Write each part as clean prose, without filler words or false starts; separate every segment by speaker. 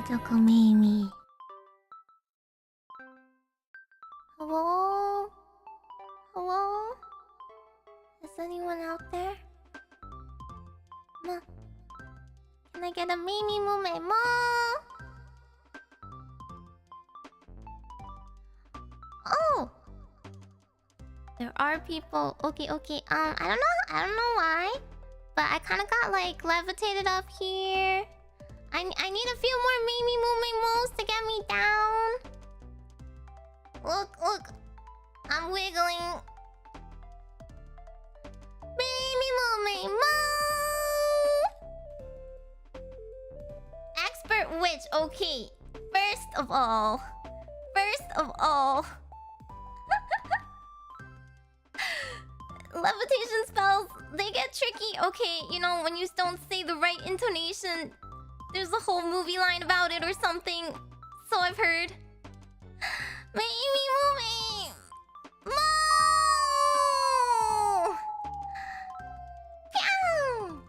Speaker 1: Majokko Meimi. Hello? Hello? Is anyone out there? Can I get a Meimi-mu-me-mo? Oh! There are people. Okay. I don't know why, but I kind of got like levitated up here. I need a few more Meimi-mu-me-mos to get me down. Look. I'm wiggling. Meimi-mu-me-mo! Expert witch, okay. First of all. Levitation spells, they get tricky. Okay, you know, when you don't say the right intonation, there's a whole movie line about it or something. So I've heard. Meimi-mu-me-mo! Pew!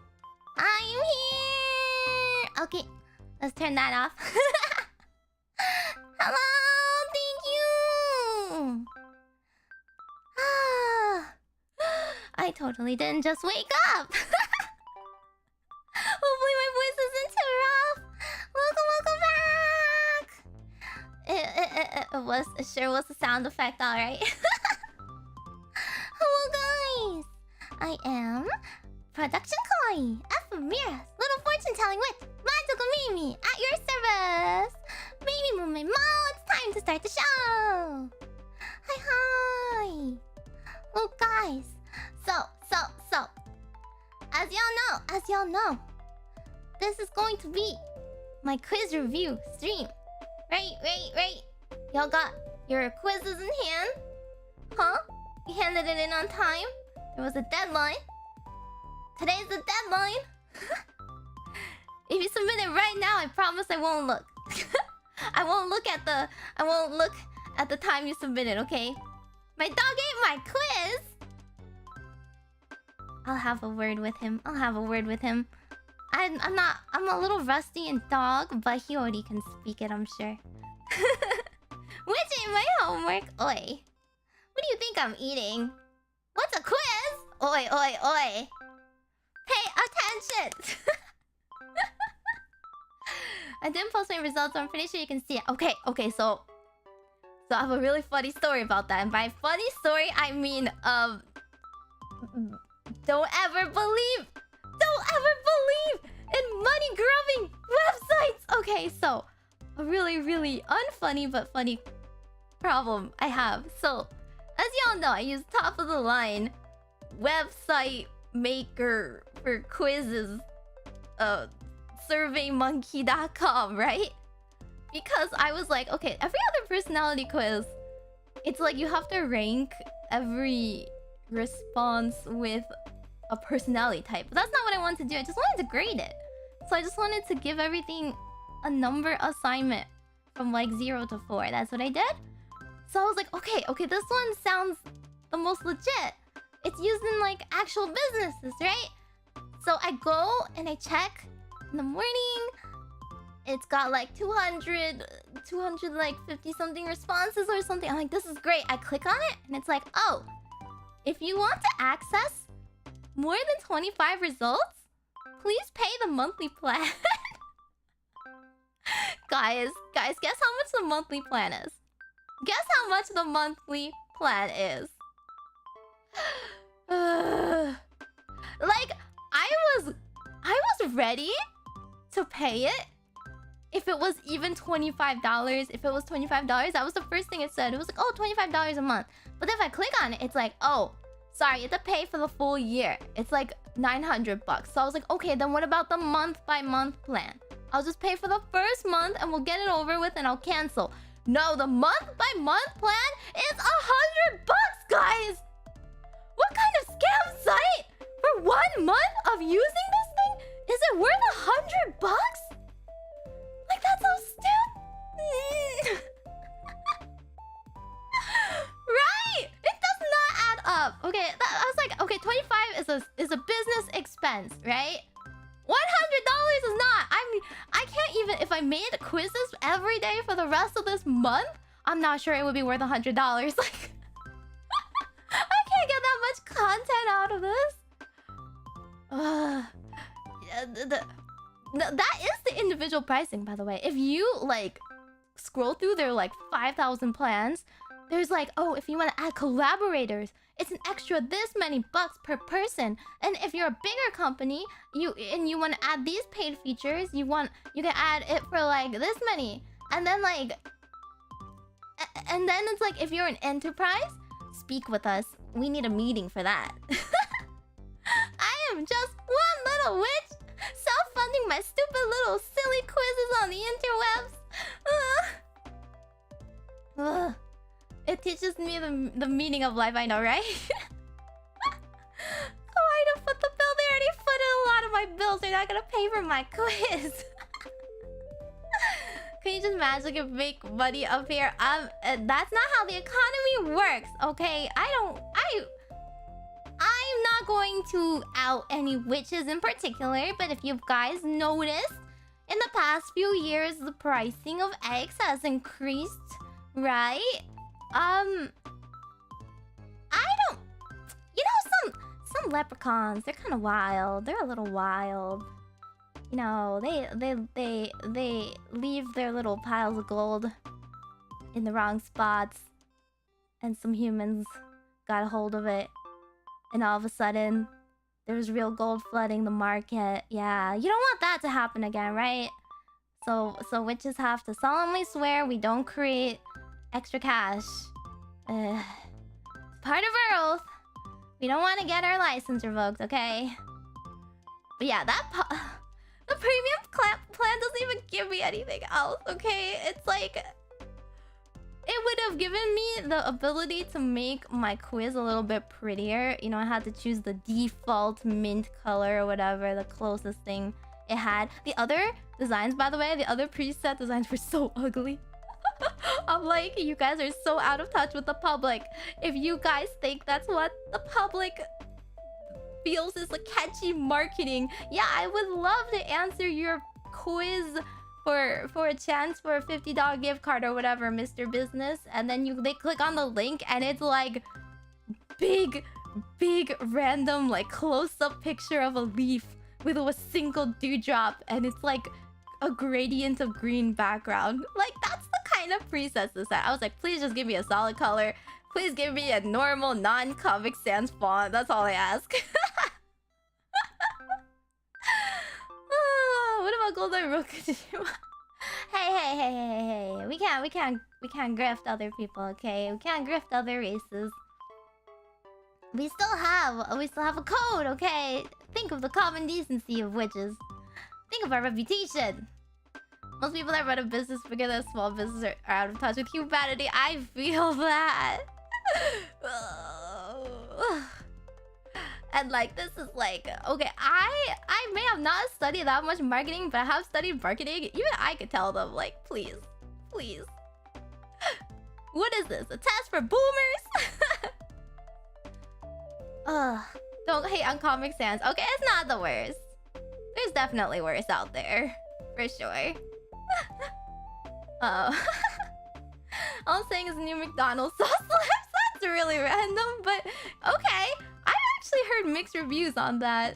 Speaker 1: I'm here! Okay, let's turn that off. Hello! Thank you! I totally didn't just wake up! Hopefully my voice isn't too rough! Welcome back! It sure was a sound effect, alright. Hello guys! I am Production Kawaii, Ephemira, little fortune-telling witch, Majokko Meimi, at your service! Meimi-mu-me-mo, it's time to start the show! Hi! Well guys, so, as y'all know, this is going to be my quiz review stream. Right. Y'all got your quizzes in hand? Huh? You handed it in on time? There was a deadline. Today's the deadline. If you submit it right now, I promise I won't look. I won't look at the time you submit it, okay? My dog ate my quiz! I'll have a word with him. I'm a little rusty in dog, but he already can speak it, I'm sure. Which ain't my homework? Oi. What do you think I'm eating? What's a quiz? Oi. Pay attention! I didn't post my results, so I'm pretty sure you can see it. Okay, so I have a really funny story about that. And by funny story, I mean, don't ever believe in money-grubbing websites! Okay, so a really unfunny but funny problem I have. So, as y'all know, I use top-of-the-line website maker for quizzes, surveymonkey.com, right? Because I was like, okay, every other personality quiz, it's like you have to rank every response with a personality type. But that's not what I wanted to do. I just wanted to grade it. So I just wanted to give everything a number assignment from like 0 to 4. That's what I did. So I was like, okay, this one sounds the most legit. It's used in like actual businesses, right? So I go and I check in the morning. It's got like 200 like 50 something responses or something. I'm like, this is great. I click on it and it's like, oh, if you want to access more than 25 results, please pay the monthly plan. Guys, guess how much the monthly plan is. Guess how much the monthly plan is. Like, I was ready to pay it if it was even $25. If it was $25, that was the first thing it said. It was like, oh, $25 a month. But if I click on it, it's like, oh, sorry, you have to pay for the full year. It's like $900. So I was like, okay, then what about the month-by-month plan? I'll just pay for the first month and we'll get it over with and I'll cancel. No, the month-by-month plan is $100, guys! What kind of scam site? For 1 month of using this thing? Is it worth $100? Like, that's so stupid. Right? It does not add up. Okay, I was like, okay, 25 is a business expense, right? $100 is not. I can't even, if I made quizzes every day for the rest of this month, I'm not sure it would be worth $100. Like, I can't get that much content out of this. That is the individual pricing, by the way. If you like scroll through their like 5,000 plans, there's like, oh, if you want to add collaborators, it's an extra this many bucks per person. And if you're a bigger company, you want to add these paid features, you can add it for like this many. And then like, and then it's like, if you're an enterprise, speak with us. We need a meeting for that. I am just one little witch, self-funding my stupid little silly quizzes on the interwebs. It teaches me the meaning of life, I know, right? Kawaii to foot the bill. They already footed a lot of my bills. They're not gonna pay for my quiz. Can you just magically make money up here? That's not how the economy works, okay? I'm not going to out any witches in particular, but if you guys noticed, in the past few years, the pricing of eggs has increased, right? I don't... You know, some leprechauns, they're kind of wild. They're a little wild. You know, they leave their little piles of gold in the wrong spots. And some humans got a hold of it. And all of a sudden, there's real gold flooding the market. Yeah, you don't want that to happen again, right? So witches have to solemnly swear we don't create extra cash. Part of our oath. We don't want to get our license revoked, okay? But yeah, the premium plan doesn't even give me anything else, okay? It's like... It would have given me the ability to make my quiz a little bit prettier. You know, I had to choose the default mint color or whatever, the closest thing it had. The other designs, by the way, the other preset designs were so ugly. I'm like, you guys are so out of touch with the public. If you guys think that's what the public feels is like catchy marketing, yeah, I would love to answer your quiz for a chance for a $50 gift card or whatever, Mr. Business. And then they click on the link and it's like big random like close-up picture of a leaf with a single dewdrop, and it's like a gradient of green background. Like, that's the kind of presets this at. I was like, please just give me a solid color. Please give me a normal non-Comic Sans font. That's all I ask. What about Golden Rokuju? Hey. We can't grift other people, okay? We can't grift other races. We still have a code, okay? Think of the common decency of witches. Think of our reputation. Most people that run a business forget that small businesses are out of touch with humanity. I feel that. And like, this is like, okay, I may have not studied that much marketing, but I have studied marketing. Even I could tell them, like, please. What is this? A test for boomers? Don't hate on Comic Sans. Okay, it's not the worst. There's definitely worse out there. For sure. All I'm saying is new McDonald's sauce lips. That's really random, but okay. I've actually heard mixed reviews on that.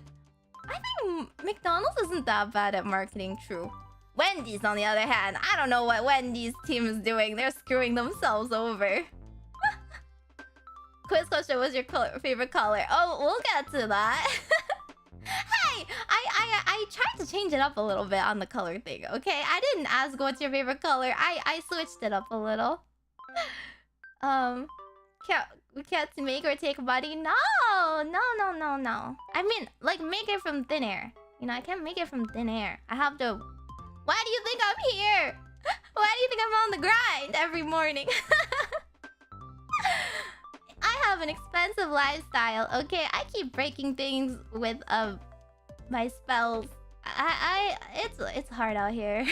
Speaker 1: I think McDonald's isn't that bad at marketing, true. Wendy's, on the other hand, I don't know what Wendy's team is doing. They're screwing themselves over. Quiz question, what's your favorite color? Oh, we'll get to that. Hey, I tried to change it up a little bit on the color thing, okay? I didn't ask what's your favorite color. I switched it up a little. We can't make or take money? No. I mean, like, make it from thin air. You know, I can't make it from thin air. I have to... Why do you think I'm here? Why do you think I'm on the grind every morning? I have an expensive lifestyle, okay? I keep breaking things with my spells. It's hard out here.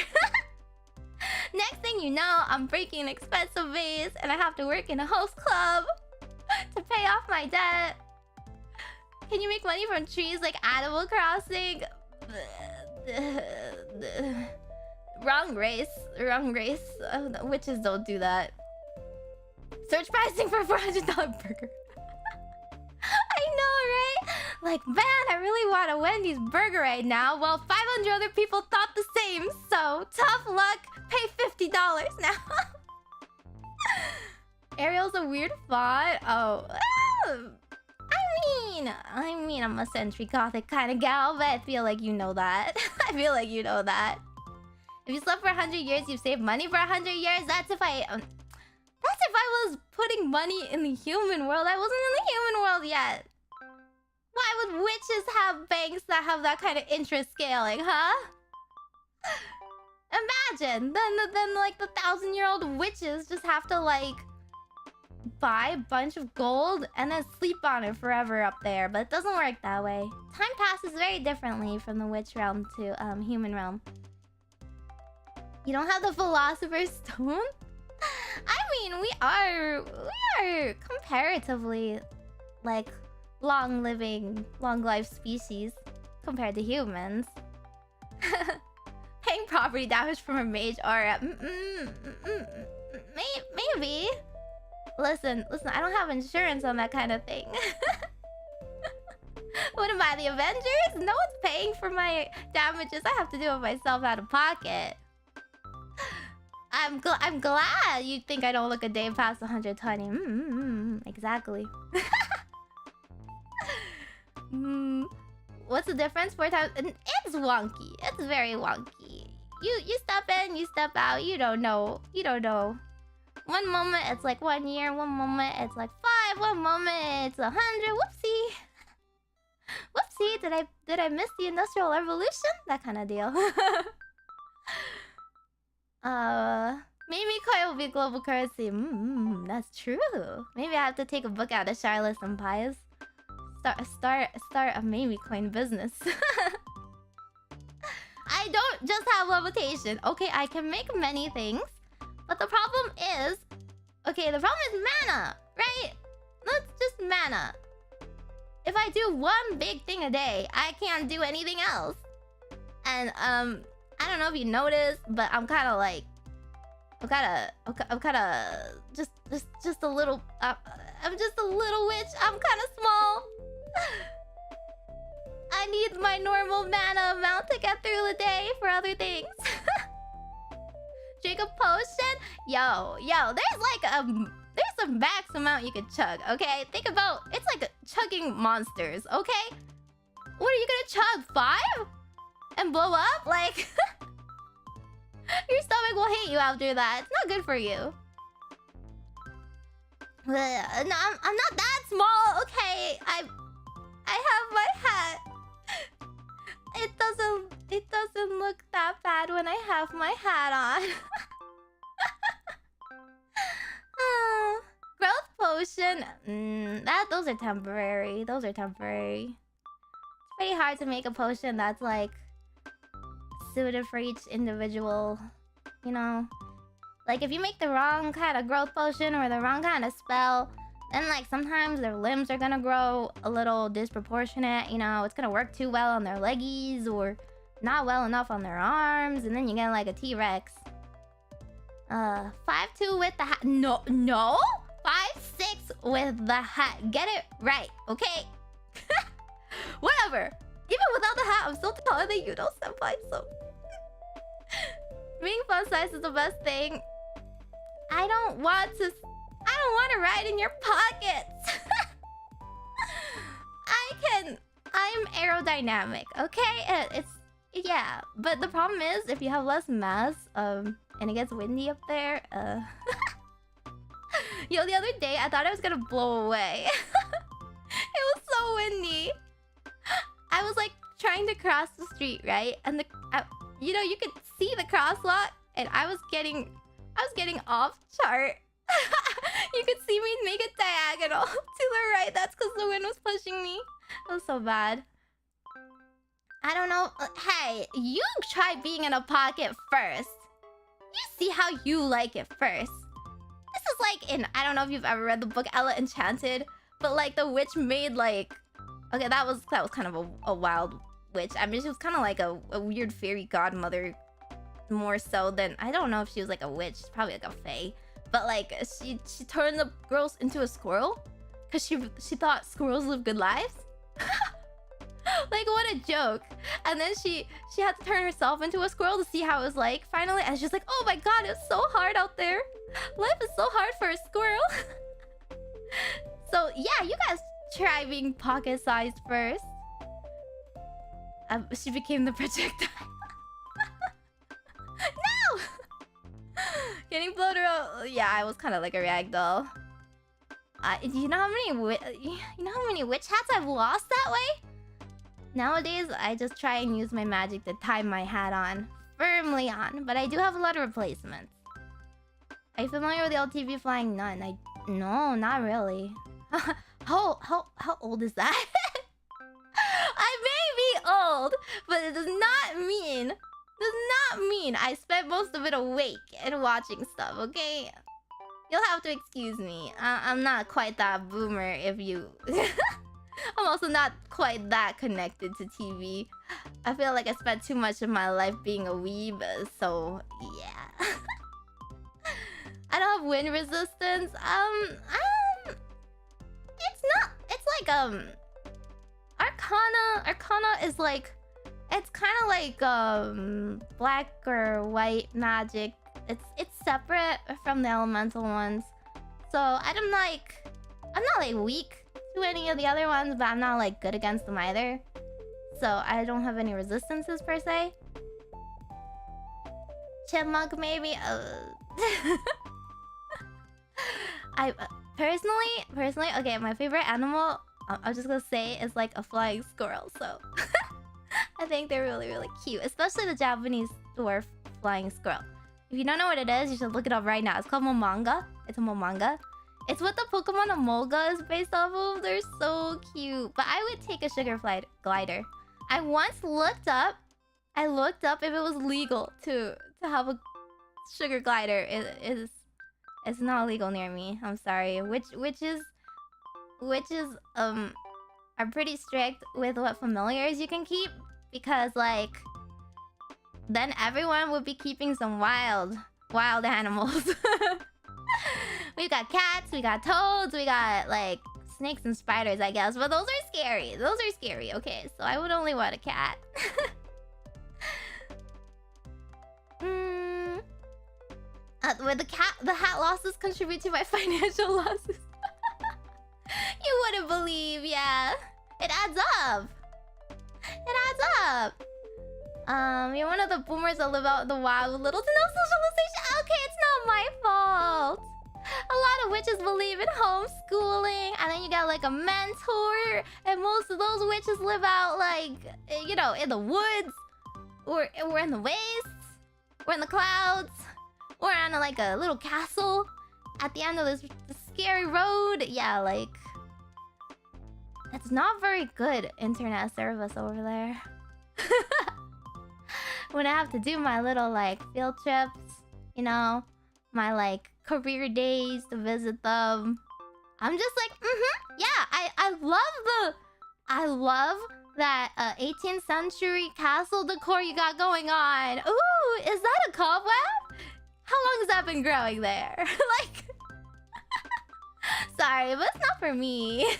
Speaker 1: Next thing you know, I'm breaking an expensive vase and I have to work in a host club to pay off my debt. Can you make money from trees like Animal Crossing? Wrong race. Wrong race. Witches don't do that. Search pricing for $400 burger. I know, right? Like, man, I really want a Wendy's burger right now. Well, 500 other people thought the same, so tough luck. Pay $50 now. Ariel's a weird font. Oh, I mean, I'm a century gothic kind of gal, but I feel like you know that. I feel like you know that. If you slept for 100 years, you've saved money for 100 years. That's if I was putting money in the human world. I wasn't in the human world yet. Why would witches have banks that have that kind of interest scaling, huh? Imagine. Then like the 1,000-year-old witches just have to like buy a bunch of gold and then sleep on it forever up there. But it doesn't work that way. Time passes very differently from the witch realm to human realm. You don't have the Philosopher's Stone? I mean, we are comparatively like long-living, long-life species compared to humans. Paying property damage from a mage aura. Maybe. Listen, I don't have insurance on that kind of thing. What am I, the Avengers? No one's paying for my damages. I have to do it myself out of pocket. I'm glad you think I don't look a day past 120. Exactly. What's the difference? 4 times? It's wonky. It's very wonky. You step in, you step out. You don't know. You don't know. One moment it's like 1 year. One moment it's like 5. One moment it's 100. Whoopsie. Whoopsie. Did I miss the Industrial Revolution? That kind of deal. Meimi-coin will be global currency. That's true. Maybe I have to take a book out of Charlotte Senpai's. Start a Meimi-coin business. I don't just have levitation. Okay, I can make many things. But the problem is... Okay, the problem is mana, right? Let's just mana. If I do one big thing a day, I can't do anything else. And, I don't know if you noticed, but I'm kind of like... I'm kind of... Just a little... I'm just a little witch. I'm kind of small. I need my normal mana amount to get through the day for other things. Drink a potion? Yo, there's like there's a max amount you could chug, okay? Think about... It's like chugging monsters, okay? What are you gonna chug? 5? And blow up? Like... Your stomach will hate you after that. It's not good for you. No, I'm not that small. Okay, I have my hat. It doesn't look that bad when I have my hat on. Growth potion. Those are temporary. Those are temporary. It's pretty hard to make a potion that's like suited for each individual, you know? Like, if you make the wrong kind of growth potion or the wrong kind of spell, then, like, sometimes their limbs are gonna grow a little disproportionate, you know? It's gonna work too well on their leggies or not well enough on their arms, and then you get, like, a T-Rex. 5'2" with the hat. No! 5'6" with the hat. Get it right, okay? Whatever. Even without the hat, I'm still taller than you, though, senpai, so... Being fun size is the best thing. I don't want to ride in your pockets. I'm aerodynamic, okay? Yeah, but the problem is if you have less mass, and it gets windy up there, Yo, the other day I thought I was gonna blow away. It was so windy. I was like trying to cross the street, right? And you know, you could see the crosswalk, and I was getting off chart. You could see me make a diagonal to the right. That's because the wind was pushing me. It was so bad. I don't know. Hey, you try being in a pocket first. You see how you like it first. This is like in... I don't know if you've ever read the book Ella Enchanted, but like the witch made like... Okay, that was kind of a wild witch. I mean, she was kind of like a weird fairy godmother more so than, I don't know if she was like a witch, probably like a fae, but like she turned the girls into a squirrel because she thought squirrels live good lives. Like, what a joke. And then she had to turn herself into a squirrel to see how it was like finally, and she's like, oh my god, it's so hard out there. Life is so hard for a squirrel. So yeah, you guys try being pocket-sized first. She became the projectile. No! Getting blown around. Yeah, I was kind of like a ragdoll. You know how many witch hats I've lost that way? Nowadays, I just try and use my magic to tie my hat on. Firmly on. But I do have a lot of replacements. Are you familiar with the LTV Flying Nun? No, not really. How old is that? I may be old, but it does not mean I spent most of it awake and watching stuff, okay? You'll have to excuse me. I'm not quite that boomer if you... I'm also not quite that connected to TV. I feel like I spent too much of my life being a weeb, so yeah. I don't have wind resistance. It's like Arcana is like, it's kind of like black or white magic. It's separate from the elemental ones. So I'm not like weak to any of the other ones, but I'm not like good against them either. So I don't have any resistances per se. Chipmunk maybe. I personally, okay, my favorite animal, I'm just gonna say, is like a flying squirrel. So I think they're really, really cute, especially the Japanese dwarf flying squirrel. If you don't know what it is, you should look it up right now. It's called Momanga. It's a Momanga. It's what the Pokemon Emolga is based off of. They're so cute. But I would take a sugar glider. I once looked up. If it was legal to have a sugar glider. It's not legal near me. I'm sorry. Witches are pretty strict with what familiars you can keep, because like then everyone would be keeping some wild animals. We've got cats, we got toads, we got like snakes and spiders, I guess. But those are scary. Okay, so I would only want a cat. With the hat losses contribute to my financial losses. You wouldn't believe, yeah. It adds up. You're one of the boomers that live out in the wild with little to no socialization. Okay, it's not my fault. A lot of witches believe in homeschooling, and then you got like a mentor, and most of those witches live out like, you know, in the woods, or in the wastes, or in the clouds, or on like a little castle at the end of this scary road. Yeah, like it's not very good internet service over there. When I have to do my little like field trips, you know, my like career days to visit them, I'm just like, yeah, I love that 18th century castle decor you got going on. Ooh, is that a cobweb? How long has that been growing there? Like, sorry, but it's not for me.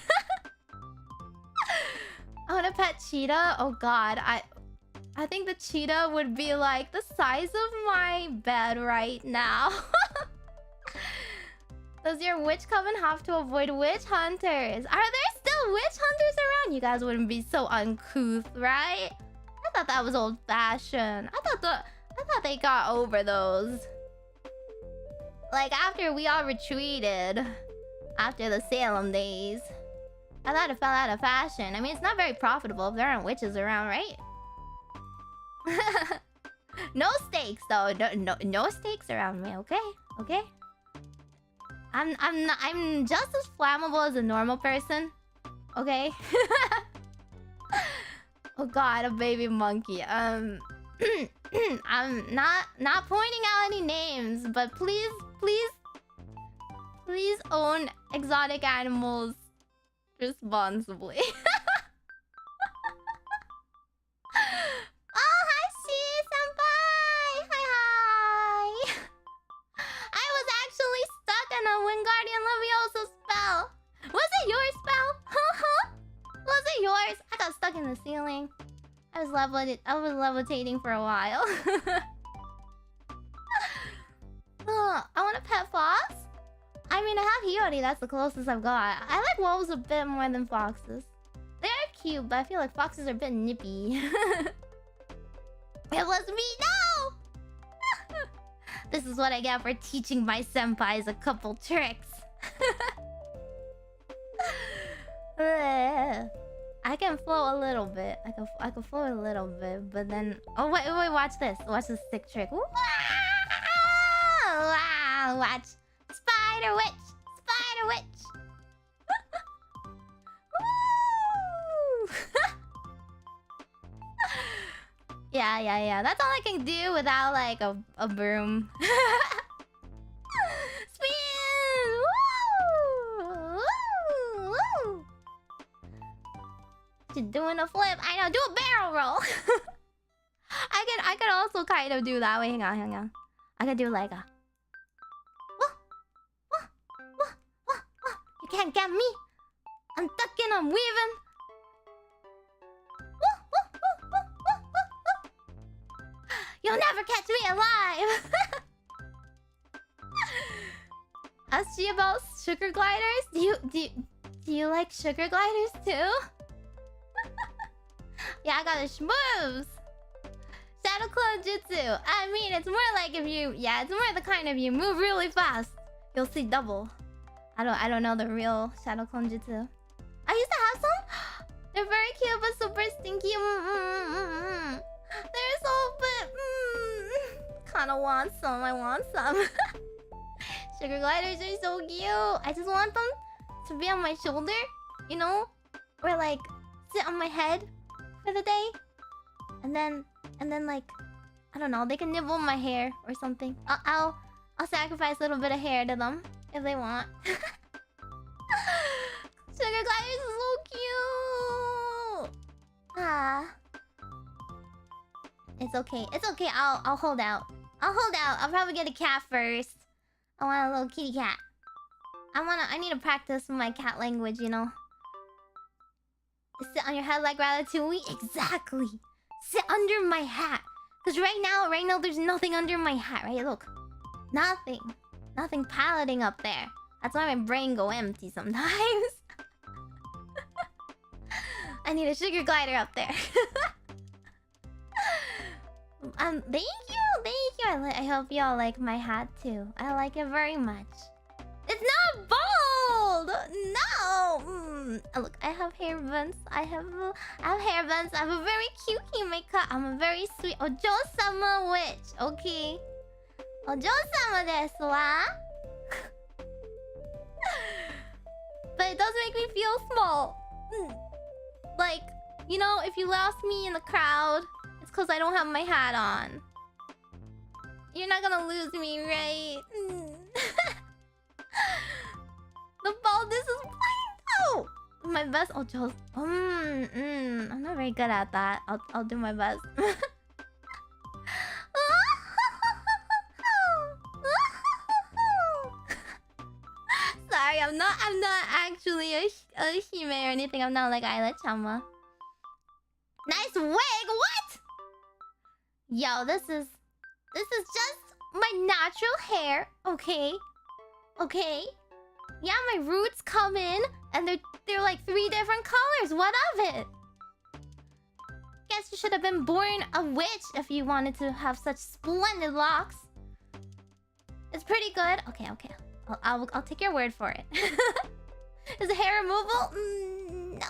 Speaker 1: I want to pet cheetah. Oh god, I think the cheetah would be like the size of my bed right now. Does your witch coven have to avoid witch hunters? Are there still witch hunters around? You guys wouldn't be so uncouth, right? I thought that was old-fashioned. I thought they got over those. Like after we all retreated, after the Salem days, I thought it fell out of fashion. I mean, it's not very profitable if there aren't witches around, right? No stakes though. No stakes around me. Okay. I'm just as flammable as a normal person. Okay. Oh god, a baby monkey. I'm not pointing out any names, but please own exotic animals responsibly. Oh, hi, Shi-senpai! Hi. I was levitating for a while. I want a pet fox. I mean, I have Hiyori. That's the closest I've got. I like wolves a bit more than foxes. They are cute, but I feel like foxes are a bit nippy. It was me, no! This is what I get for teaching my senpais a couple tricks. I can float a little bit. I can float a little bit, but then... Oh, wait, watch this. Watch this sick trick. Wow! Wow, watch. Spider witch! Spider witch! Woo! Yeah. That's all I can do without, like, a broom. Spin! Woo! Woo! She's doing a flip. I know, do a barrel roll. I can also kind of do that. Wait, hang on. I can do like a... You can't get me. I'm ducking, I'm weaving. You'll never catch me alive. Ask you about sugar gliders? Do you like sugar gliders too? Yeah, I got the schmoves. Shadow Clone Jutsu. I mean, it's more like if you... Yeah, it's more the kind of you move really fast, you'll see double. I don't know the real Shadow Clone Jutsu. I used to have some. They're very cute but super stinky. They're so but kinda want some. I want some. Sugar gliders are so cute. I just want them to be on my shoulder, you know, or like sit on my head for the day, and then like I don't know, they can nibble my hair or something. I'll sacrifice a little bit of hair to them if they want. Sugar gliders is so cute. Ah, it's okay. I'll hold out. I'll probably get a cat first. I want a little kitty cat. I need to practice my cat language, you know. Sit on your head like Ratatouille? Exactly. Sit under my hat. Because right now, there's nothing under my hat, right? Look. Nothing piloting up there. That's why my brain go empty sometimes. I need a sugar glider up there. Thank you. I hope y'all like my hat too. I like it very much. It's not bald! No! Look, I have hair buns. I have hair buns. I have a very cute makeup. I'm a very sweet Ojo-sama witch, okay? Ojo-sama desu wa. But it does make me feel small. Like, you know, if you lost me in the crowd, it's because I don't have my hat on. You're not gonna lose me, right? The baldness is fine. Oh, my best. Oh, just I'm not very good at that. I'll do my best. Sorry, I'm not actually a hime or anything. I'm not like Ayla-chama. Nice wig. What? Yo, this is just my natural hair. Okay. Yeah, my roots come in, and they're like 3 different colors. What of it? Guess you should have been born a witch if you wanted to have such splendid locks. It's pretty good. Okay. I'll take your word for it. Is it hair removal? No.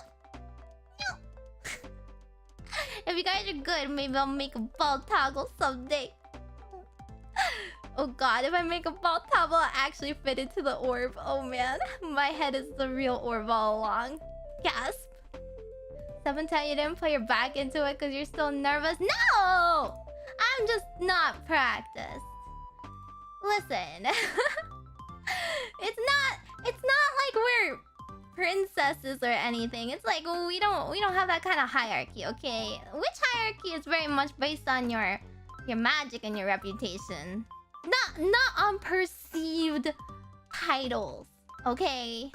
Speaker 1: If you guys are good, maybe I'll make a bald toggle someday. Oh god, if I make a bald toggle, I'll actually fit into the orb. Oh man, my head is the real orb all along. Gasp. 710, you didn't put your back into it because you're still nervous? No! I'm just not practiced. Listen. It's not like we're princesses or anything. It's like we don't have that kind of hierarchy, okay? Witch hierarchy is very much based on your magic and your reputation. Not on perceived titles, okay?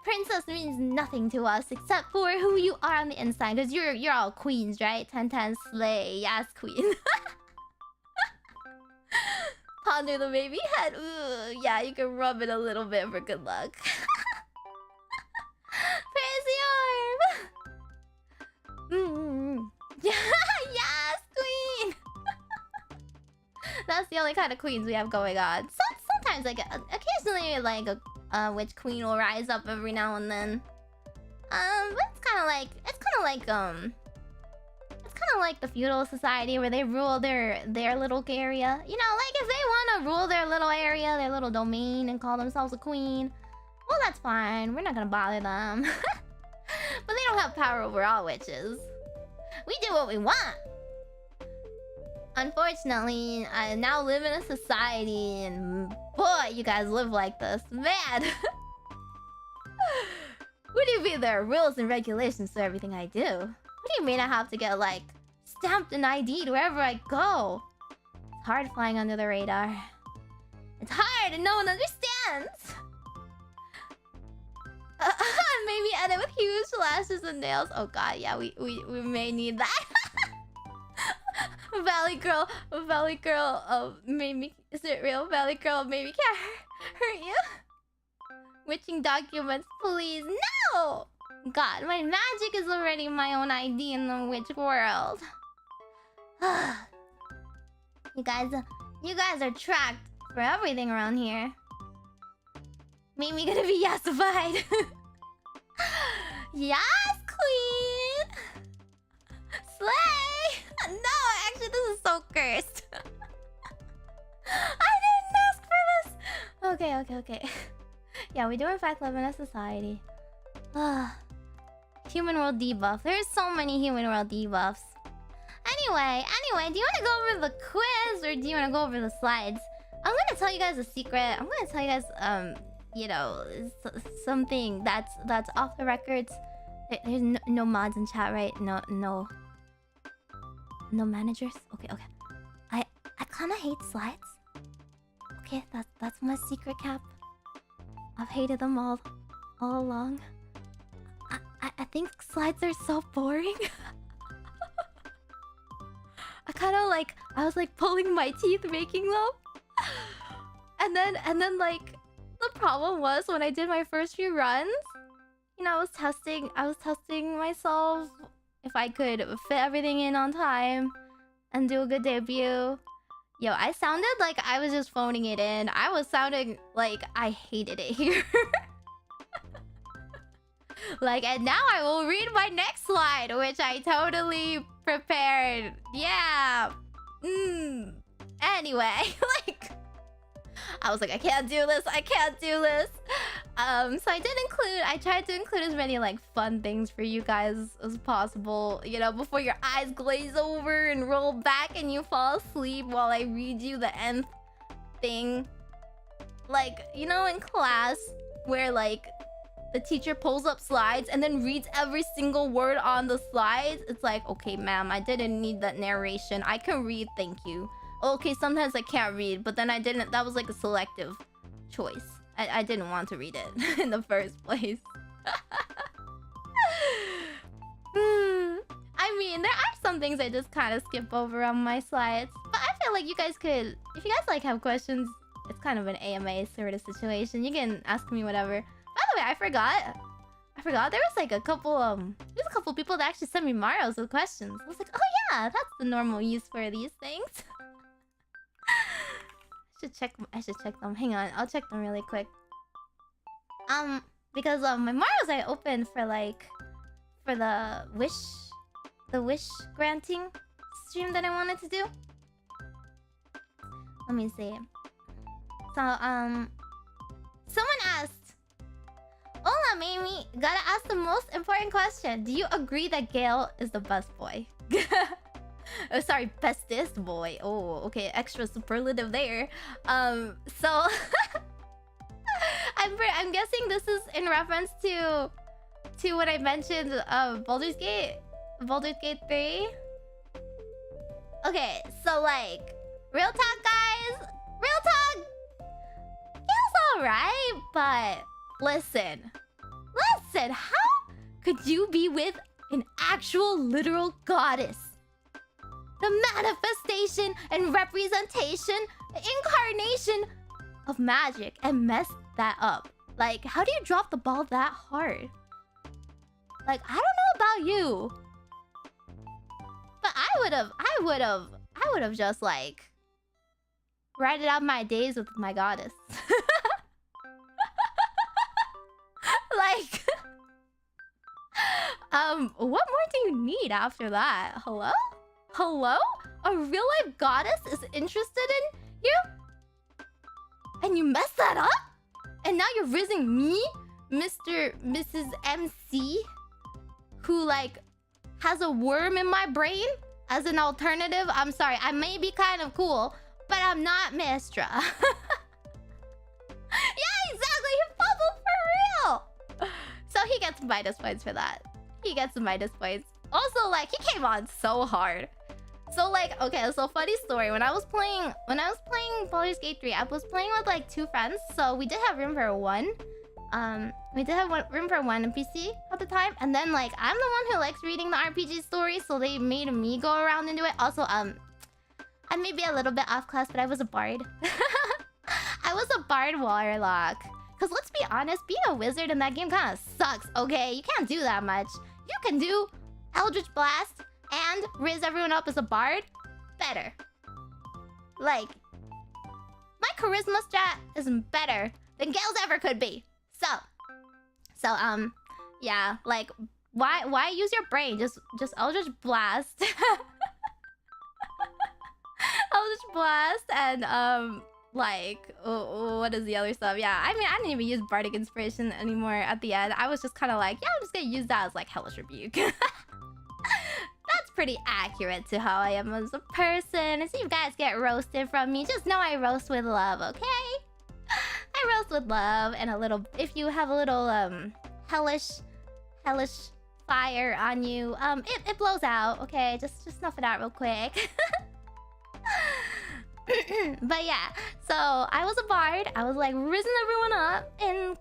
Speaker 1: princess means nothing to us except for who you are on the inside. Because you're all queens, right? 10 slay, yes, queen. Ponder the baby head. Ooh, yeah, you can rub it a little bit for good luck. Praise the orb. Yes, queen. That's the only kind of queens we have going on. Sometimes, like, occasionally, like, a witch queen will rise up every now and then. But it's kind of like the feudal society where they rule their little area. You know, like if they want to rule their little area, their little domain, and call themselves a queen, well, that's fine. We're not gonna bother them. But they don't have power over all witches. We do what we want. Unfortunately, I now live in a society, and boy, you guys live like this, man. What do you mean there are rules and regulations to everything I do? What do you mean I have to get, like, stamped and ID'd wherever I go? It's hard flying under the radar. It's hard and no one understands. Maybe edit with huge lashes and nails. Oh god, yeah, we may need that. Valley girl Meimi, is it real? Valley girl Meimi can't hurt you. Witching documents, please. No! God, my magic is already my own ID in the witch world. You guys are tracked for everything around here. Meimi gonna be yasified. Yes, queen! Slay! No, actually, this is so cursed. I didn't ask for this! Okay. Yeah, we do in fact live in a society. Human world debuff. There's so many human world debuffs. Anyway, do you want to go over the quiz or do you want to go over the slides? I'm gonna tell you guys a secret. I'm gonna tell you guys, you know, something that's off the records. There's no mods in chat, right? No managers. Okay. I kind of hate slides. Okay, that's my secret, Cap. I've hated them all along. I think slides are so boring. I was like pulling my teeth making them. And then like the problem was when I did my first few runs, you know, I was testing myself if I could fit everything in on time and do a good debut. Yo, I sounded like I was just phoning it in. I was sounding like I hated it here. Like, and now I will read my next slide, which I totally prepared. Yeah. Anyway, like, I was like, I can't do this. So I tried to include as many, like, fun things for you guys as possible. You know, before your eyes glaze over and roll back and you fall asleep while I read you the nth thing. Like, you know, in class where, like, the teacher pulls up slides and then reads every single word on the slides. It's like, okay, ma'am, I didn't need that narration. I can read, thank you. Okay, sometimes I can't read, but then I didn't. That was like a selective choice. I didn't want to read it in the first place. I mean, there are some things I just kind of skip over on my slides. But I feel like you guys could, if you guys like have questions, it's kind of an AMA sort of situation. You can ask me whatever. By the way, I forgot. There was like a couple people that actually sent me Marios with questions. I was like, oh yeah, that's the normal use for these things. I should check them. Hang on, I'll check them really quick. Because my Marios I opened for the wish granting stream that I wanted to do. Let me see. So someone asked, "Hola, Meimi. Gotta ask the most important question. Do you agree that Gale is the best boy?" Oh, sorry, bestest boy. Oh, okay, extra superlative there. So I'm guessing this is in reference to what I mentioned of Baldur's Gate 3. Okay, so like, real talk, guys. Real talk. Gale's alright, but listen. Listen, how could you be with an actual literal goddess? The manifestation and representation, incarnation of magic, and mess that up. Like, how do you drop the ball that hard? Like, I don't know about you, but I would have just like write out my days with my goddess. Like, what more do you need after that? Hello? Hello? A real life goddess is interested in you? And you messed that up? And now you're rizzing me, Mrs. MC, who like has a worm in my brain as an alternative? I'm sorry, I may be kind of cool, but I'm not Mistra. Yeah, exactly, he fumbled for real! So he gets minus points for that. He gets some minus points. Also, like, he came on so hard. So, like, okay, so funny story. When I was playing Baldur's Gate 3, I was playing with, like, 2 friends. So, we did have room for one. We did have room for one NPC at the time. And then, like, I'm the one who likes reading the RPG story. So, they made me go around and do it. Also, I may be a little bit off class, but I was a bard. I was a bard warlock. Because let's be honest, being a wizard in that game kind of sucks, okay? You can't do that much. You can do Eldritch Blast and riz everyone up as a bard better. Like, my charisma strat is better than Gale's ever could be. So, yeah, like, why use your brain? Just Eldritch Blast. Eldritch Blast and, like, what is the other stuff? Yeah, I mean, I didn't even use Bardic Inspiration anymore at the end. I was just kind of like, yeah, I'm just gonna use that as, like, Hellish Rebuke. That's pretty accurate to how I am as a person. And so you guys get roasted from me, just know I roast with love, okay? I roast with love and a little... If you have a little, hellish fire on you, it blows out, okay? Just snuff it out real quick. But yeah, so I was a bard. I was like rizzing everyone up in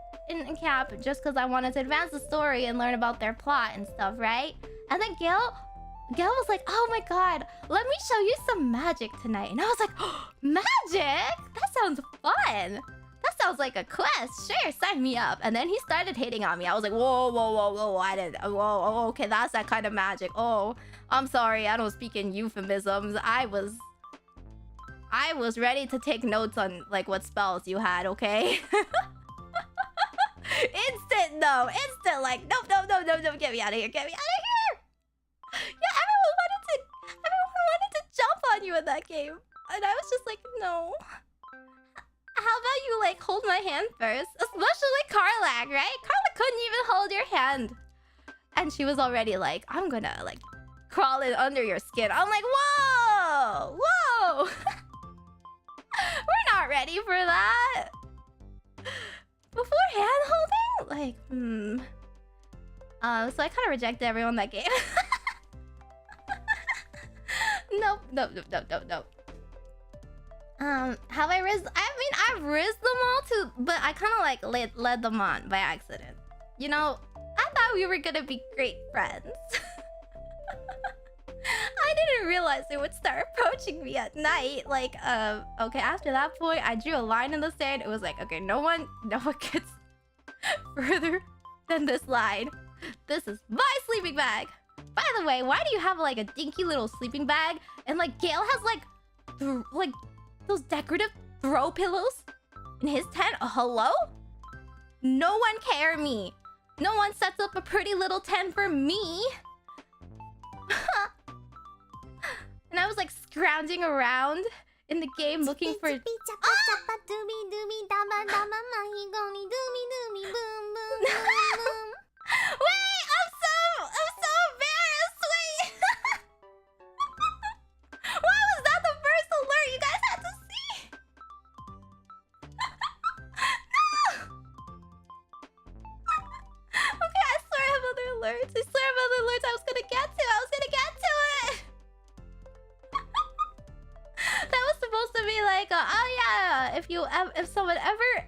Speaker 1: cap just because I wanted to advance the story and learn about their plot and stuff, right? And then Gale was like, oh my god, let me show you some magic tonight. And I was like, oh, magic? That sounds fun. That sounds like a quest. Sure, sign me up. And then he started hating on me. I was like, whoa, I didn't. Whoa, okay, that's that kind of magic. Oh, I'm sorry, I don't speak in euphemisms. I was ready to take notes on, like, what spells you had, okay? Instant, no. Instant, like, nope, get me out of here, get me out of here! Yeah, everyone wanted to jump on you in that game. And I was just like, no. How about you, like, hold my hand first? Especially Karlach, right? Karlach couldn't even hold your hand. And she was already like, I'm gonna, like, crawl in under your skin. I'm like, whoa! We're not ready for that. Before hand-holding? Like, so I kind of rejected everyone that game. Nope. Have I rizzed? I mean, I've rizzed them all too, but I kind of like led them on by accident. You know, I thought we were gonna be great friends. I didn't realize they would start approaching me at night. Like, okay, after that point, I drew a line in the sand. It was like, okay, no one gets further than this line. This is my sleeping bag. By the way, why do you have like a dinky little sleeping bag? And like Gale has like those decorative throw pillows in his tent? Hello? No one care me. No one sets up a pretty little tent for me. And I was like scrounging around in the game looking for... Wait, I'm so embarrassed. Wait. Why was that the first alert you guys had to see? No. Okay, I swear I have other alerts. I was gonna get to it. That was supposed to be like, oh yeah, if someone ever,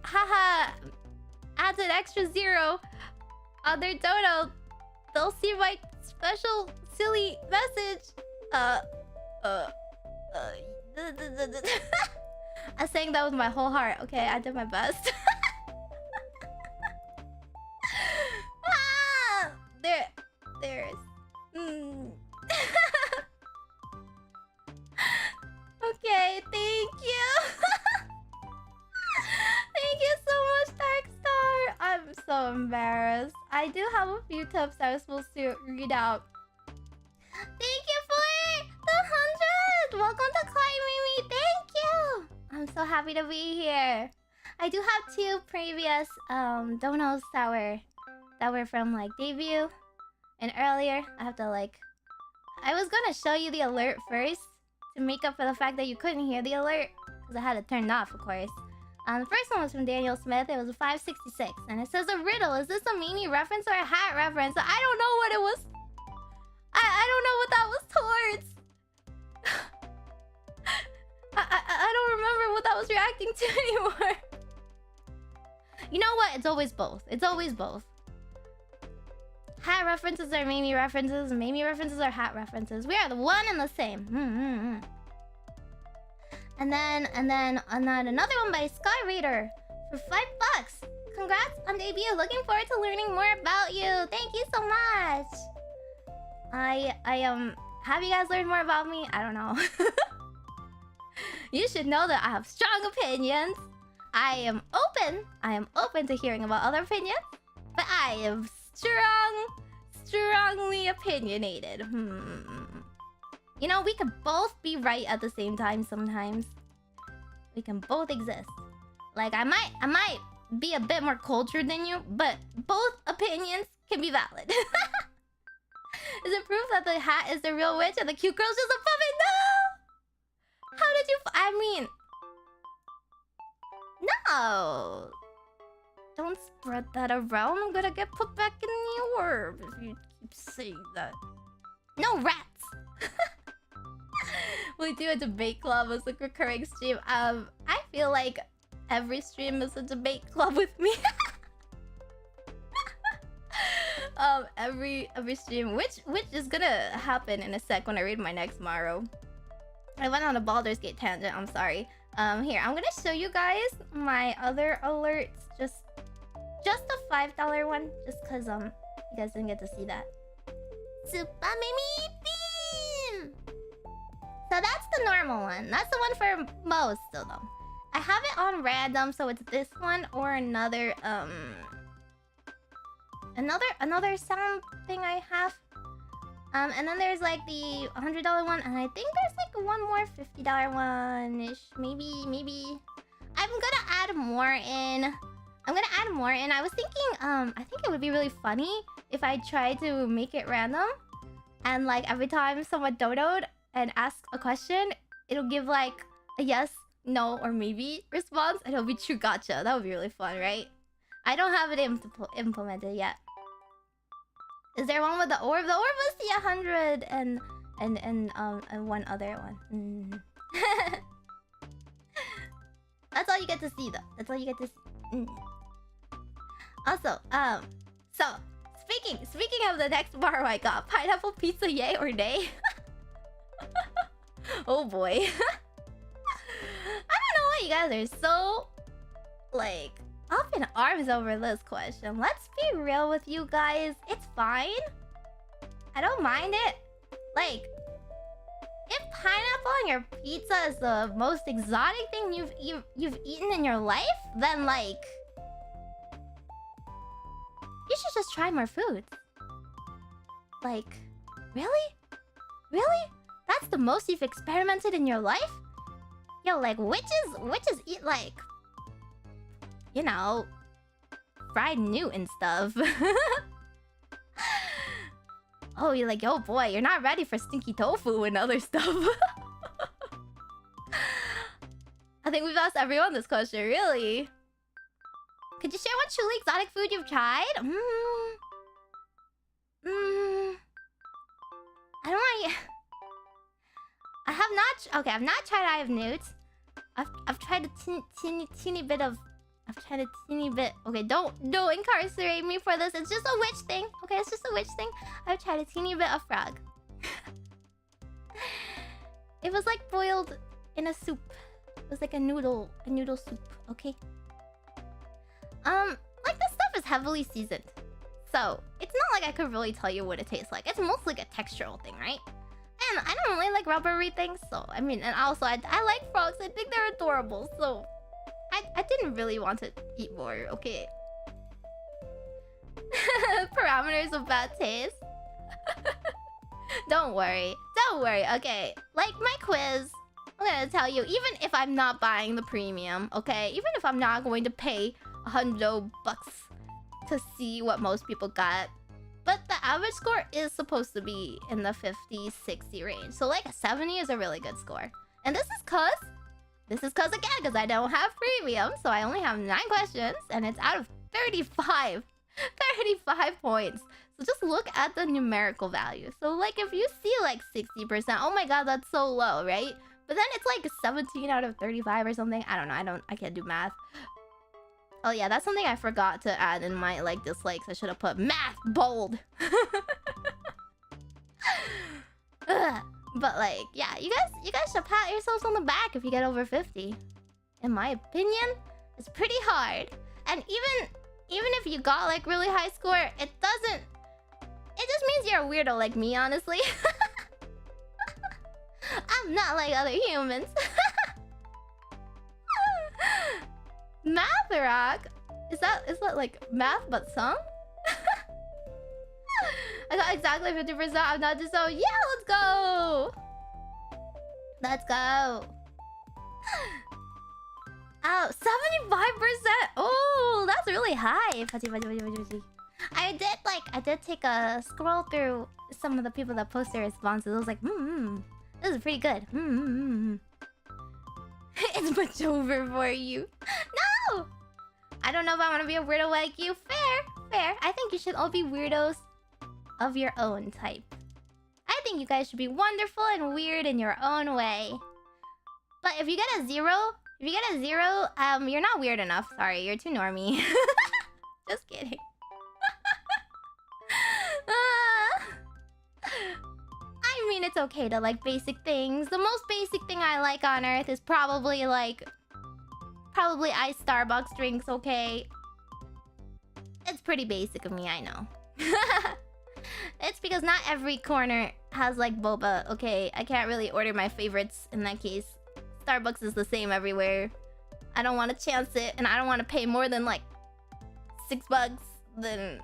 Speaker 1: haha, adds an extra 0 on their dono, they'll see my special silly message. I sang that with my whole heart. Okay, I did my best. There's. Okay, thank you. Thank you so much, Darkstar. I'm so embarrassed. I do have a few tips I was supposed to read out. Thank you for the 100. Welcome to Meimi. Thank you. I'm so happy to be here. I do have 2 previous donos that were from like debut and earlier. I have to like. I was gonna show you the alert first to make up for the fact that you couldn't hear the alert because I had it turned off, of course. The first one was from Daniel Smith. It was a 566, and it says a riddle. Is this a Meimi reference or a hat reference? I don't know what it was. I don't know what that was towards. I don't remember what that was reacting to anymore. You know what? It's always both. It's always both. Hat references are Meimi references. Meimi references are hat references. We are the one and the same. And then another one by Sky Raider for $5. Congrats on debut. Looking forward to learning more about you. Thank you so much. Have you guys learned more about me? I don't know. You should know that I have strong opinions. I am open to hearing about other opinions, but I am strongly opinionated. You know, we can both be right at the same time sometimes. We can both exist. Like, I might be a bit more cultured than you, but both opinions can be valid. Is it proof that the hat is the real witch and the cute girl's just a puppet? No! How did you... I mean... No! Don't spread that around. I'm gonna get put back in the orb if you keep saying that. No rats! We do a debate club as a recurring stream. I feel like every stream is a debate club with me. Every stream, which is gonna happen in a sec when I read my next Maro. I went on a Baldur's Gate tangent. I'm sorry. Here, I'm gonna show you guys my other alerts. Just a $5 one, just cause you guys didn't get to see that. Super Meimi theme. So that's the normal one. That's the one for most of them. I have it on random, so it's this one or another another sound thing I have. And then there's like the $100 one, and I think there's like one more $50 one-ish. Maybe. I'm gonna add more in. I was thinking, I think it would be really funny if I tried to make it random. And like every time someone donoed and asked a question, it'll give like a yes, no, or maybe response, and it'll be true gotcha. That would be really fun, right? I don't have it implemented yet. Is there one with the orb? The orb was the 100 and one other one. That's all you get to see, though. That's all you get to see. Also, so speaking of the next bar I got, pineapple pizza, yay or nay? Oh boy. I don't know why you guys are so like up in arms over this question. Let's be real with you guys. It's fine. I don't mind it. Like, if pineapple on your pizza is the most exotic thing you've eaten in your life, then like, you should just try more foods. Like, really? Really? That's the most you've experimented in your life? Yo, like, witches eat like, you know, fried newt and stuff. Oh, you're like, yo, boy, you're not ready for stinky tofu and other stuff. I think we've asked everyone this question, really. Could you share what truly exotic food you've tried? I don't want you... I have not... Okay, I've not tried Eye of Newt. I've tried a teeny bit of I've tried a teeny bit. Okay, don't incarcerate me for this. It's just a witch thing. Okay, it's just a witch thing. I've tried a teeny bit of frog. It was like boiled in a soup. It was like a noodle soup. Okay. Like this stuff is heavily seasoned, so it's not like I could really tell you what it tastes like. It's mostly like a textural thing, right? And I don't really like rubbery things, so I mean, and also I like frogs. I think they're adorable, so I didn't really want to eat more. Okay. Parameters of bad taste. Don't worry. Okay, like my quiz, I'm gonna tell you, even if I'm not buying the premium, okay, even if I'm not going to pay $100 to see what most people got, but the average score is supposed to be in the 50-60 range, so like a 70 is a really good score. And this is cause again, I don't have premium, so I only have 9 questions, and it's out of 35 points. So just look at the numerical value. So like if you see like 60%, oh my god, that's so low, right? But then it's like 17 out of 35 or something. I don't know. I can't do math. Oh yeah, that's something I forgot to add in my like dislikes. I should have put math bold. But like, yeah, you guys should pat yourselves on the back if you get over 50. In my opinion, it's pretty hard. And even if you got like really high score, it just means you're a weirdo like me, honestly. I'm not like other humans. Math rock? Is that like math but song? I got exactly 50%. I'm not just so yeah, let's go. Oh, 75%. Oh, that's really high. I did take a scroll through some of the people that post their responses. I was like, this is pretty good. It's much over for you. No! I don't know if I want to be a weirdo like you. Fair. I think you should all be weirdos of your own type. I think you guys should be wonderful and weird in your own way. But if you get a 0, you're not weird enough. Sorry, you're too normie. Just kidding. I mean, it's okay to like basic things. The most basic thing I like on Earth is probably iced Starbucks drinks, okay? It's pretty basic of me, I know. It's because not every corner has like boba, okay? I can't really order my favorites in that case. Starbucks is the same everywhere. I don't want to chance it, and I don't want to pay more than like $6. Then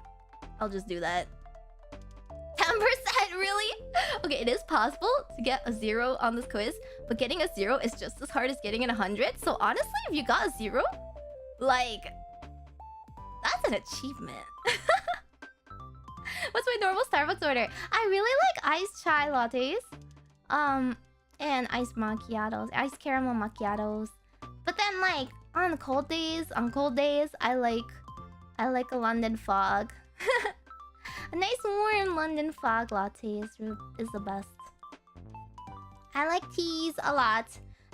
Speaker 1: I'll just do that. 10%, really? Okay, it is possible to get a 0 on this quiz, but getting a 0 is just as hard as getting an 100. So honestly, if you got a 0, like, that's an achievement. What's my normal Starbucks order? I really like iced chai lattes, and iced macchiatos, iced caramel macchiatos. But then, like, on cold days, I like a London fog. A nice warm London fog latte is the best. I like teas a lot,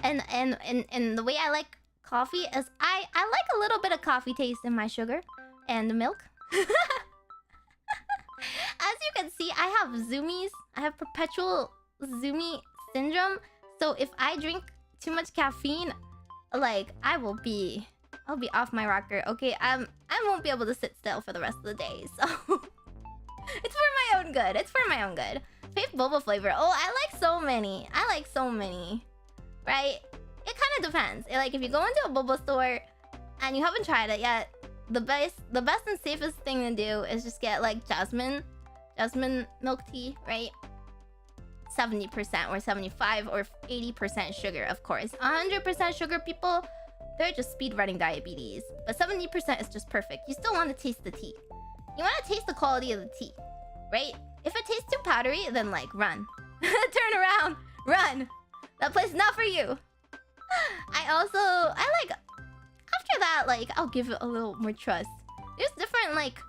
Speaker 1: and the way I like coffee is I like a little bit of coffee taste in my sugar and the milk. As you can see, I have zoomies. I have perpetual zoomie syndrome. So if I drink too much caffeine, like I'll be off my rocker. Okay, I won't be able to sit still for the rest of the day. So it's for my own good. Fave boba flavor. Oh, I like so many. Right? It kind of depends. Like if you go into a boba store and you haven't tried it yet, the best and safest thing to do is just get like jasmine milk tea, right? 70% or 75 or 80% sugar, of course. 100% sugar people, they're just speed running diabetes. But 70% is just perfect. You still want to taste the tea. You want to taste the quality of the tea, right? If it tastes too powdery, then like run. Turn around, run. That place is not for you. After that, like, I'll give it a little more trust. There's different, like,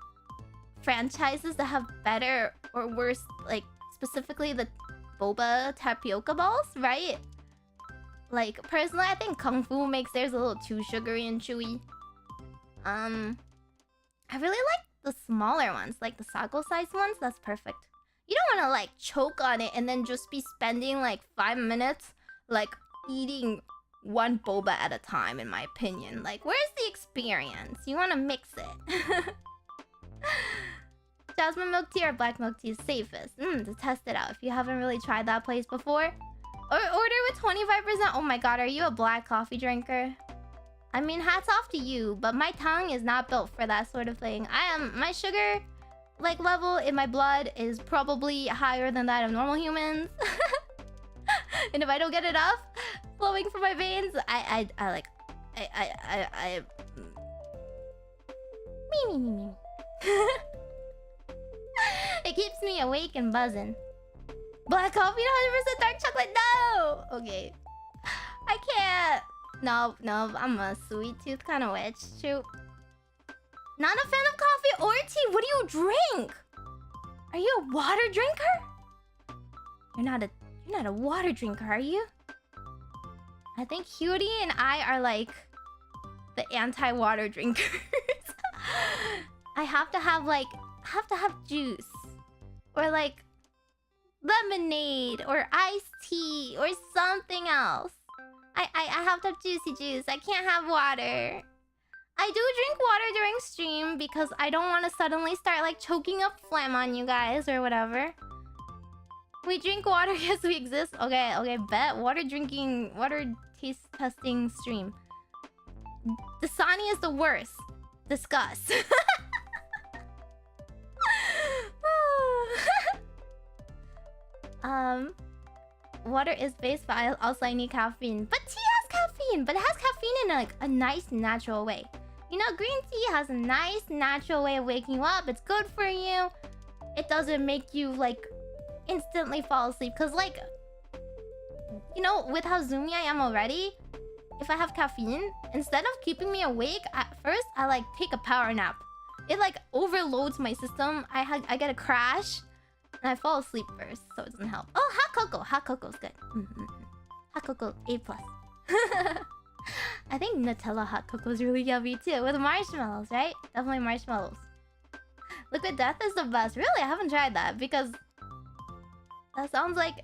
Speaker 1: franchises that have better or worse, like, specifically the boba tapioca balls, right? Like, personally, I think Kung Fu makes theirs a little too sugary and chewy. I really like the smaller ones, like the sago size ones. That's perfect. You don't want to like choke on it and then just be spending like 5 minutes like eating one boba at a time, in my opinion. Like, where's the experience? You want to mix it. Jasmine milk tea or black milk tea is safest. To test it out if you haven't really tried that place before. Or order with 25%. Oh my god, are you a black coffee drinker? I mean, hats off to you, but my tongue is not built for that sort of thing. My sugar like level in my blood is probably higher than that of normal humans. And if I don't get enough flowing from my veins, I me. It keeps me awake and buzzing. Black coffee, 100% dark chocolate. No. Okay, I can't. No, I'm a sweet tooth kind of witch. Shoot. Not a fan of coffee or tea. What do you drink? Are you a water drinker? You're not a water drinker, are you? I think Hughie and I are like the anti-water drinkers. I have to have juice or like lemonade or iced tea or something else. I have to have juicy juice. I can't have water. I do drink water during stream because I don't want to suddenly start like choking up phlegm on you guys or whatever. We drink water, yes, we exist. Okay, bet. Water taste testing stream. Dasani is the worst. Discuss. Water is base, but also I need caffeine. But tea has caffeine, but it has caffeine in like a nice natural way. You know, green tea has a nice natural way of waking you up. It's good for you. It doesn't make you like instantly fall asleep. Cause like, you know, with how zoomy I am already, if I have caffeine, instead of keeping me awake at first, I like take a power nap. It like overloads my system. I get a crash. And I fall asleep first, so it doesn't help. Oh, hot cocoa. Hot cocoa's good. Hot cocoa, A+. I think Nutella hot cocoa is really yummy too. With marshmallows, right? Definitely marshmallows. Liquid death is the best. Really? I haven't tried that because that sounds like...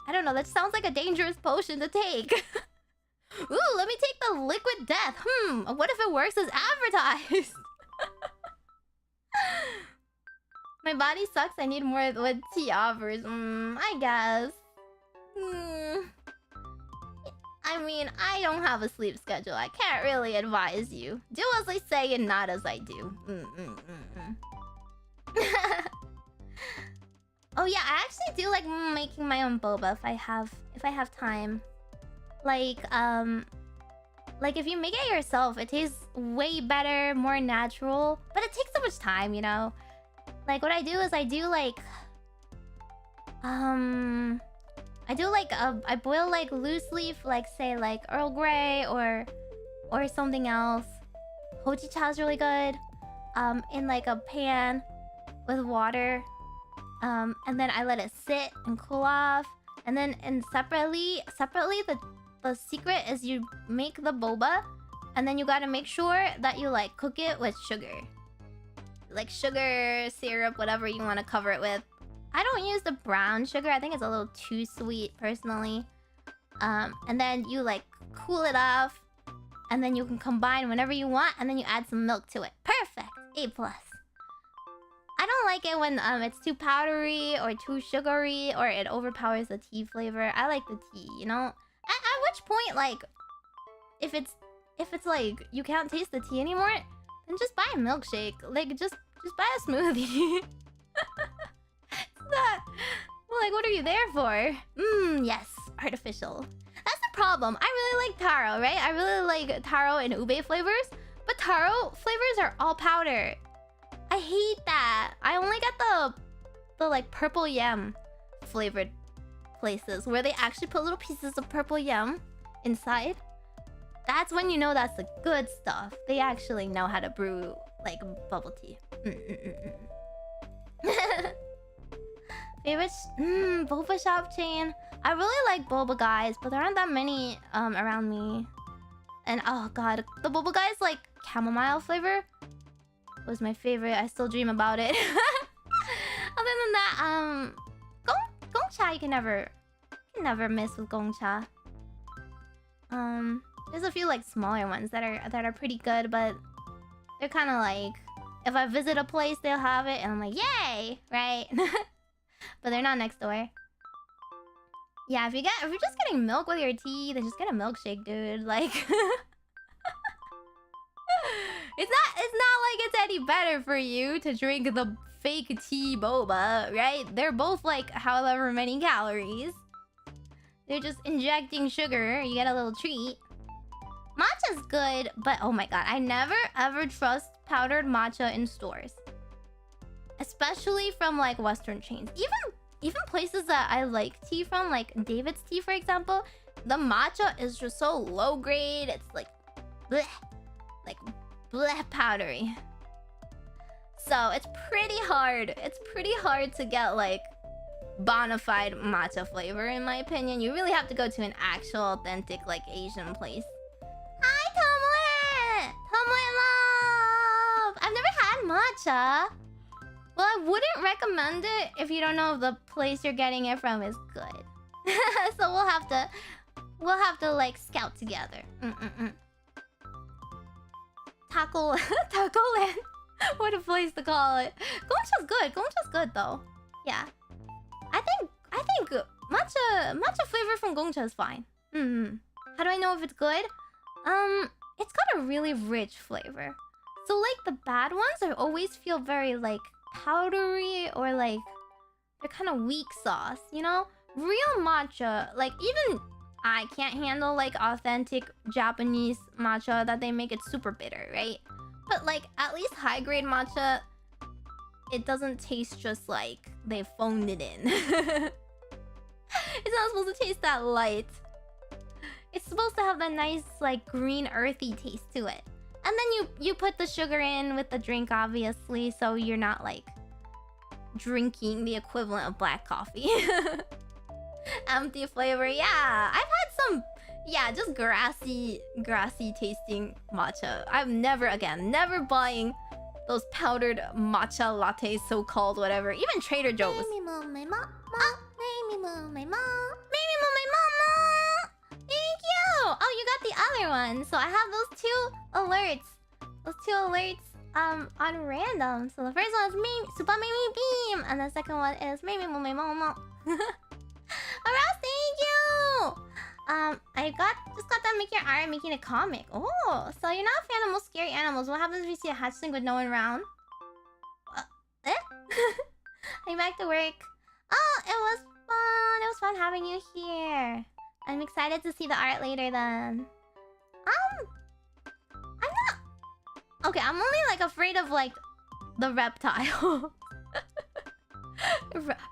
Speaker 1: I don't know. That sounds like a dangerous potion to take. Ooh, let me take the liquid death. What if it works as advertised? My body sucks. I need more what tea offers. I guess. I mean, I don't have a sleep schedule. I can't really advise you. Do as I say and not as I do. Oh yeah, I actually do like making my own boba if I have time. Like if you make it yourself, it tastes way better, more natural. But it takes so much time, you know. Like what I do is I boil like loose leaf, like say like Earl Grey or something else. Hojicha is really good. In like a pan with water. And then I let it sit and cool off. And then separately the secret is you make the boba and then you gotta make sure that you like cook it with sugar. Like sugar, syrup, whatever you want to cover it with. I don't use the brown sugar. I think it's a little too sweet personally. And then you like cool it off. And then you can combine whenever you want. And then you add some milk to it. Perfect. A+. I don't like it when it's too powdery or too sugary or it overpowers the tea flavor. I like the tea, you know? At which point, like, if it's like you can't taste the tea anymore, then just buy a milkshake. Like, just buy a smoothie. It's not... Like, what are you there for? Yes. Artificial. That's the problem. I really like taro, right? I really like taro and ube flavors. But taro flavors are all powder. I hate that. I only get the like purple yam flavored places where they actually put little pieces of purple yam inside. That's when you know that's the good stuff. They actually know how to brew like bubble tea. Favorite boba shop chain. I really like boba guys, but there aren't that many around me. And oh god, the boba guys like chamomile flavor was my favorite. I still dream about it. Other than that, gongcha you can never miss with gongcha. There's a few like smaller ones that are pretty good, but they're kind of like if I visit a place, they'll have it, and I'm like, yay, right? But they're not next door. Yeah, if you're just getting milk with your tea, then just get a milkshake, dude. Like, it's not like it's any better for you to drink the fake tea boba, right? They're both like however many calories. They're just injecting sugar. You get a little treat. Matcha's good, but oh my god, I never ever trust powdered matcha in stores. Especially from like Western chains. Even places that I like tea from, like David's Tea for example, the matcha is just so low grade. It's like bleh, powdery. So it's pretty hard. It's pretty hard to get like bona fide matcha flavor in my opinion. You really have to go to an actual authentic like Asian place. Hi Tomoe! Tomoe love! I've never had matcha. Well, I wouldn't recommend it if you don't know if the place you're getting it from is good. So we'll have to like scout together. Taco Land. What a place to call it. Gongcha's good. Gongcha's good though. Yeah. I think matcha flavor from Gongcha is fine. How do I know if it's good? It's got a really rich flavor. So like the bad ones, I always feel very like powdery or like they're kind of weak sauce, you know? Real matcha, like even I can't handle like authentic Japanese matcha that they make it super bitter, right? But like at least high grade matcha, it doesn't taste just like they phoned it in. It's not supposed to taste that light. It's supposed to have that nice like green earthy taste to it. And then you put the sugar in with the drink obviously, so you're not like drinking the equivalent of black coffee. Empty flavor, yeah. I've had some, yeah, just grassy tasting matcha. I'm never buying those powdered matcha lattes, so-called, whatever. Even Trader Joe's. Meimi-mu-me-mo. Meimi-mu-me-mo. Meimi-mu-me-mo. Thank you! Oh, you got the other one. So I have those two alerts. On random. So the first one is Super Meimi Beam. And the second one is Meimi-mu-me-mo. Arouse, thank you! I just got done making art and making a comic. Oh, so you're not a fan of most scary animals. What happens if you see a hatchling with no one around? I'm back to work. Oh, it was fun. It was fun having you here. I'm excited to see the art later then. I'm not... Okay, I'm only like afraid of like the reptile.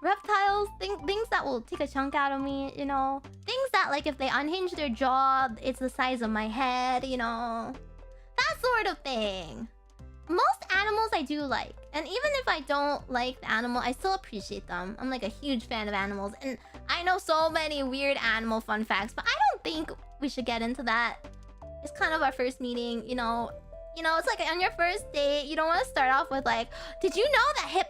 Speaker 1: Reptiles, things that will take a chunk out of me, you know. Things that like if they unhinge their jaw, it's the size of my head, you know. That sort of thing. Most animals I do like. And even if I don't like the animal, I still appreciate them. I'm like a huge fan of animals. And I know so many weird animal fun facts, but I don't think we should get into that. It's kind of our first meeting, you know. It's like on your first date, you don't want to start off with like, did you know that hip...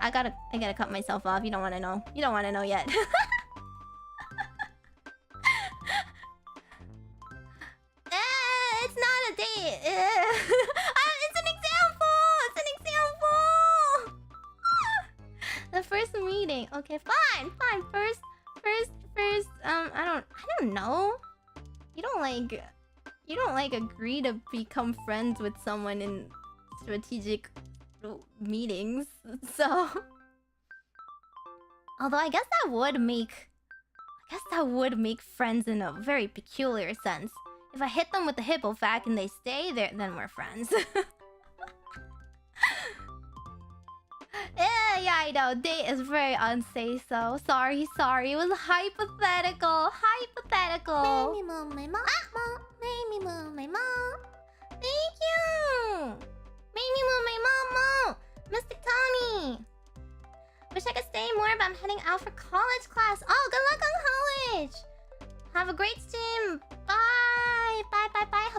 Speaker 1: I gotta cut myself off. You don't want to know. You don't want to know yet. It's not a date. It's an example. It's an example. The first meeting. Okay, fine. First. I don't know. You don't like agree to become friends with someone in strategic meetings, so although I guess that would make friends in a very peculiar sense. If I hit them with the hippo fact and they stay there, then we're friends. Yeah, I know. Date is very unsafe, so sorry. It was hypothetical. Meimi-mu-me-mo. Meimi-mu-me-mo. Thank you. Meimi-mu-me-mo-mo. Mystic Tony. Wish I could stay more, but I'm heading out for college class. Oh, good luck on college. Have a great stream. Bye.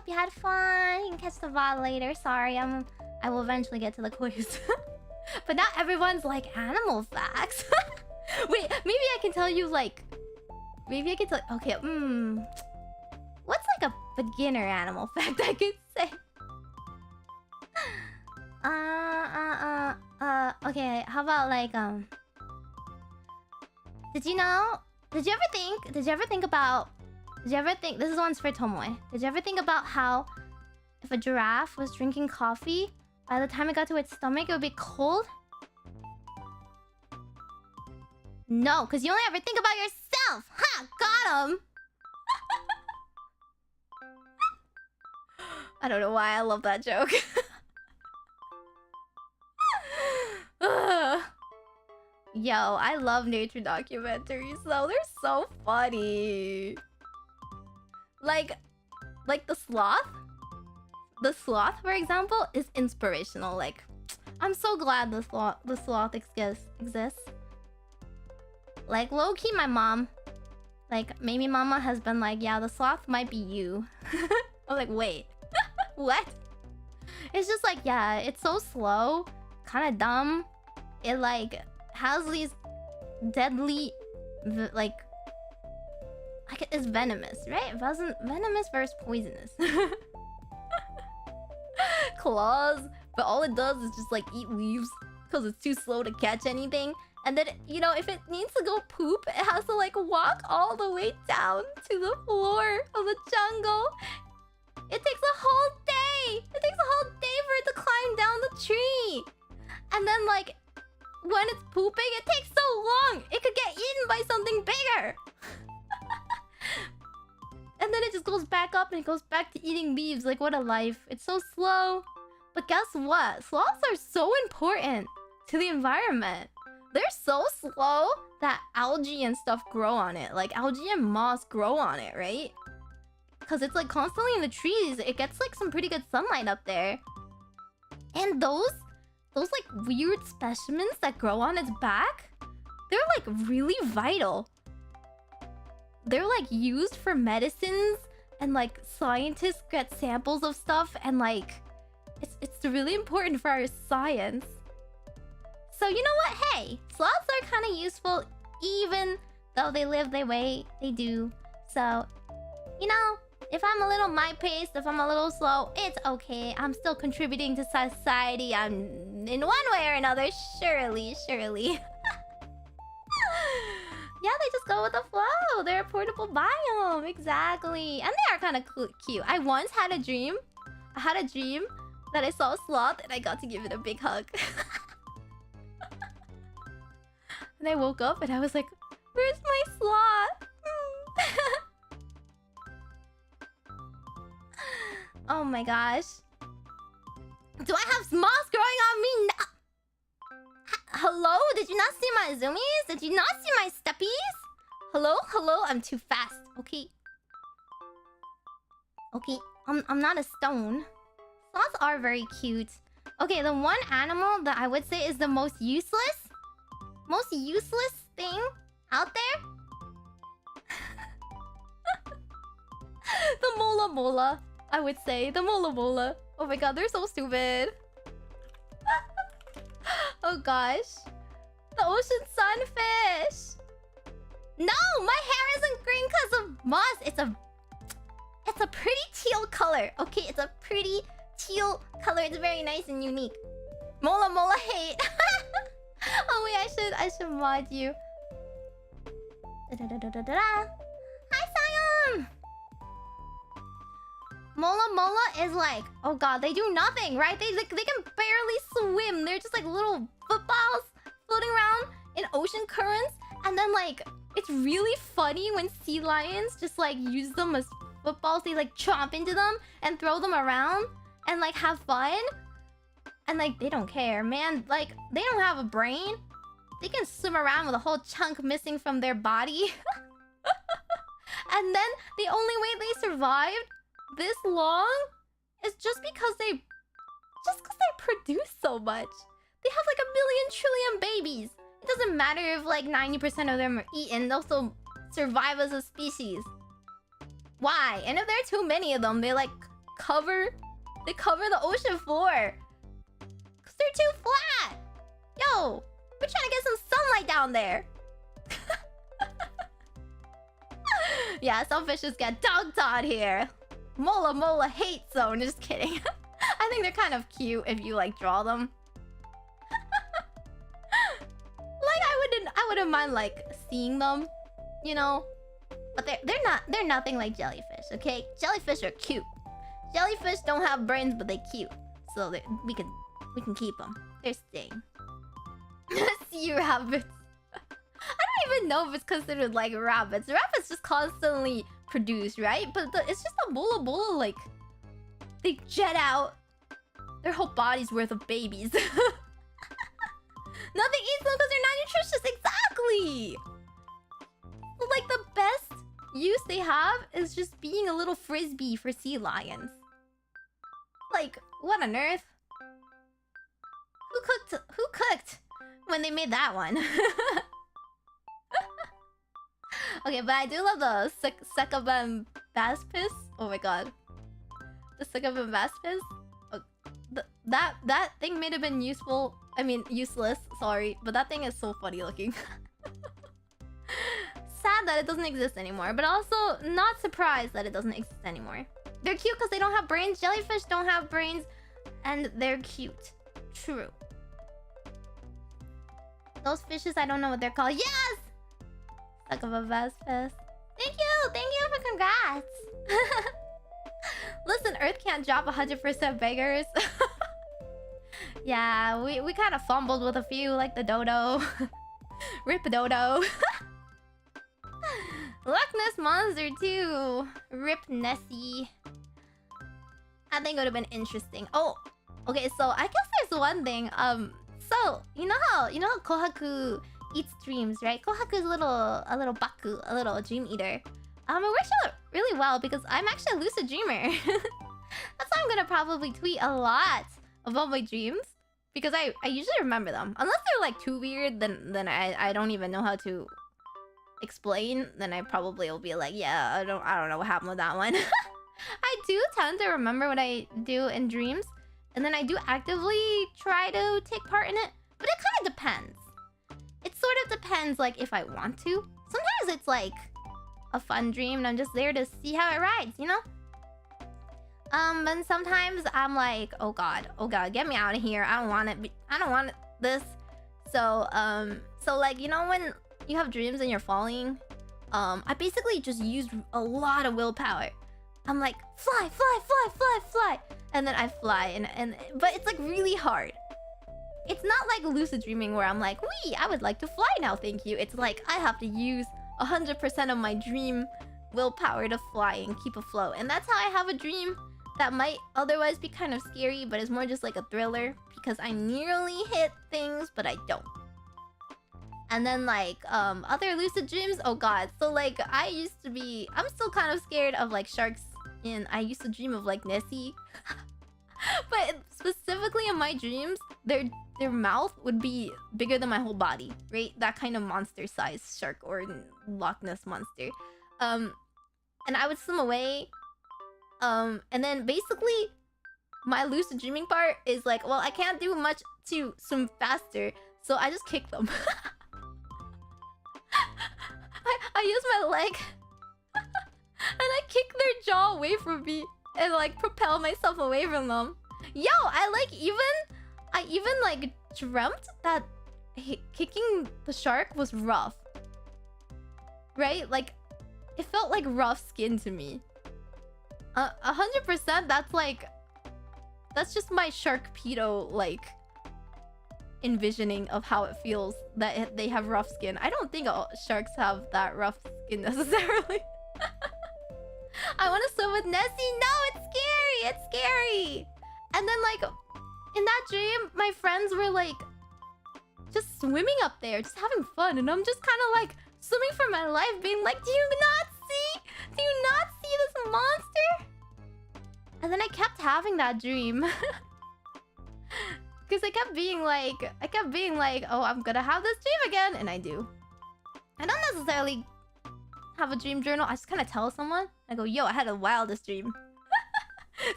Speaker 1: you had fun. You can catch the VOD later. Sorry, I will eventually get to the quiz. But not everyone's like animal facts. Wait, maybe I can tell you like... Maybe I can tell... Okay, what's like a beginner animal fact I could say? Okay, how about like, Did you ever think about... This is one's for Tomoe. Did you ever think about how if a giraffe was drinking coffee, by the time it got to its stomach, it would be cold? No, because you only ever think about yourself! Ha! Got him! I don't know why I love that joke. Yo, I love nature documentaries though. They're so funny. Like the sloth. The sloth, for example, is inspirational. Like, I'm so glad the sloth exists. Like, low-key, my mom, like, Meimi-mama has been like, yeah, the sloth might be you. I'm like, wait. What? It's just like, yeah, it's so slow. Kind of dumb. It, like, has these deadly, like it's venomous, right? Venomous versus poisonous. Claws, but all it does is just like eat leaves because it's too slow to catch anything. And then, you know, if it needs to go poop, it has to like walk all the way down to the floor of the jungle. It takes a whole day. It takes a whole day for it to climb down the tree. And then like when it's pooping, it takes so long. It could get eaten by something bigger. And then it just goes back up and it goes back to eating leaves. Like, what a life. It's so slow. But guess what? Sloths are so important to the environment. They're so slow that algae and stuff grow on it. Like, algae and moss grow on it, right? Because it's, like, constantly in the trees. It gets, like, some pretty good sunlight up there. And those like, weird specimens that grow on its back, they're, like, really vital. They're like used for medicines and like scientists get samples of stuff and like it's really important for our science. So you know what? Hey, sloths are kind of useful even though they live the way they do. So, you know, if I'm a little my-paced, if I'm a little slow, it's okay. I'm still contributing to society. I'm in one way or another, surely. Yeah, they just go with the flow. They're a portable biome. Exactly. And they are kind of cute. I once had a dream. I had a dream that I saw a sloth and I got to give it a big hug. And I woke up and I was like, where's my sloth? Oh my gosh. Do I have moss growing on me? No. Hello? Did you not see my zoomies? Did you not see my steppies? Hello? I'm too fast. Okay. I'm not a stone. Sloths are very cute. Okay, the one animal that I would say is the most useless thing out there. The mola. I would say the mola. Oh my god, they're so stupid. Oh gosh. The ocean sunfish. No, my hair isn't green because of moss. It's a pretty teal color. Okay, it's a pretty teal color. It's very nice and unique. Mola hate. Oh wait, I should mod you. Hi Sion. Mola is like, oh god, they do nothing, right? They can barely swim. They're just like little footballs floating around in ocean currents. And then like, it's really funny when sea lions just like use them as footballs. They like chomp into them and throw them around and like have fun. And like, they don't care, man. Like, they don't have a brain. They can swim around with a whole chunk missing from their body. And then the only way they survived this long is just because they produce so much. They have like 1 billion trillion babies. It doesn't matter if like 90% of them are eaten, they'll still survive as a species. Why? And if there are too many of them, they like cover the ocean floor. Cause they're too flat. Yo, we're trying to get some sunlight down there. Yeah, some fishes get dunked on here. Mola hate zone. Just kidding. I think they're kind of cute if you like draw them. Like I wouldn't mind like seeing them, you know. But they're nothing like jellyfish, okay? Jellyfish are cute. Jellyfish don't have brains, but they're cute. So we can keep them. They're staying. Sea rabbits. I don't even know if it's considered like rabbits. Rabbits just constantly produce, right? But it's just a bola like they jet out their whole body's worth of babies. Nothing eats them because they're not nutritious. Exactly. Like the best use they have is just being a little frisbee for sea lions. Like, what on earth? Who cooked when they made that one? Okay, but I do love the Succubum Baspis. Oh my god. The Succubum Baspis. Oh, that thing may have been useful. I mean, useless. Sorry. But that thing is so funny looking. Sad that it doesn't exist anymore. But also not surprised that it doesn't exist anymore. They're cute because they don't have brains. Jellyfish don't have brains. And they're cute. True. Those fishes, I don't know what they're called. Yes! Succubum Baspis. Thank you for congrats. Listen, Earth can't drop 100% beggars. Yeah, we kind of fumbled with a few, like the dodo. Rip dodo. Loch Ness Monster too. Rip Nessie. I think it would have been interesting. Oh, okay, so I guess there's one thing. So you know how Kohaku eats dreams, right? Kohaku's a little baku, a little dream eater. It works out really well because I'm actually a lucid dreamer. That's why I'm gonna probably tweet a lot about my dreams because I usually remember them. Unless they're like too weird, then I don't even know how to explain. Then I probably will be like, yeah, I don't know what happened with that one. I do tend to remember what I do in dreams, and then I do actively try to take part in it. But it kind of depends. It sort of depends, like, if I want to. Sometimes it's like a fun dream and I'm just there to see how it rides, you know? And sometimes I'm like, oh god, get me out of here. I don't want it. I don't want this. So like, you know when you have dreams and you're falling? I basically just used a lot of willpower. I'm like, fly. And then I fly but it's like really hard. It's not like lucid dreaming where I'm like, wee, I would like to fly now, thank you. It's like I have to use 100% of my dream willpower to fly and keep afloat. And that's how I have a dream that might otherwise be kind of scary, but it's more just like a thriller because I nearly hit things, but I don't. And then like other lucid dreams, oh god. So like I'm still kind of scared of like sharks, and I used to dream of like Nessie. But specifically in my dreams, their mouth would be bigger than my whole body, right? That kind of monster size shark or Loch Ness monster. And I would swim away. And then basically my lucid dreaming part is like, well, I can't do much to swim faster, so I just kick them. I use my leg and I kick their jaw away from me and like propel myself away from them. Yo, I even like dreamt that kicking the shark was rough. Right? Like it felt like rough skin to me. 100% that's just my Sharkpedo like envisioning of how it feels that they have rough skin. I don't think all sharks have that rough skin necessarily. I want to swim with Nessie. No, it's scary. It's scary. And then like in that dream, my friends were like just swimming up there, just having fun, and I'm just kind of like swimming for my life, being like, do you not see this monster? And then I kept having that dream. Because I kept being like, oh, I'm gonna have this dream again. And I do. I don't necessarily have a dream journal. I just kind of tell someone. I go, yo, I had the wildest dream.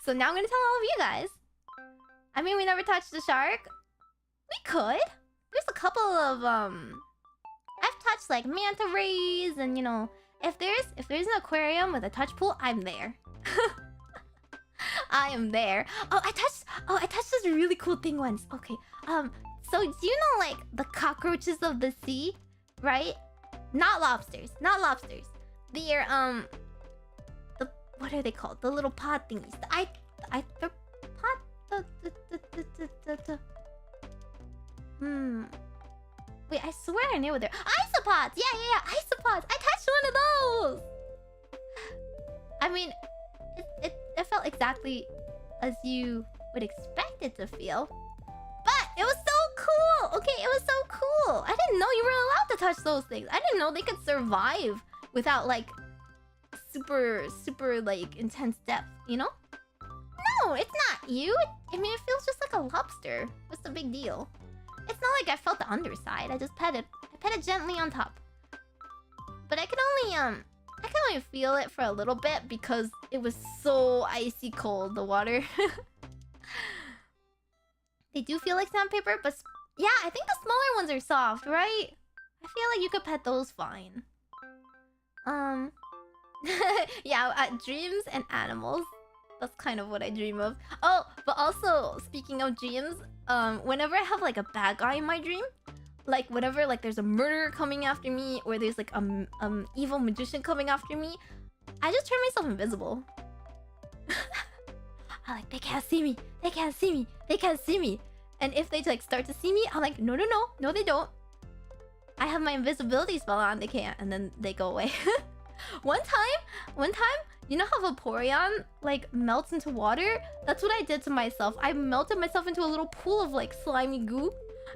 Speaker 1: So now I'm gonna tell all of you guys. I mean, we never touched the shark. We could. There's a couple of I've touched like manta rays, and you know, if there's an aquarium with a touch pool, I'm there. I am there. Oh, I touched this really cool thing once. Okay. So do you know like the cockroaches of the sea, right? Not lobsters. Not lobsters. They're the what are they called? The little pod thingies. The Wait, I swear I knew what they're. Isopods! Yeah. Isopods! I touched one of those! I mean, it felt exactly as you would expect it to feel. But it was so cool! Okay, it was so cool! I didn't know you were allowed to touch those things. I didn't know they could survive without, like, super, like, intense depth, you know? No, it's not you. I mean, it feels just like a lobster. What's the big deal? It's not like I felt the underside. I just pet it gently on top. But I can only feel it for a little bit because it was so icy cold, the water. They do feel like sandpaper, but yeah, I think the smaller ones are soft, right? I feel like you could pet those fine. Yeah, dreams and animals. That's kind of what I dream of. Oh, but also, speaking of dreams, whenever I have like a bad guy in my dream, like whenever like there's a murderer coming after me, or there's like evil magician coming after me, I just turn myself invisible. I'm like, they can't see me, they can't see me, they can't see me. And if they like start to see me, I'm like, no, they don't. I have my invisibility spell on, they can't, and then they go away. One time, you know how Vaporeon like melts into water? That's what I did to myself. I melted myself into a little pool of like slimy goo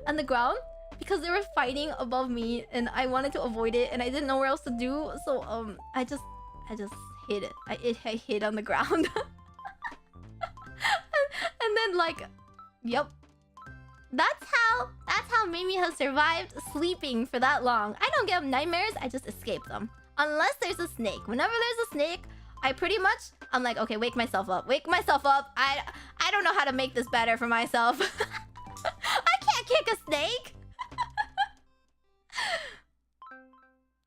Speaker 1: on the ground because they were fighting above me and I wanted to avoid it and I didn't know where else to do. So I just hid it. I hid on the ground. And then like, yep. That's how Meimi has survived sleeping for that long. I don't get nightmares, I just escape them. Unless there's a snake. Whenever there's a snake, I'm like, okay, wake myself up. Wake myself up. I don't know how to make this better for myself. I can't kick a snake.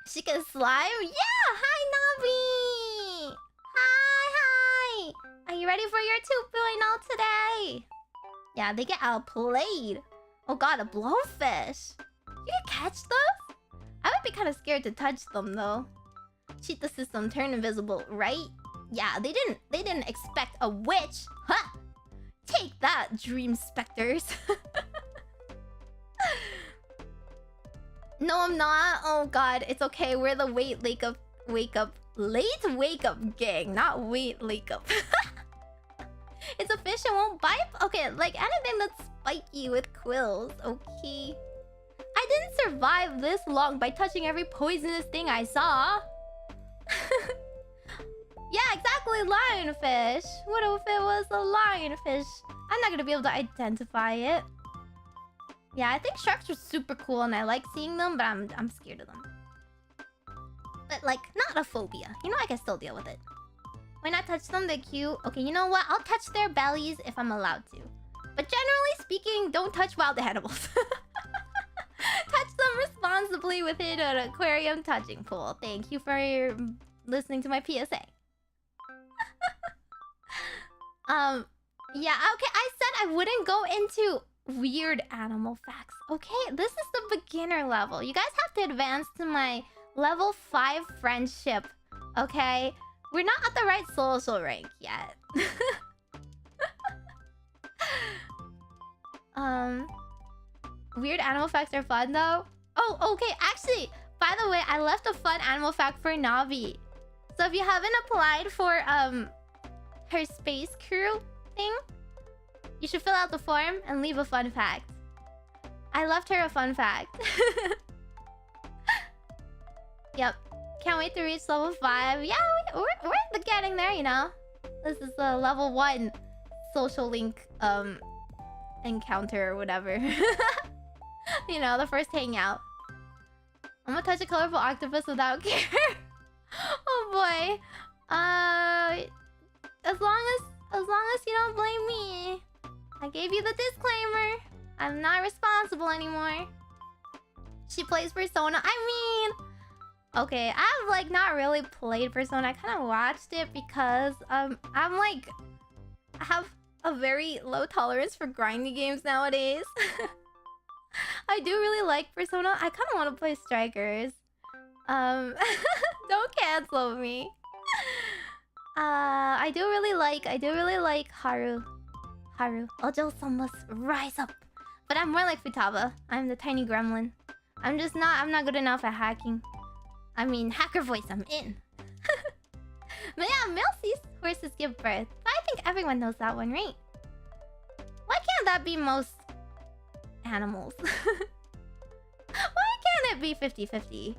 Speaker 1: She can slime? Yeah! Hi, Nabi! Hi! Are you ready for your 2.0 today? Yeah, they get outplayed. Oh god, a blowfish. You can catch those? I would be kind of scared to touch them though. Cheat the system, turn invisible, right? Yeah, they didn't expect a witch. Ha! Take that, dream specters. No, I'm not. Oh god, it's okay. We're the late wake up gang, not wait wake up. It's a fish, it won't bite? Okay, like anything that's spiky with quills, okay. I didn't survive this long by touching every poisonous thing I saw. Yeah, exactly, lionfish. What if it was a lionfish? I'm not gonna be able to identify it. Yeah, I think sharks are super cool and I like seeing them, but I'm scared of them. But like, not a phobia. You know, I can still deal with it. Why not touch them? They're cute. Okay, you know what? I'll touch their bellies if I'm allowed to. But generally speaking, don't touch wild animals. Touch them responsibly within an aquarium touching pool. Thank you for listening to my PSA. Yeah, okay, I said I wouldn't go into weird animal facts. Okay, this is the beginner level. You guys have to advance to my level 5 friendship. Okay? We're not at the right social rank yet. Weird animal facts are fun though. Oh, okay, actually, by the way, I left a fun animal fact for Navi. So if you haven't applied for her space crew thing, you should fill out the form and leave a fun fact. I left her a fun fact. Yep. Can't wait to reach level 5. Yeah, we're getting there, you know. This is the level 1 social link encounter or whatever. You know, the first hangout. I'm gonna touch a colorful octopus without care. Oh boy. As long I gave you the disclaimer. I'm not responsible anymore. She plays Persona. I mean, okay, I've like not really played Persona. I kind of watched it because I'm like, I have a very low tolerance for grindy games nowadays. I do really like Persona. I kind of want to play Strikers. Don't cancel me. I do really like Haru. Ojo-san must rise up. But I'm more like Futaba. I'm the tiny gremlin. I'm not good enough at hacking. I mean, hacker voice, I'm in. But yeah, male sees horses give birth. But I think everyone knows that one, right? Why can't that be most animals? Why can't it be 50-50?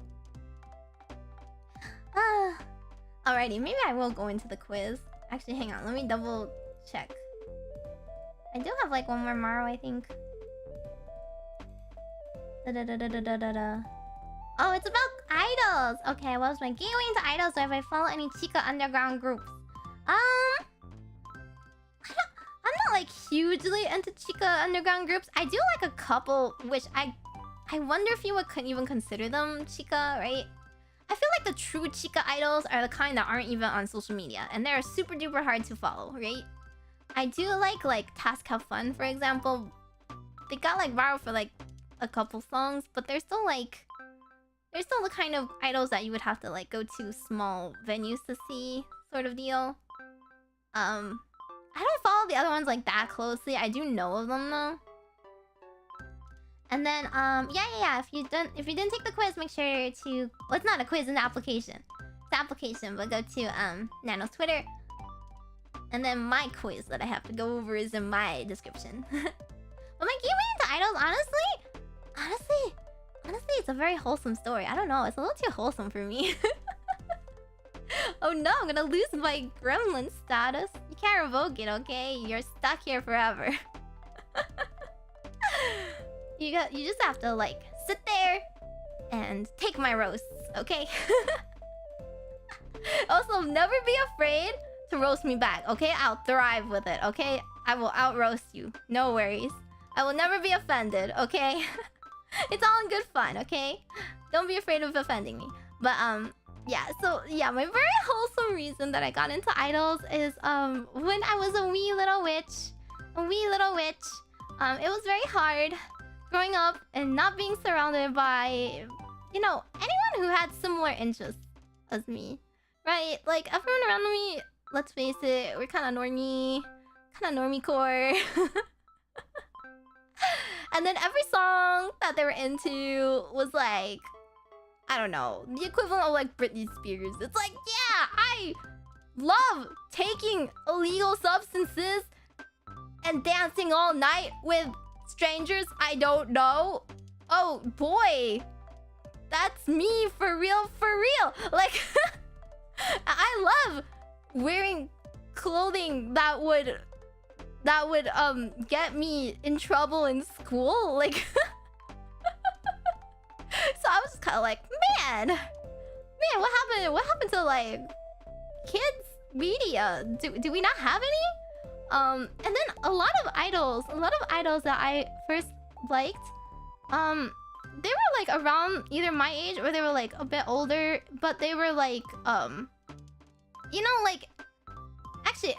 Speaker 1: Alrighty, maybe I will go into the quiz. Actually, hang on, let me double check. I do have like one more Maro, I think. Oh, it's about idols. Okay, what was my gateway into idols? Or if I follow any Chica underground groups? I'm not like hugely into Chica underground groups. I do like a couple, which I wonder if you would even consider them Chica, right? I feel like the true Chica idols are the kind that aren't even on social media, and they're super duper hard to follow, right? I do like Task Have Fun, for example. They got like viral for like a couple songs, but they're still the kind of idols that you would have to like go to small venues to see, sort of deal. I don't follow the other ones like that closely. I do know of them though. And then yeah. If you didn't take the quiz, make sure to, well, it's not a quiz, it's an application. It's an application, but go to Nano's Twitter. And then my quiz that I have to go over is in my description. But my gateway into idols, honestly, it's a very wholesome story. I don't know, it's a little too wholesome for me. Oh no, I'm gonna lose my gremlin status. You can't revoke it, okay? You're stuck here forever. You just have to like sit there and take my roasts, okay? Also, never be afraid to roast me back, okay? I'll thrive with it, okay? I will out roast you, no worries. I will never be offended, okay? It's all in good fun, okay? Don't be afraid of offending me. But yeah, so yeah, my very wholesome reason that I got into idols is when I was a wee little witch. It was very hard growing up and not being surrounded by, you know, anyone who had similar interests as me, right? Like everyone around me, let's face it, we're kind of normie core. And then every song that they were into was like, I don't know, the equivalent of like Britney Spears. It's like, yeah, I love taking illegal substances and dancing all night with strangers I don't know. Oh boy, that's me for real. Like, I love wearing clothing that would get me in trouble in school. Like, so I was just kind of like, man, what happened to like kids media? Do we not have any? And then a lot of idols that I first liked, they were like around either my age or they were like a bit older, but they were like, you know, like, actually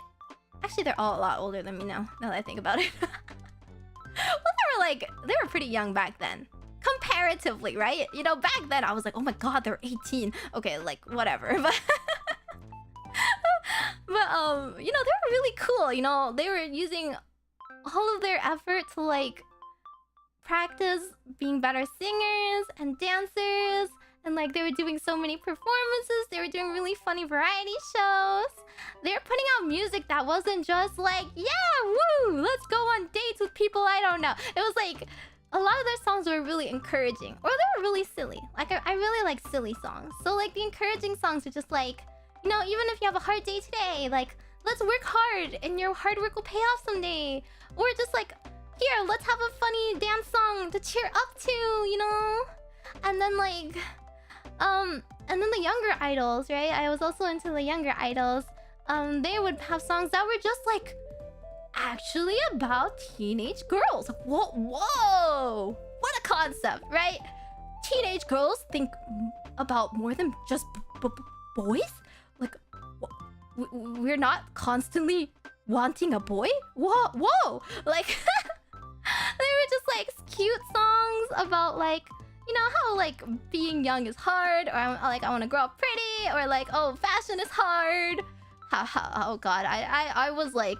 Speaker 1: they're all a lot older than me now that I think about it. Well, they were pretty young back then, comparatively, right? You know, back then I was like, oh my god, they're 18. Okay, like whatever, but you know, they were really cool. You know, they were using all of their effort to like practice being better singers and dancers, and like they were doing so many performances. They were doing really funny variety shows. They were putting out music that wasn't just like, yeah, woo, let's go on dates with people I don't know. It was like a lot of their songs were really encouraging, or they were really silly. Like I really like silly songs. So like the encouraging songs are just like, you know, even if you have a hard day today, like, let's work hard and your hard work will pay off someday. Or just like, here, let's have a funny dance song to cheer up to, you know? And then like, and then the younger idols, right? I was also into the younger idols. They would have songs that were just like actually about teenage girls. Whoa! What a concept, right? Teenage girls think about more than just boys? Like, we're not constantly wanting a boy? Whoa! Like, they were just like cute songs about like, you know how like being young is hard, or I want to grow up pretty, or like, oh, fashion is hard. Oh god, I was like,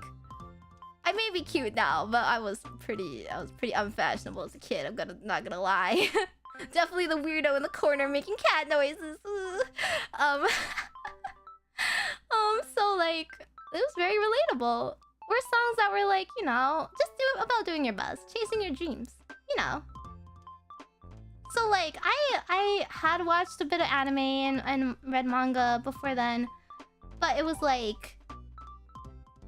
Speaker 1: I may be cute now, but I was pretty unfashionable as a kid. Not gonna lie. Definitely the weirdo in the corner making cat noises. So like, it was very relatable. Were songs that were like, you know, just about doing your best, chasing your dreams, you know. So like, I had watched a bit of anime and read manga before then, but it was like,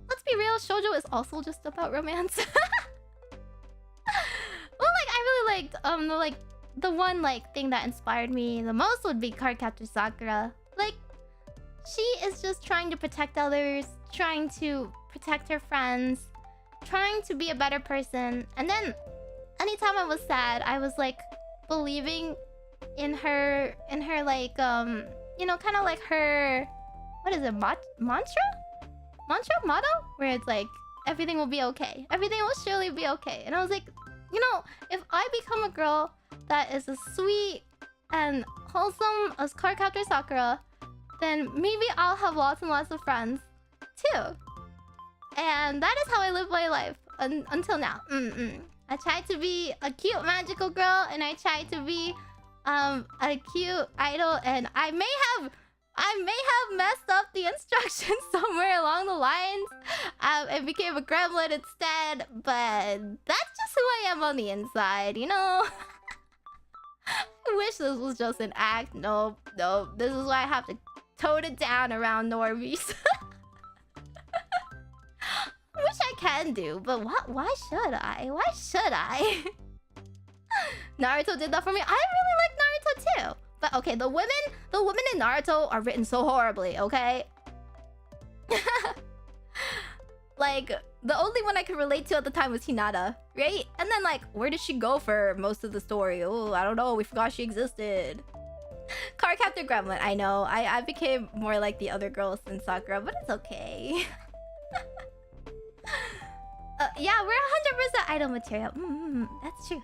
Speaker 1: let's be real, shoujo is also just about romance. Well, like, I really liked the one like thing that inspired me the most would be Cardcaptor Sakura. Like, she is just trying to protect others, trying to protect her friends, trying to be a better person. And then anytime I was sad, I was like believing in her like you know, kind of like her, what is it, mantra motto, where it's like, everything will be okay, everything will surely be okay. And I was like, you know, if I become a girl that is as sweet and wholesome as Cardcaptor Sakura, then maybe I'll have lots and lots of friends too. And that is how I live my life until now. I tried to be a cute magical girl, and I tried to be a cute idol, and I may have messed up the instructions somewhere along the lines. It became a gremlin instead, but that's just who I am on the inside, you know? I wish this was just an act. Nope. This is why I have to tone it down around normies. Wish I can do, but why should I? Why should I? Naruto did that for me. I really like Naruto too. But okay, the women in Naruto are written so horribly, okay? Like, the only one I could relate to at the time was Hinata, right? And then like, where did she go for most of the story? Oh, I don't know, we forgot she existed. Cardcaptor Gremlin, I know. I became more like the other girls than Sakura, but it's okay. Yeah, we're 100% idol material. That's true.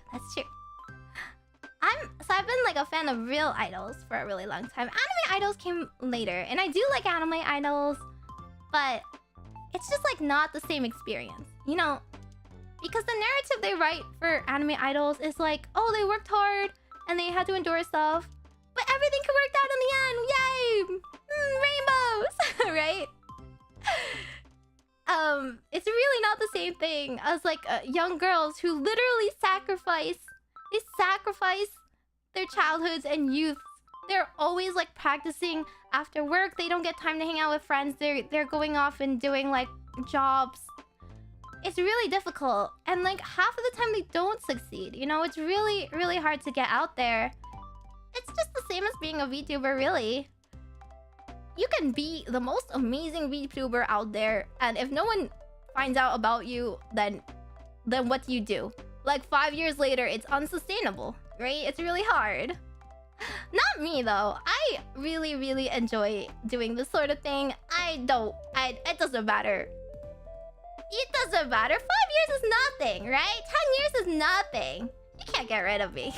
Speaker 1: I've been like a fan of real idols for a really long time. Anime idols came later, and I do like anime idols, but it's just like not the same experience, you know? Because the narrative they write for anime idols is like, oh, they worked hard and they had to endure stuff, but everything can work out in the end. Yay! Rainbows, right? It's really not the same thing as like young girls who literally sacrifice their childhoods and youth. They're always like practicing after work. They don't get time to hang out with friends. They're going off and doing like jobs. It's really difficult, and like half of the time they don't succeed. You know, it's really, really hard to get out there. It's just the same as being a VTuber, really. You can be the most amazing VTuber out there, and if no one finds out about you, then what do you do? Like 5 years later, it's unsustainable, right? It's really hard. Not me though. I really, really enjoy doing this sort of thing. It doesn't matter. It doesn't matter. 5 years is nothing, right? 10 years is nothing. You can't get rid of me.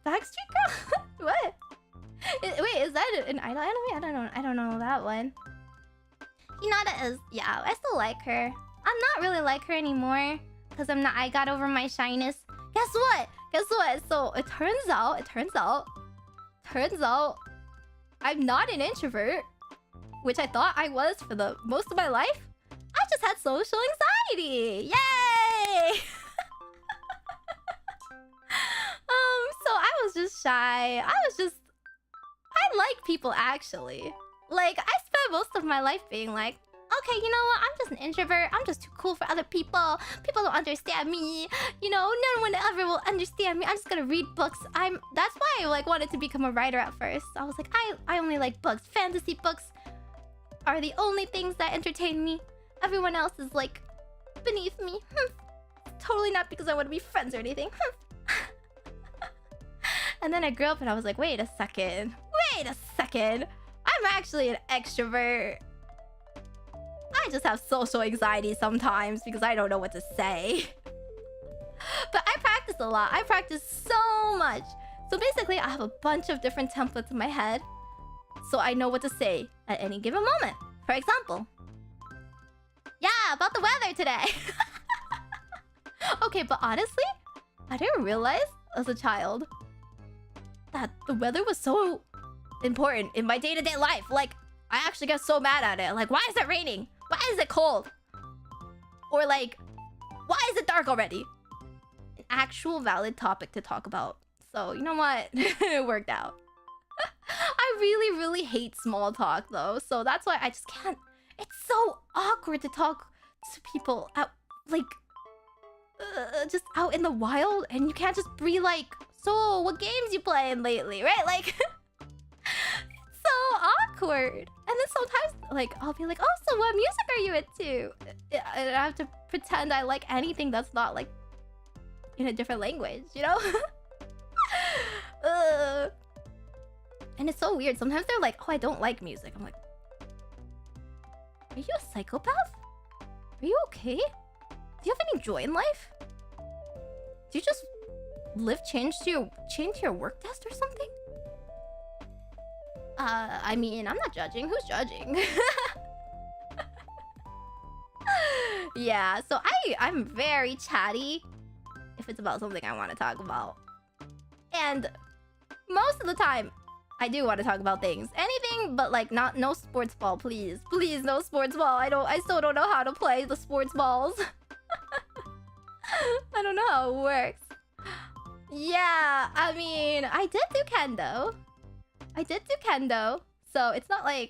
Speaker 1: Backstreet Girl? What? Wait, is that an idol anime? I don't know that one. Hinata is, yeah, I still like her. I'm not really like her anymore because I got over my shyness. Guess what? So it turns out I'm not an introvert, which I thought I was for the most of my life. I just had social anxiety. Yay! So I was just shy. I like people actually. Like, I spent most of my life being like, okay, you know what? I'm just an introvert. I'm just too cool for other people. People don't understand me. You know, no one ever will understand me. I'm just gonna read books. That's why I like wanted to become a writer at first. I was like, I only like books, fantasy books. are the only things that entertain me. Everyone else is like beneath me. Totally not because I want to be friends or anything. And then I grew up and I was like, wait a second. I'm actually an extrovert. I just have social anxiety sometimes because I don't know what to say. But I practice a lot. I practice so much. So basically, I have a bunch of different templates in my head. So I know what to say at any given moment. For example, yeah, about the weather today. Okay, but honestly, I didn't realize as a child that the weather was so important in my day-to-day life. Like, I actually get so mad at it. Like, why is it raining? Why is it cold? Or like, why is it dark already? An actual valid topic to talk about. So, you know what? It worked out. I really, really hate small talk though. So that's why I just can't. It's so awkward to talk to people out, like, just out in the wild. And you can't just be like, so what games you playing lately, right? Like, it's so awkward. And then sometimes, like, I'll be like, oh, so what music are you into? And I have to pretend I like anything that's not, like, in a different language, you know? And it's so weird. Sometimes they're like, oh, I don't like music. I'm like, are you a psychopath? Are you okay? Do you have any joy in life? Do you just change your work test or something? I mean, I'm not judging. Who's judging? Yeah, so I'm very chatty if it's about something I want to talk about. And most of the time, I do want to talk about things. Anything but like no sports ball, please. Please, no sports ball. I still don't know how to play the sports balls. I don't know how it works. Yeah, I mean, I did do kendo. So it's not like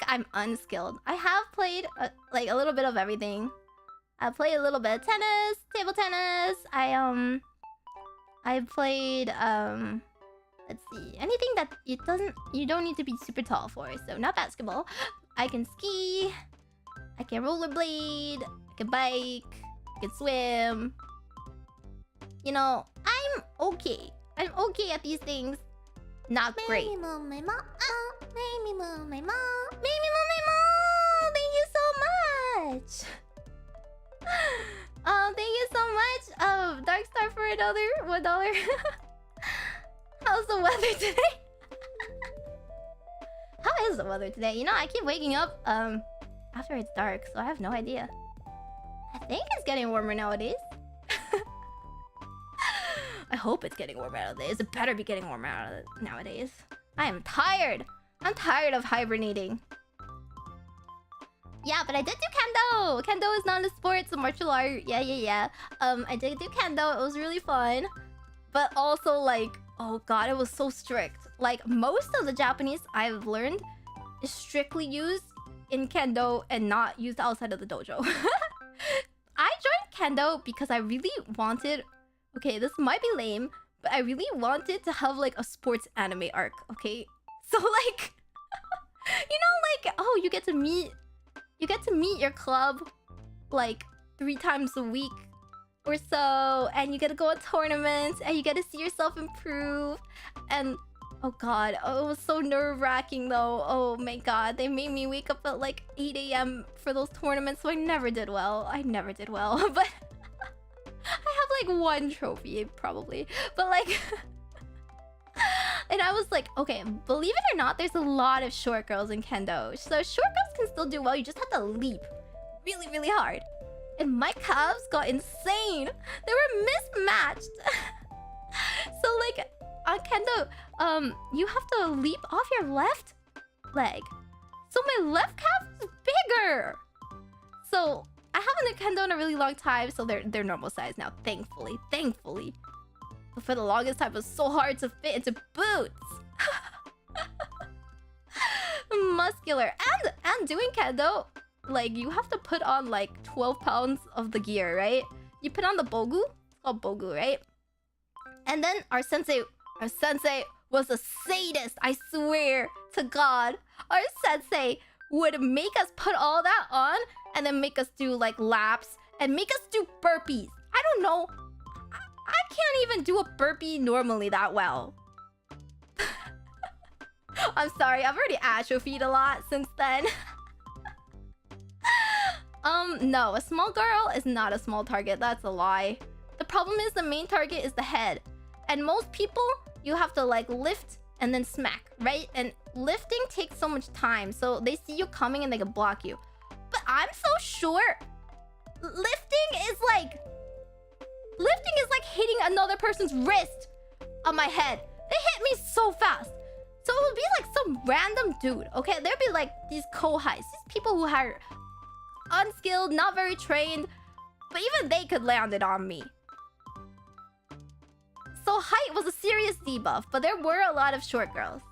Speaker 1: I'm unskilled. I have played like a little bit of everything. I played a little bit of tennis, table tennis. I played let's see, anything that you don't need to be super tall for. So not basketball. I can ski, I can rollerblade, I can bike, I can swim. You know, I'm okay. I'm okay at these things. Not great. Meimi-mu-me-mo. Meimi-mu-me-mo. Meimi-mu-me-mo. Thank you so much. Oh, thank you so much. Dark Star for $1. How's the weather today? How is the weather today? You know, I keep waking up after it's dark, so I have no idea. I think it's getting warmer nowadays. I hope it's getting warmer nowadays. It better be getting warmer nowadays. I am tired. I'm tired of hibernating. Yeah, but I did do kendo. Kendo is not a sport, it's a martial art. Yeah. I did do kendo. It was really fun. But also, like, oh god, it was so strict. Like, most of the Japanese I've learned is strictly used in kendo and not used outside of the dojo. I joined kendo because I really wanted... Okay, this might be lame, but I really wanted to have, like, a sports anime arc, okay? So, like... you know, like, oh, you get to meet your club, like, 3 times a week or so, and you get to go on tournaments, and you get to see yourself improve, and... Oh god, oh, it was so nerve-wracking though. Oh my god, they made me wake up at like 8 AM for those tournaments, so I never did well. But... I have like 1 trophy, probably. But like... And I was like, okay, believe it or not, there's a lot of short girls in kendo. So short girls can still do well, you just have to leap really, really hard. And my calves got insane. They were mismatched. So like, on kendo, you have to leap off your left leg. So my left calf is bigger. So I haven't done kendo in a really long time, so they're normal size now, thankfully. But for the longest time, it was so hard to fit into boots. Muscular. And doing kendo, like, you have to put on like 12 pounds of the gear, right? You put on the bogu. It's called bogu, right? And then our sensei was a sadist, I swear to God. Our sensei would make us put all that on and then make us do like laps and make us do burpees. I don't know. I can't even do a burpee normally that well. I'm sorry, I've already atrophied a lot since then. No, a small girl is not a small target. That's a lie. The problem is the main target is the head. And most people, you have to like lift and then smack, right? And lifting takes so much time. So they see you coming and they can block you. But I'm so short. Lifting is like hitting another person's wrist on my head. They hit me so fast. So it would be like some random dude, okay? There'd be like these kohais, these people who are unskilled, not very trained, but even they could land it on me. So height was a serious debuff, but there were a lot of short girls.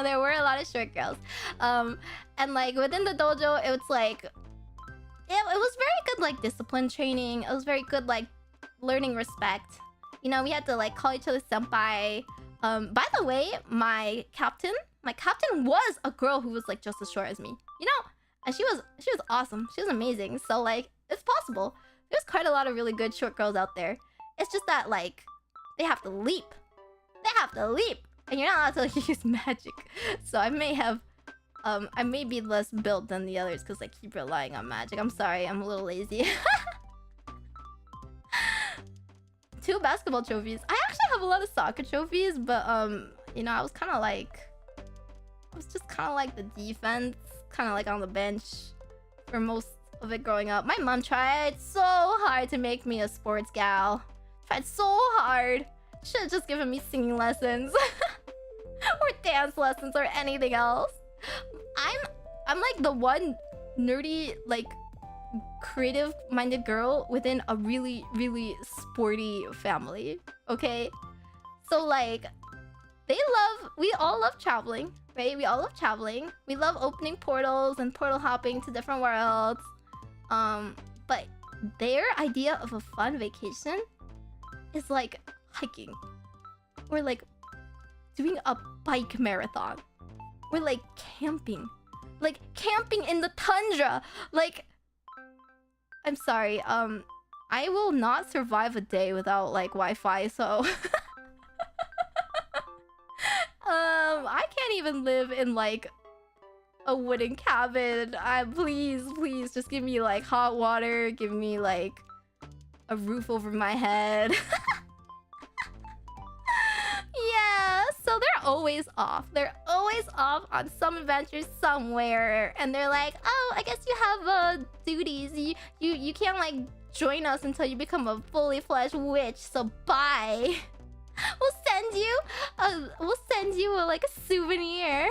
Speaker 1: There were a lot of short girls. And like within the dojo, it was like... it was very good like discipline training. It was very good like learning respect. You know, we had to like call each other senpai. By the way, my captain was a girl who was like just as short as me. You know? And she was awesome. She was amazing. So like, it's possible. There's quite a lot of really good short girls out there. It's just that like, they have to leap. They have to leap. And you're not allowed to like, use magic. So I may have... I may be less built than the others because I keep relying on magic. I'm sorry, I'm a little lazy. 2 basketball trophies. I actually have a lot of soccer trophies, but you know, I was kind of like... I was just kind of like the defense, kind of like on the bench for most of it growing up. My mom tried so hard to make me a sports gal. Tried so hard. Should have just given me singing lessons. Or dance lessons or anything else. I'm like the one nerdy, like creative-minded girl within a really, really sporty family. Okay? So like, we all love traveling, right? We all love traveling. We love opening portals and portal hopping to different worlds. But their idea of a fun vacation is like hiking. Or like doing a bike marathon. Or like camping. Like camping in the tundra. Like, I'm sorry, I will not survive a day without like Wi-Fi, so I can't even live in like a wooden cabin. Please just give me like hot water, give me like a roof over my head. Yeah, so they're always off. They're always off on some adventures somewhere, and they're like, "Oh, I guess you have duties. You can't like join us until you become a fully fledged witch. So bye. We'll send you like a souvenir."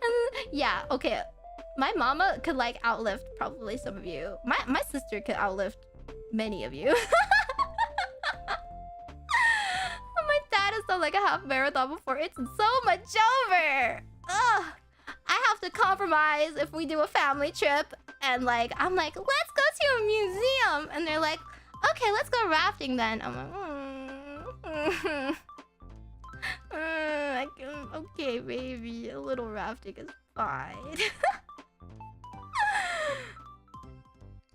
Speaker 1: And yeah, okay. My mama could like outlift probably some of you. My sister could outlift many of you. My dad has done like a half marathon before. It's so much over. Ugh. I have to compromise if we do a family trip. And like, I'm like, let's go to a museum. And they're like, okay, let's go rafting then. I'm like, okay, baby. A little rafting is fine.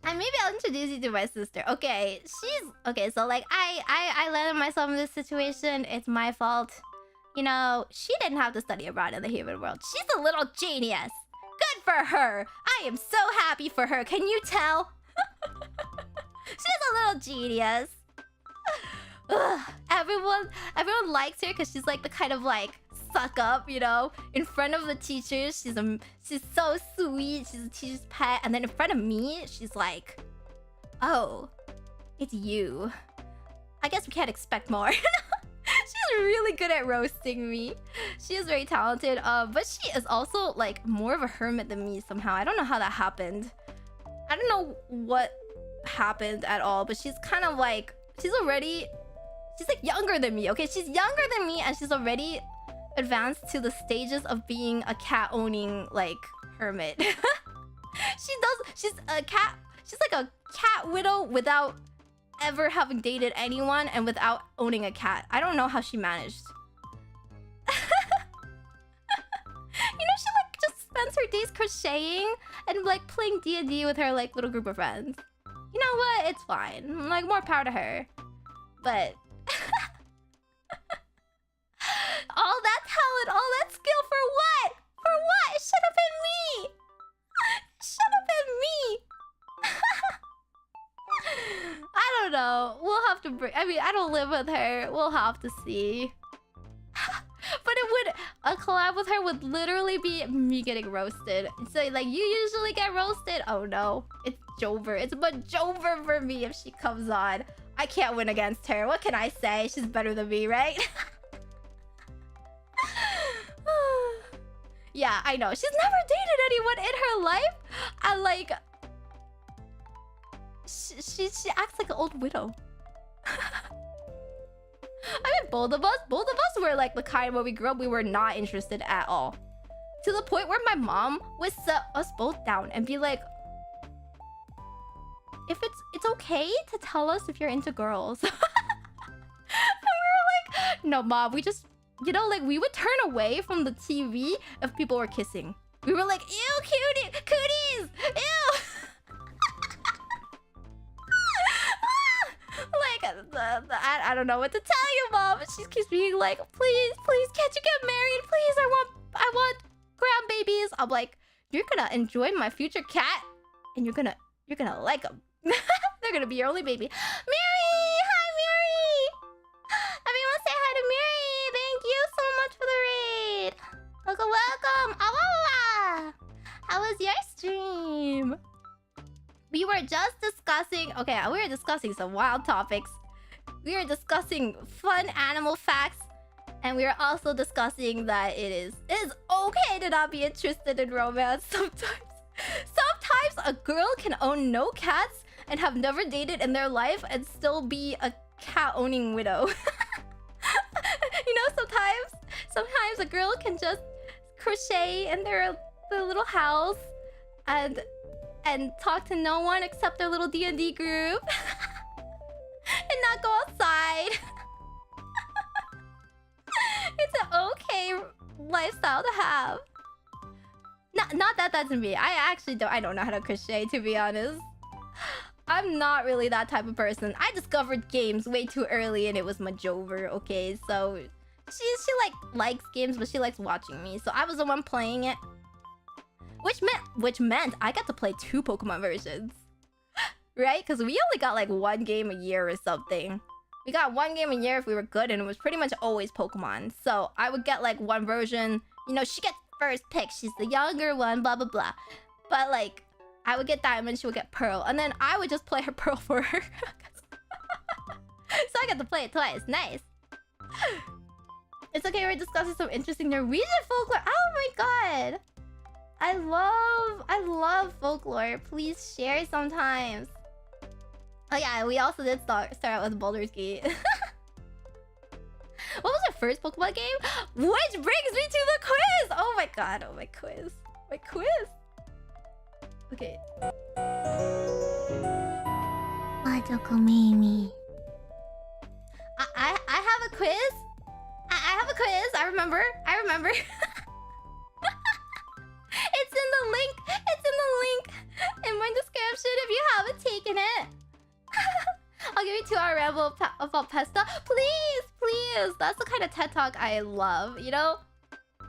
Speaker 1: And maybe I'll introduce you to my sister. Okay, so like I landed myself in this situation. It's my fault. You know, she didn't have to study abroad in the human world. She's a little genius. Good for her. I am so happy for her. Can you tell? She's a little genius. Ugh, everyone likes her because she's like the kind of like suck up, you know, in front of the teachers. She's so sweet. She's a teacher's pet. And then in front of me, she's like, oh, it's you. I guess we can't expect more. She's really good at roasting me. She is very talented. But she is also like more of a hermit than me somehow. I don't know how that happened. I don't know what happened at all. But she's kind of like, she's like younger than me. Okay, she's younger than me, and she's already advanced to the stages of being a cat owning like hermit. She's like a cat widow without ever having dated anyone and without owning a cat. I don't know how she managed. You know, she spends her days crocheting and like playing D&D with her like little group of friends. You know what? It's fine. Like, more power to her. But all that talent, all that skill for what? For what? It should have been me. It should have been me. I don't know. We'll have to bring. I mean, I don't live with her. We'll have to see. But it would, a collab with her would literally be me getting roasted. So like, you usually get roasted. Oh no, it's Jover. It's Majover for me if she comes on. I can't win against her. What can I say? She's better than me, right? Yeah, I know. She's never dated anyone in her life. And like, she acts like an old widow. I mean, both of us were like the kind where we grew up, we were not interested at all. To the point where my mom would set us both down and be like, if it's okay to tell us if you're into girls. And we were like, no, Mom, we just, you know, like, we would turn away from the TV if people were kissing. We were like, ew, cutie, cooties, ew. Like, I don't know what to tell you, Mom. She keeps being like, please, can't you get married? Please, I want grandbabies. I'm like, you're gonna enjoy my future cat, and you're gonna like them. They're gonna be your only baby. Mary! Hi, Mary! Everyone say hi to Mary! Thank you so much for the raid! Welcome! Ah! How was your stream? We were just discussing... Okay, we were discussing some wild topics. We were discussing fun animal facts. And we were also discussing that it is okay to not be interested in romance sometimes. Sometimes a girl can own no cats and have never dated in their life and still be a cat-owning widow. You know, sometimes a girl can just crochet in their little house and talk to no one except their little D&D group and not go outside. It's an okay lifestyle to have. Not that that's me. I don't know how to crochet, to be honest. I'm not really that type of person. I discovered games way too early and it was Majover, okay? So she like likes games, but she likes watching me. So I was the one playing it. Which meant I got to play 2 Pokemon versions. Right? Because we only got like 1 game a year or something. We got 1 game a year if we were good, and it was pretty much always Pokemon. So I would get like 1 version. You know, she gets first pick. She's the younger one, blah, blah, blah. But like, I would get Diamond, she would get Pearl. And then I would just play her Pearl for her. So I got to play it twice. Nice. It's okay, we're discussing some interesting Norwegian folklore. Oh my god. I love folklore. Please share sometimes. Oh yeah, we also did start out with Baldur's Gate. What was our first Pokemon game? Which brings me to the quiz! Oh my god, oh my quiz. My quiz. Okay. Majokko Meimi. I have a quiz. I have a quiz. I remember. It's in the link in my description if you haven't taken it. I'll give you 2 hour ramble about Pesta. Please. That's the kind of TED Talk I love, you know?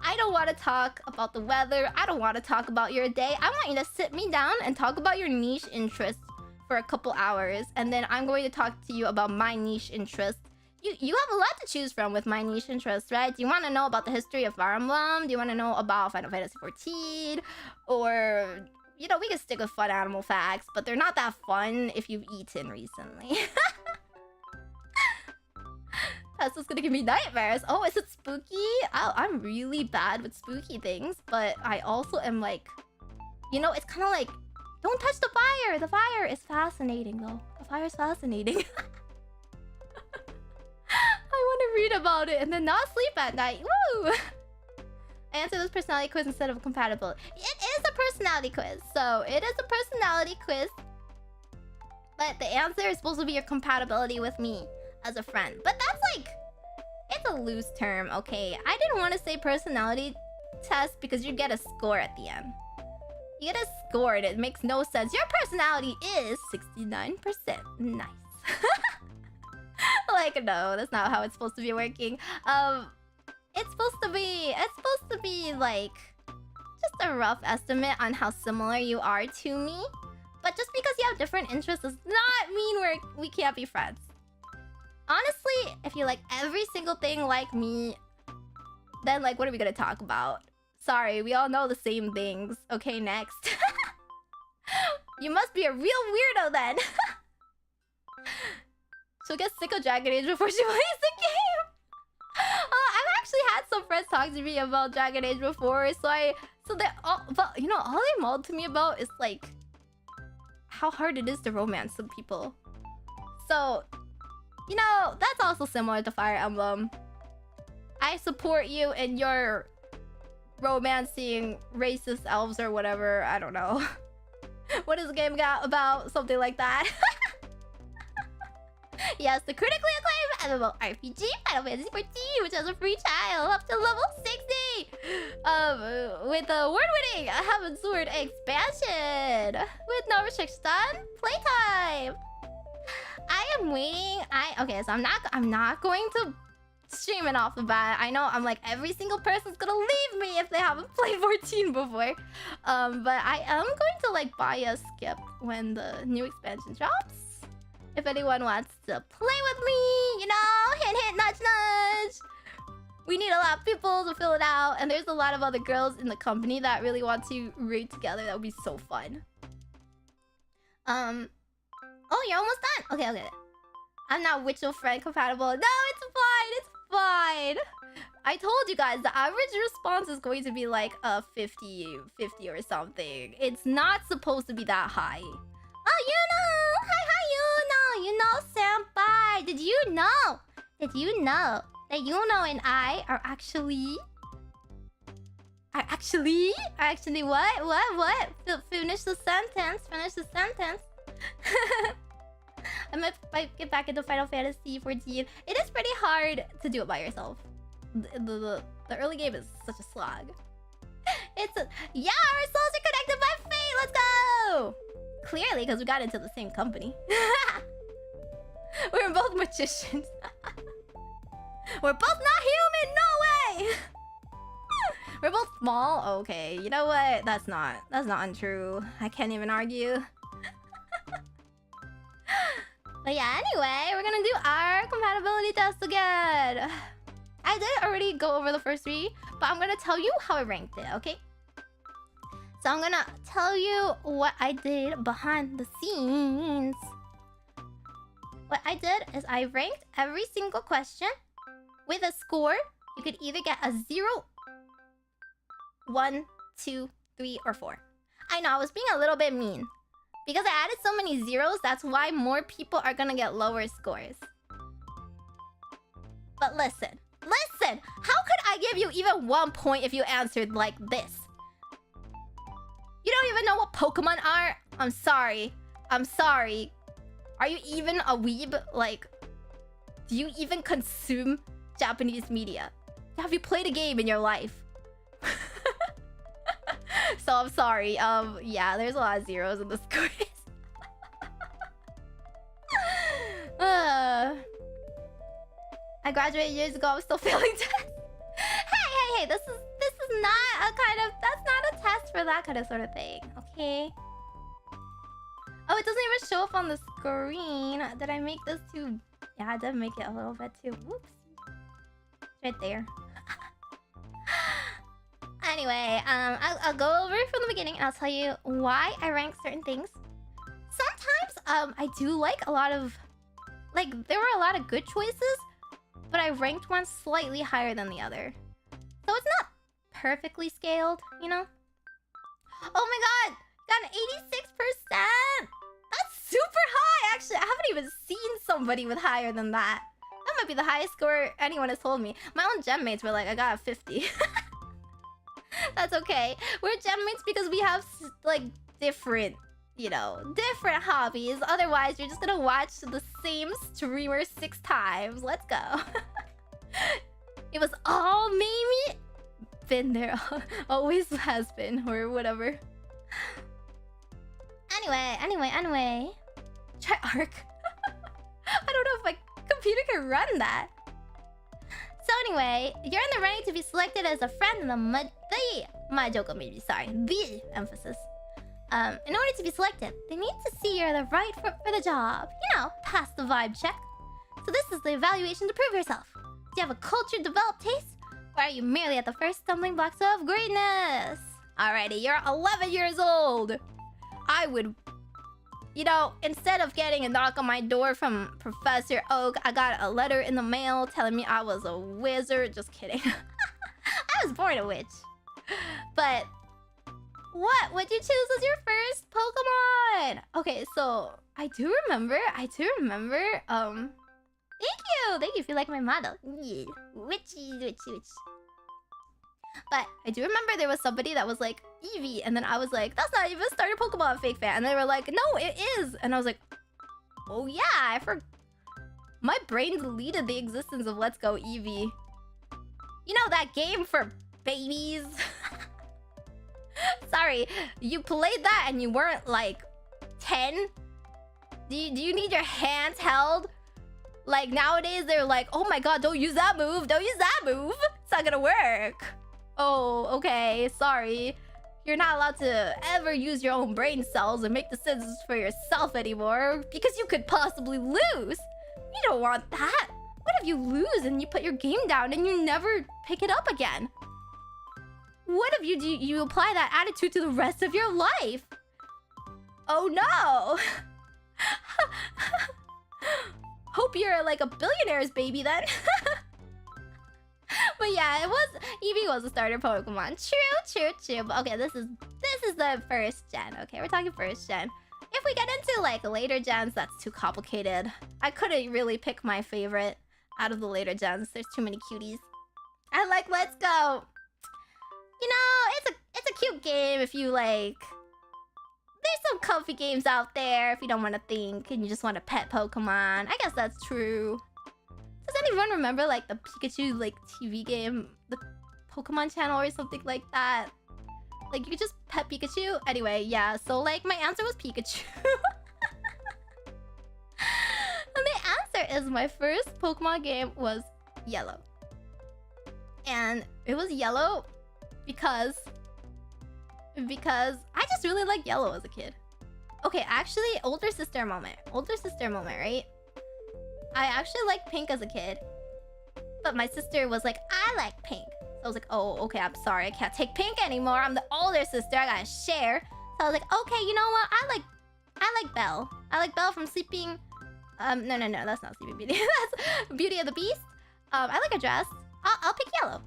Speaker 1: I don't want to talk about the weather. I don't want to talk about your day. I want you to sit me down and talk about your niche interests for a couple hours. And then I'm going to talk to you about my niche interests. You have a lot to choose from with my niche interests, right? Do you want to know about the history of Fire Emblem? Do you want to know about Final Fantasy XIV? Or, you know, we can stick with fun animal facts, but they're not that fun if you've eaten recently. Pesta's gonna give me nightmares. Oh, is it spooky? Oh, I'm really bad with spooky things, but I also am like, you know, it's kind of like, don't touch the fire. The fire is fascinating, though. The fire is fascinating. I want to read about it and then not sleep at night. Woo! I answered this personality quiz instead of compatibility. It is a personality quiz. So, it is a personality quiz. But the answer is supposed to be your compatibility with me as a friend. But that's like... It's a loose term, okay? I didn't want to say personality test because you get a score at the end. You get a score and it makes no sense. Your personality is 69%. Nice. Like, no, that's not how it's supposed to be working. It's supposed to be like just a rough estimate on how similar you are to me. But just because you have different interests does not mean we can't be friends. Honestly, if you like every single thing like me, then like what are we gonna talk about? Sorry, we all know the same things. Okay, next. You must be a real weirdo then. She'll get sick of Dragon Age before she plays the game. I've actually had some friends talk to me about Dragon Age before, so they all, but you know, all they mauled to me about is like how hard it is to romance some people. So, you know, that's also similar to Fire Emblem. I support you in your romancing racist elves or whatever. I don't know. What is the game about? Something like that. Yes, the critically acclaimed MMORPG Final Fantasy XIV, which has a free trial up to level 60! With the award-winning Heaven Sword expansion! With no restrictions on playtime! I am waiting. Okay, so I'm not going to stream it off the bat. I know I'm like every single person's gonna leave me if they haven't played 14 before. But I am going to like buy a skip when the new expansion drops. If anyone wants to play with me, you know, hint hint, nudge nudge. We need a lot of people to fill it out, and there's a lot of other girls in the company that really want to raid together. That would be so fun. Oh, you're almost done. Okay. I'm not Witcher friend compatible. No, it's fine. It's fine. I told you guys the average response is going to be like a 50 or something. It's not supposed to be that high. Oh, you know. Hi, you know, senpai. Did you know that Yuno and I are actually what? Finish the sentence. I might get back into Final Fantasy 14. It is pretty hard to do it by yourself. The early game is such a slog. Yeah, our souls are connected by fate. Let's go. Clearly, because we got into the same company. We're both magicians. We're both not human. No way. We're both small. Okay, you know what? That's not untrue. I can't even argue. But yeah, anyway, we're gonna do our compatibility test again. I did already go over the first 3, but I'm gonna tell you how I ranked it, okay? So I'm gonna tell you what I did behind the scenes. What I did is I ranked every single question with a score. You could either get a 0, 1, 2, 3, or 4. I know, I was being a little bit mean. Because I added so many zeros, that's why more people are gonna get lower scores. But listen. How could I give you even 1 point if you answered like this? You don't even know what Pokemon are? I'm sorry. Are you even a weeb? Like, do you even consume Japanese media? Have you played a game in your life? So I'm sorry. Yeah, there's a lot of zeros in this quiz. I graduated years ago. I'm still failing tests. Hey! This is not a kind of. That's not a test for that kind of sort of thing. Okay. Oh, it doesn't even show up on the screen. Did I make this too? Yeah, I did make it a little bit too. Whoops. It's right there. Anyway, I'll go over it from the beginning and I'll tell you why I rank certain things. Sometimes, I do like a lot of... Like, there were a lot of good choices, but I ranked one slightly higher than the other. So it's not perfectly scaled, you know? Oh my god! Got an 86%! That's super high! Actually, I haven't even seen somebody with higher than that. That might be the highest score anyone has told me. My own gem mates were like, I got a 50. That's okay. We're gem mates because we have, like, different, you know, different hobbies. Otherwise, you're just gonna watch the same streamer 6 times. Let's go. It was all Meimi been there. Always has been, or whatever. Anyway. Try Arc. I don't know if my computer can run that. So anyway, you're in the running to be selected as a friend in the Majokko Meimi, sorry, the emphasis. In order to be selected, they need to see you're the right fit for the job. You know, pass the vibe check. So this is the evaluation to prove yourself. Do you have a cultured, developed taste? Or are you merely at the first stumbling blocks of greatness? Alrighty, you're 11 years old. I would... You know, instead of getting a knock on my door from Professor Oak, I got a letter in the mail telling me I was a wizard. Just kidding. I was born a witch. But... What would you choose as your first Pokemon? Okay, so... I do remember. Thank you if you like my model. Yeah. Witchy. But I do remember there was somebody that was like, Eevee. And then I was like, that's not even a starter Pokemon, fake fan. And they were like, no, it is. And I was like, oh yeah, I forgot. My brain deleted the existence of Let's Go Eevee. You know that game for babies? Sorry, you played that and you weren't like 10? Do you need your hands held? Like nowadays they're like, oh my god, don't use that move. It's not gonna work. Oh, okay, sorry. You're not allowed to ever use your own brain cells and make decisions for yourself anymore because you could possibly lose. You don't want that. What if you lose and you put your game down and you never pick it up again? What if you apply that attitude to the rest of your life? Oh no! Hope you're like a billionaire's baby then. But yeah, Eevee was a starter Pokemon. True. But okay, this is the first gen. Okay, we're talking first gen. If we get into like later gens, that's too complicated. I couldn't really pick my favorite out of the later gens. There's too many cuties. I like Let's Go. You know, it's a cute game if you like. There's some comfy games out there if you don't want to think and you just want to pet Pokemon. I guess that's true. Does anyone remember like the Pikachu like TV game, the Pokemon channel or something like that? Like you could just pet Pikachu. Anyway, yeah. So like my answer was Pikachu. And the answer is my first Pokemon game was Yellow. And it was Yellow because I just really liked Yellow as a kid. Okay, actually, older sister moment, right? I actually liked Pink as a kid. But my sister was like, I like Pink. So I was like, oh, okay, I'm sorry. I can't take Pink anymore. I'm the older sister. I gotta share. So I was like, okay, you know what? I like Belle. I like Belle from Sleeping... No, that's not Sleeping Beauty. That's Beauty of the Beast. I like a dress. I'll pick Yellow.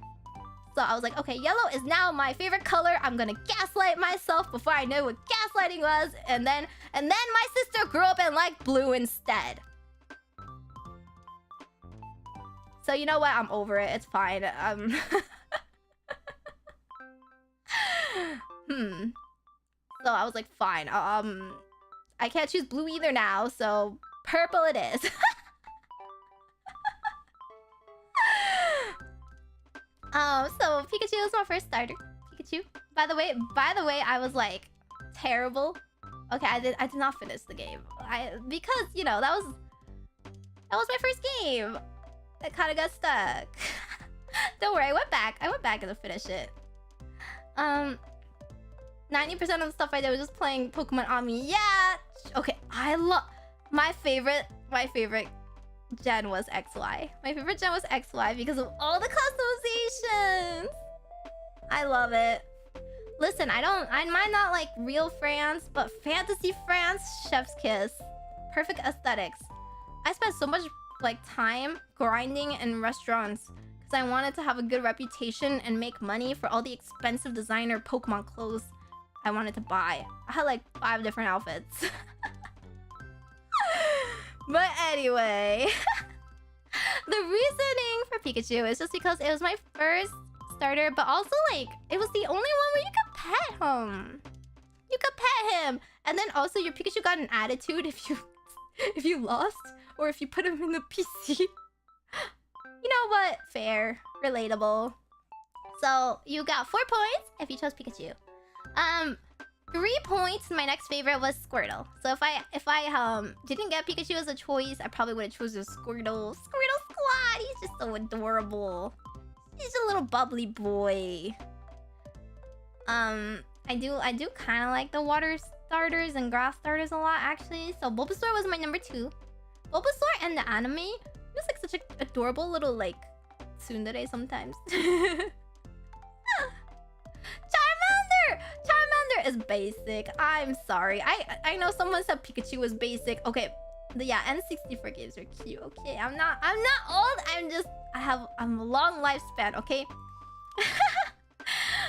Speaker 1: So I was like, okay, yellow is now my favorite color. I'm gonna gaslight myself before I know what gaslighting was. And then my sister grew up and liked blue instead. So you know what? I'm over it. It's fine. So I was like, fine. I can't choose blue either now, so purple it is. So Pikachu was my first starter. Pikachu. By the way, I was like terrible. Okay, I did not finish the game. Because you know that was my first game. I kind of got stuck. Don't worry, I went back and finished it. 90% of the stuff I did was just playing Pokemon on me. Yeah. Okay, I love my favorite gen was XY. My favorite gen was XY because of all the customizations. I love it. Listen, I might not like real France, but fantasy France, chef's kiss. Perfect aesthetics. I spent so much like time grinding in restaurants because I wanted to have a good reputation and make money for all the expensive designer Pokemon clothes I wanted to buy. I had like 5 different outfits. But anyway, the reasoning for Pikachu is just because it was my first starter, but also like it was the only one where you could pet him. You could pet him, and then also your Pikachu got an attitude if you lost or if you put him in the PC. You know what? Fair, relatable. So you got 4 points if you chose Pikachu. 3 points. My next favorite was Squirtle. So if I didn't get Pikachu as a choice, I probably would have chosen Squirtle. Squirtle Squad. He's just so adorable. He's a little bubbly boy. I do kind of like the water starters and grass starters a lot, actually. So Bulbasaur was my number 2. Bulbasaur and the anime, he was like such an adorable little like tsundere sometimes. Charmander is basic. I'm sorry. I know someone said Pikachu was basic. Okay, yeah, N64 games are cute. Okay, I'm not old. I'm a long lifespan. Okay.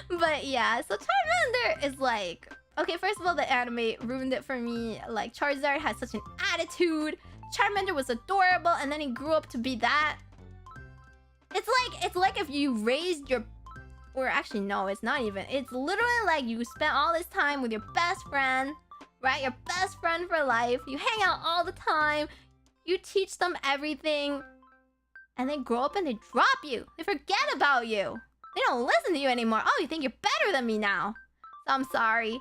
Speaker 1: But yeah, so Charmander is like, okay, first of all, the anime ruined it for me. Like, Charizard had such an attitude. Charmander was adorable, and then he grew up to be that. It's like if you raised your... Or actually, no, it's not even. It's literally like you spent all this time with your best friend, right? Your best friend for life. You hang out all the time. You teach them everything. And they grow up and they drop you. They forget about you. They don't listen to you anymore. Oh, you think you're better than me now. So I'm sorry.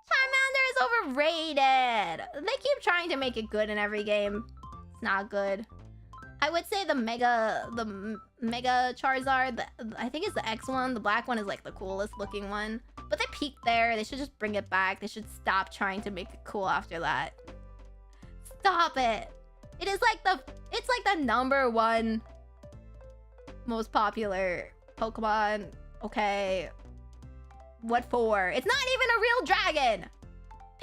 Speaker 1: Charmander is overrated. They keep trying to make it good in every game. It's not good. I would say the Mega Charizard, I think it's the X one. The black one is like the coolest looking one. But they peaked there. They should just bring it back. They should stop trying to make it cool after that. Stop it. It's like the number 1 most popular Pokemon. Okay. What for? It's not even a real dragon.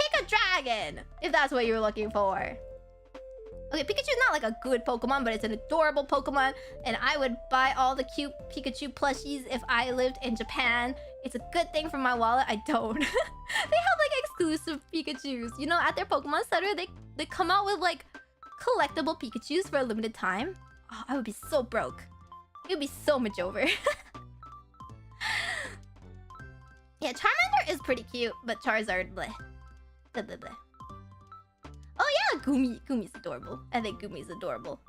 Speaker 1: Pick a dragon if that's what you're looking for. Okay, Pikachu's not like a good Pokemon, but it's an adorable Pokemon. And I would buy all the cute Pikachu plushies if I lived in Japan. It's a good thing for my wallet. I don't. They have like exclusive Pikachus. You know, at their Pokemon Center, they come out with like collectible Pikachus for a limited time. Oh, I would be so broke. It would be so much over. Yeah, Charmander is pretty cute, but Charizard, bleh. Bleh, bleh, bleh. Oh yeah, Gumi's adorable. I think Gumi's adorable.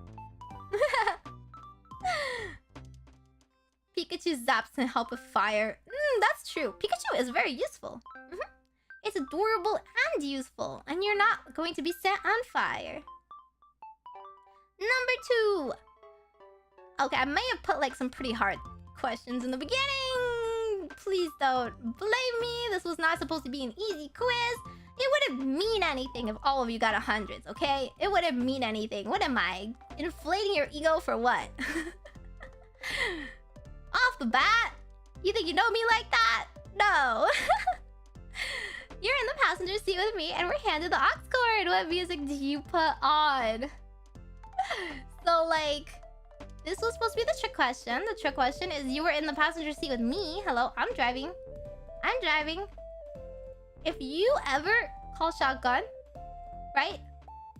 Speaker 1: Pikachu zaps and help with fire. That's true. Pikachu is very useful. It's adorable and useful, and you're not going to be set on fire. Number 2. Okay, I may have put like some pretty hard questions in the beginning. Please don't blame me. This was not supposed to be an easy quiz. It wouldn't mean anything if all of you got 100s, okay? It wouldn't mean anything. What am I? Inflating your ego for what? Off the bat? You think you know me like that? No. You're in the passenger seat with me and we're handed the aux cord. What music do you put on? So, like, this was supposed to be the trick question. The trick question is you were in the passenger seat with me. Hello, I'm driving. If you ever call shotgun, right?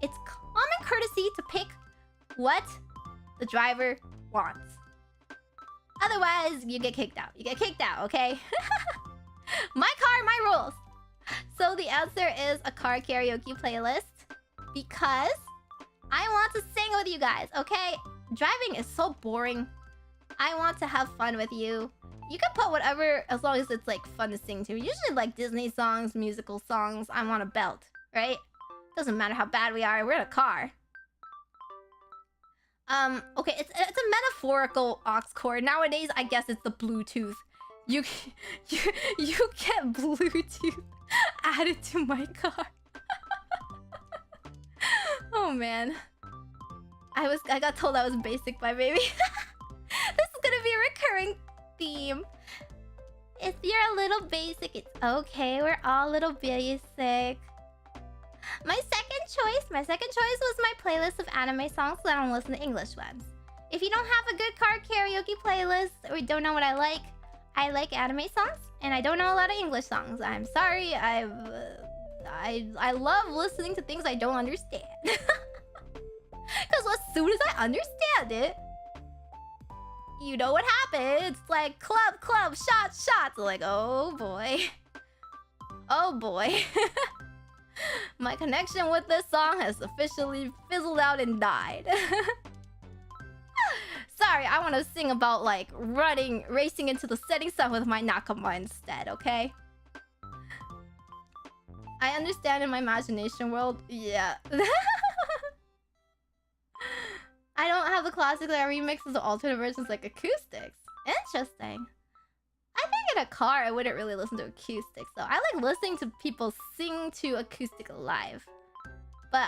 Speaker 1: It's common courtesy to pick what the driver wants. Otherwise, you get kicked out. You get kicked out, okay? My car, my rules. So the answer is a car karaoke playlist. Because I want to sing with you guys, okay? Driving is so boring. I want to have fun with you. You can put whatever, as long as it's like fun to sing to. Usually like Disney songs, musical songs. I want a belt, right? Doesn't matter how bad we are. We're in a car. Okay, it's a metaphorical aux cord. Nowadays, I guess it's the Bluetooth. You get Bluetooth added to my car. Oh man, I got told I was basic by baby. This is gonna be a recurring theme. If you're a little basic, it's okay. We're all a little basic. My second choice was my playlist of anime songs so I don't listen to English ones. If you don't have a good car karaoke playlist or you don't know what I like anime songs and I don't know a lot of English songs. I'm sorry. I love listening to things I don't understand. Because as soon as I understand it, you know what happens. It's like club, shots. Like, oh boy. Oh boy. My connection with this song has officially fizzled out and died. Sorry, I want to sing about like racing into the setting sun with my nakama instead, okay? I understand in my imagination world. Yeah. I don't have the classic that remixes the alternate versions like acoustics. Interesting. I think in a car I wouldn't really listen to acoustics though. I like listening to people sing to acoustic live. But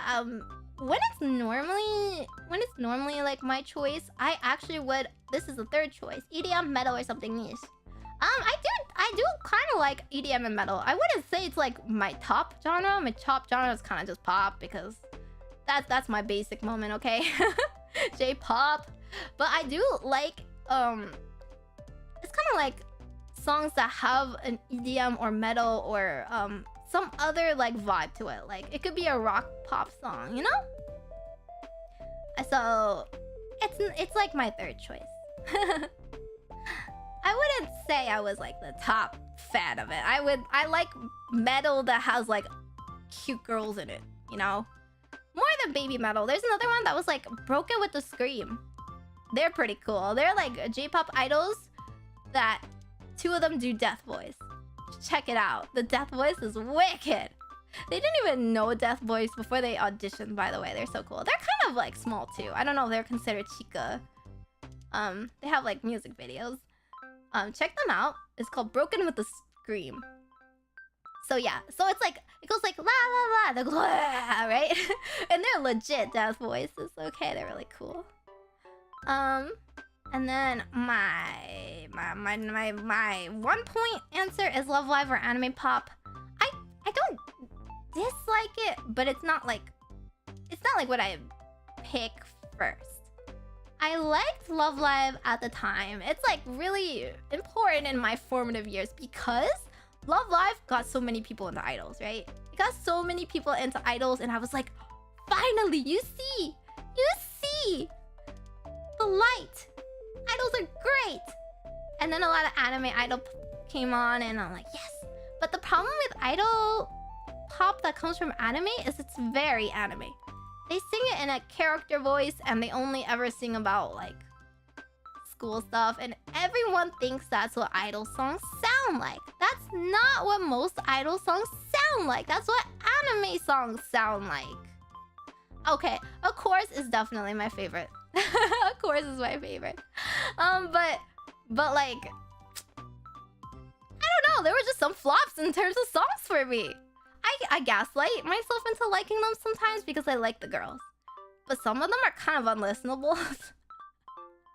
Speaker 1: when it's normally like my choice, I actually would. This is the third choice: EDM, metal, or something niche. I do kind of like EDM and metal. I wouldn't say it's like my top genre. My top genre is kind of just pop because that's my basic moment, okay? J-pop. But I do like it's kind of like songs that have an EDM or metal or some other like vibe to it. Like it could be a rock pop song, you know? So it's like my third choice. I wouldn't say I was like the top fan of it. I like metal that has like cute girls in it, you know? More than baby metal. There's another one that was like Broken with the Scream. They're pretty cool. They're like J-pop idols that two of them do death voice. Check it out. The death voice is wicked. They didn't even know death voice before they auditioned, by the way. They're so cool. They're kind of like small too. I don't know if they're considered chica. They have like music videos. Check them out. It's called Broken with the Scream. So yeah, so it's like it goes like la la la, they go la, right? And they're legit death voices. Okay, they're really cool. And then my 1 point answer is Love Live or anime pop. I don't dislike it, but it's not like what I pick first. I liked Love Live at the time. It's like really important in my formative years because Love Live got so many people into idols, right? It got so many people into idols, and I was like, finally, you see the light. Idols are great. And then a lot of anime idol came on, and I'm like, yes. But the problem with idol pop that comes from anime is it's very anime. They sing it in a character voice, and they only ever sing about like school stuff, and everyone thinks that's what idol songs sound like. That's not what most idol songs sound like. That's what anime songs sound like. Okay, Of Course is definitely my favorite. Of Course is my favorite. But like, I don't know. There were just some flops in terms of songs for me. I gaslight myself into liking them sometimes because I like the girls, but some of them are kind of unlistenable.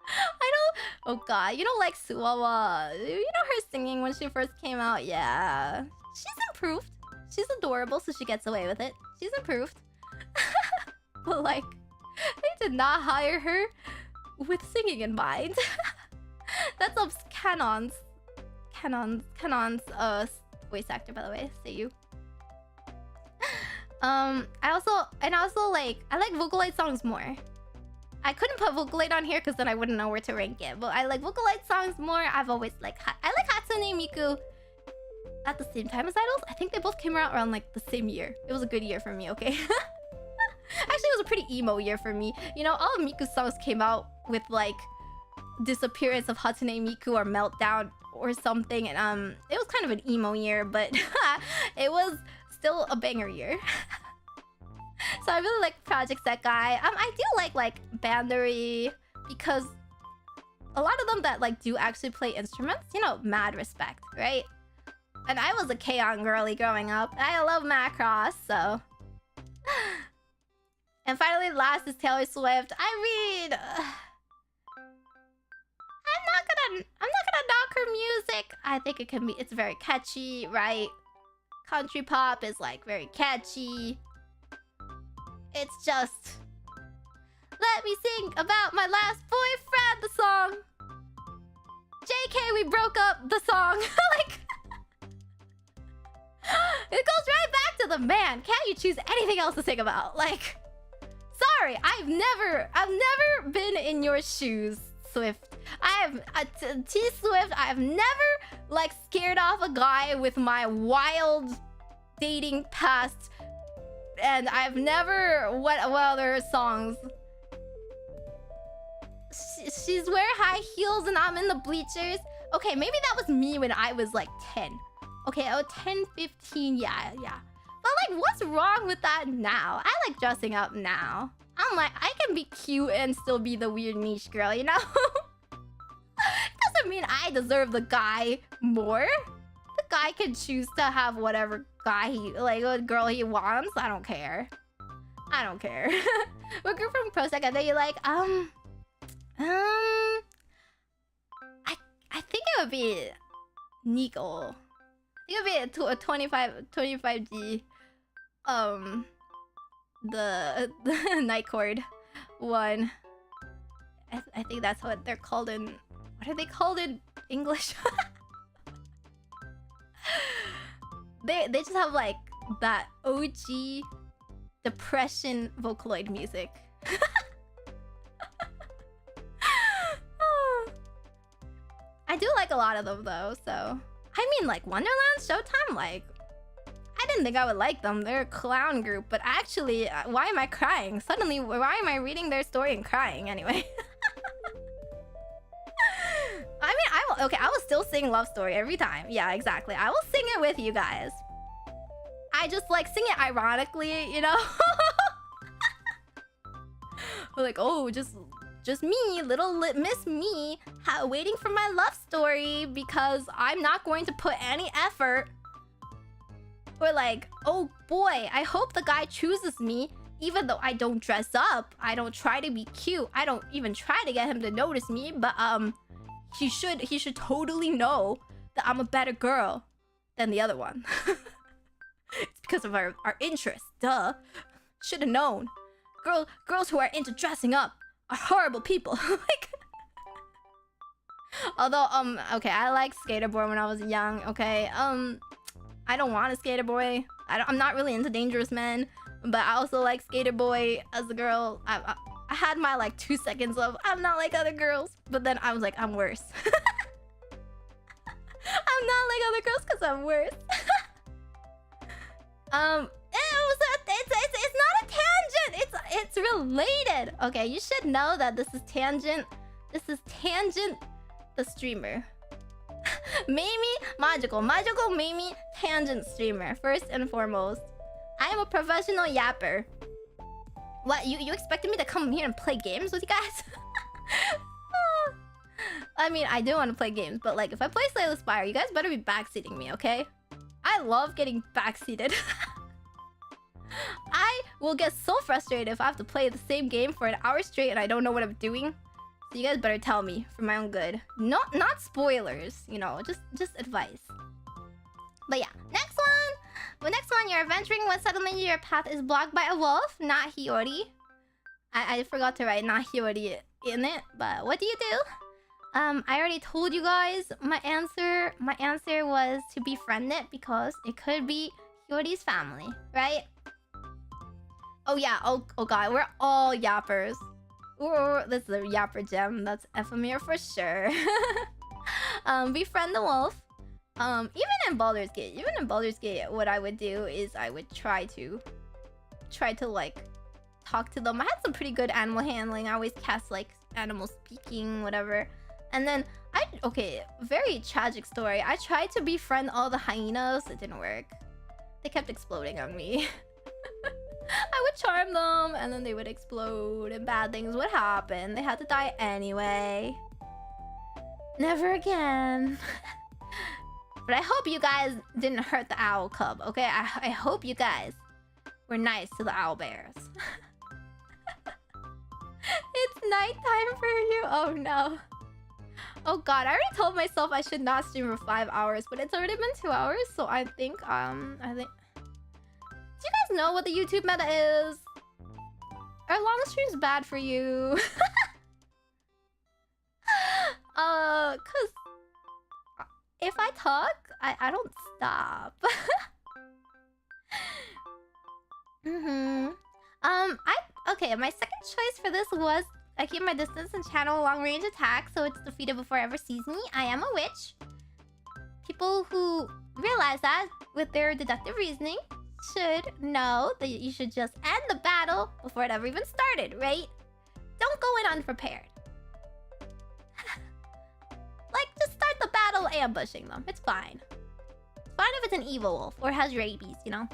Speaker 1: I don't. Oh god, you don't like Suwawa. You know her singing when she first came out. Yeah, she's improved. She's adorable, so she gets away with it. She's improved. But like, they did not hire her with singing in mind. That's Canon's voice actor, by the way. Say you. I also like Vocaloid songs more. I couldn't put Vocaloid on here because then I wouldn't know where to rank it. But I like Vocaloid songs more. I like Hatsune Miku at the same time as idols. I think they both came out around like the same year. It was a good year for me, okay? Actually, it was a pretty emo year for me. You know, all of Miku's songs came out with like Disappearance of Hatsune Miku or Meltdown or something, and it was kind of an emo year, but it was still a banger year. So I really like Project Sekai. I do like Bandori because a lot of them that like do actually play instruments, you know, mad respect, right? And I was a K-On girly growing up. I love Macross, so. And finally, last is Taylor Swift. I mean, I'm not gonna knock her music. I think it's very catchy, right? Country pop is like very catchy. It's just, let me sing about my last boyfriend, the song. JK, we broke up, the song. Like, it goes right back to the man. Can't you choose anything else to sing about? Like, sorry, I've never been in your shoes, Swift. T Swift, I've never like scared off a guy with my wild dating past, and I've never what other songs. she's wearing high heels and I'm in the bleachers. Okay, maybe that was me when I was like 10. Okay, oh, 10, 15, yeah. But like, what's wrong with that now? I like dressing up now. I'm like, I can be cute and still be the weird niche girl, you know? Doesn't mean I deserve the guy more. The guy can choose to have whatever guy what girl he wants. I don't care. What group from Pro Second that you like? I think it would be Nico. I think it would be a 25G. The Night Court one. I think that's what they're called in. What are they called in English? They just have like that OG depression Vocaloid music. I do like a lot of them though, so I mean like Wonderland, Showtime, like I didn't think I would like them. They're a clown group, but actually, why am I crying? Suddenly, why am I reading their story and crying anyway? I mean, I will still sing Love Story every time. Yeah, exactly. I will sing it with you guys. I just like sing it ironically, you know? Like, oh, just me, little Miss Me, waiting for my love story because I'm not going to put any effort. Or like, oh boy, I hope the guy chooses me even though I don't dress up. I don't try to be cute. I don't even try to get him to notice me, but he should totally know that I'm a better girl than the other one. It's because of our interests, duh. Should have known. Girls who are into dressing up are horrible people. Like, although okay, I liked Skater Boy when I was young. Okay, I don't want a Skater Boy. I'm not really into Dangerous Men, but I also like Skater Boy as a girl. I had my like 2 seconds of I'm not like other girls, but then I was like, I'm worse. I'm not like other girls because I'm worse. It's not a tangent. It's related. Okay, you should know that this is Tangent. This is Tangent, the streamer. Majokko Meimi, Tangent streamer. First and foremost, I am a professional yapper. What, you expected me to come here and play games with you guys? I mean, I do want to play games, but like, if I play Slay the Spire, you guys better be backseating me, okay? I love getting backseated. I will get so frustrated if I have to play the same game for an hour straight and I don't know what I'm doing. So you guys better tell me for my own good. Not spoilers, you know, just advice. But yeah, next one. The next one, you're adventuring when suddenly your path is blocked by a wolf, not Hiyori. I forgot to write not Hiyori in it, but what do you do? I already told you guys my answer. My answer was to befriend it because it could be Hiyori's family, right? Oh yeah, oh god, we're all yappers. Ooh, this is a yapper gem. That's Ephemira for sure. Befriend the wolf. Even in Baldur's Gate, what I would do is I would try to like talk to them. I had some pretty good animal handling. I always cast like animal speaking, whatever. And then very tragic story. I tried to befriend all the hyenas. It didn't work. They kept exploding on me. I would charm them, and then they would explode, and bad things would happen. They had to die anyway. Never again. But I hope you guys didn't hurt the owl cub, okay? I hope you guys were nice to the owl bears. It's nighttime for you. Oh no. Oh god, I already told myself I should not stream for 5 hours, but it's already been 2 hours, so I think do you guys know what the YouTube meta is? Are long streams bad for you? Cause if I talk, I don't stop. Okay, my second choice for this was I keep my distance and channel long range attack, so it's defeated before it ever sees me. I am a witch. People who realize that with their deductive reasoning should know that you should just end the battle before it ever even started, right? Don't go in unprepared. Like, just start the battle ambushing them. It's fine. It's fine if it's an evil wolf or has rabies, you know?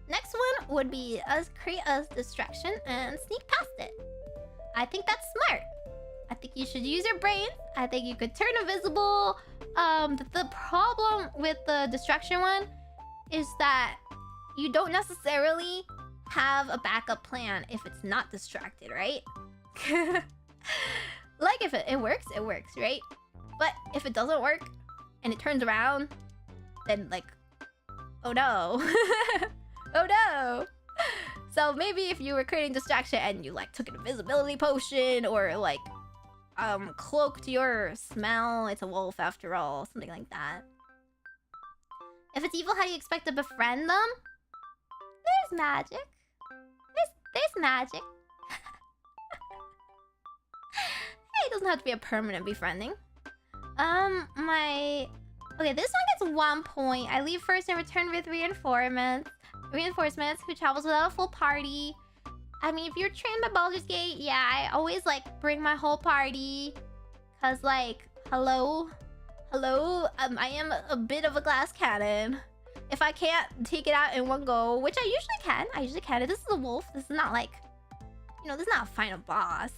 Speaker 1: Next one would be us create a distraction and sneak past it. I think that's smart. I think you should use your brain. I think you could turn invisible. The problem with the distraction one is that you don't necessarily have a backup plan if it's not distracted, right? Like, if it works, it works, right? But if it doesn't work and it turns around, then like, oh no. Oh no. So maybe if you were creating distraction and you like took an invisibility potion or like cloaked your smell, it's a wolf after all, something like that. If it's evil, how do you expect to befriend them? There's magic. There's magic. Hey, it doesn't have to be a permanent befriending. Okay, this one gets 1 point. I leave first and return with reinforcements who travels without a full party. I mean, if you're trained by Baldur's Gate, yeah, I always like bring my whole party. Cause like, hello, I am a bit of a glass cannon. If I can't take it out in one go, which I usually can. This is a wolf. This is not like, you know, this is not a final boss.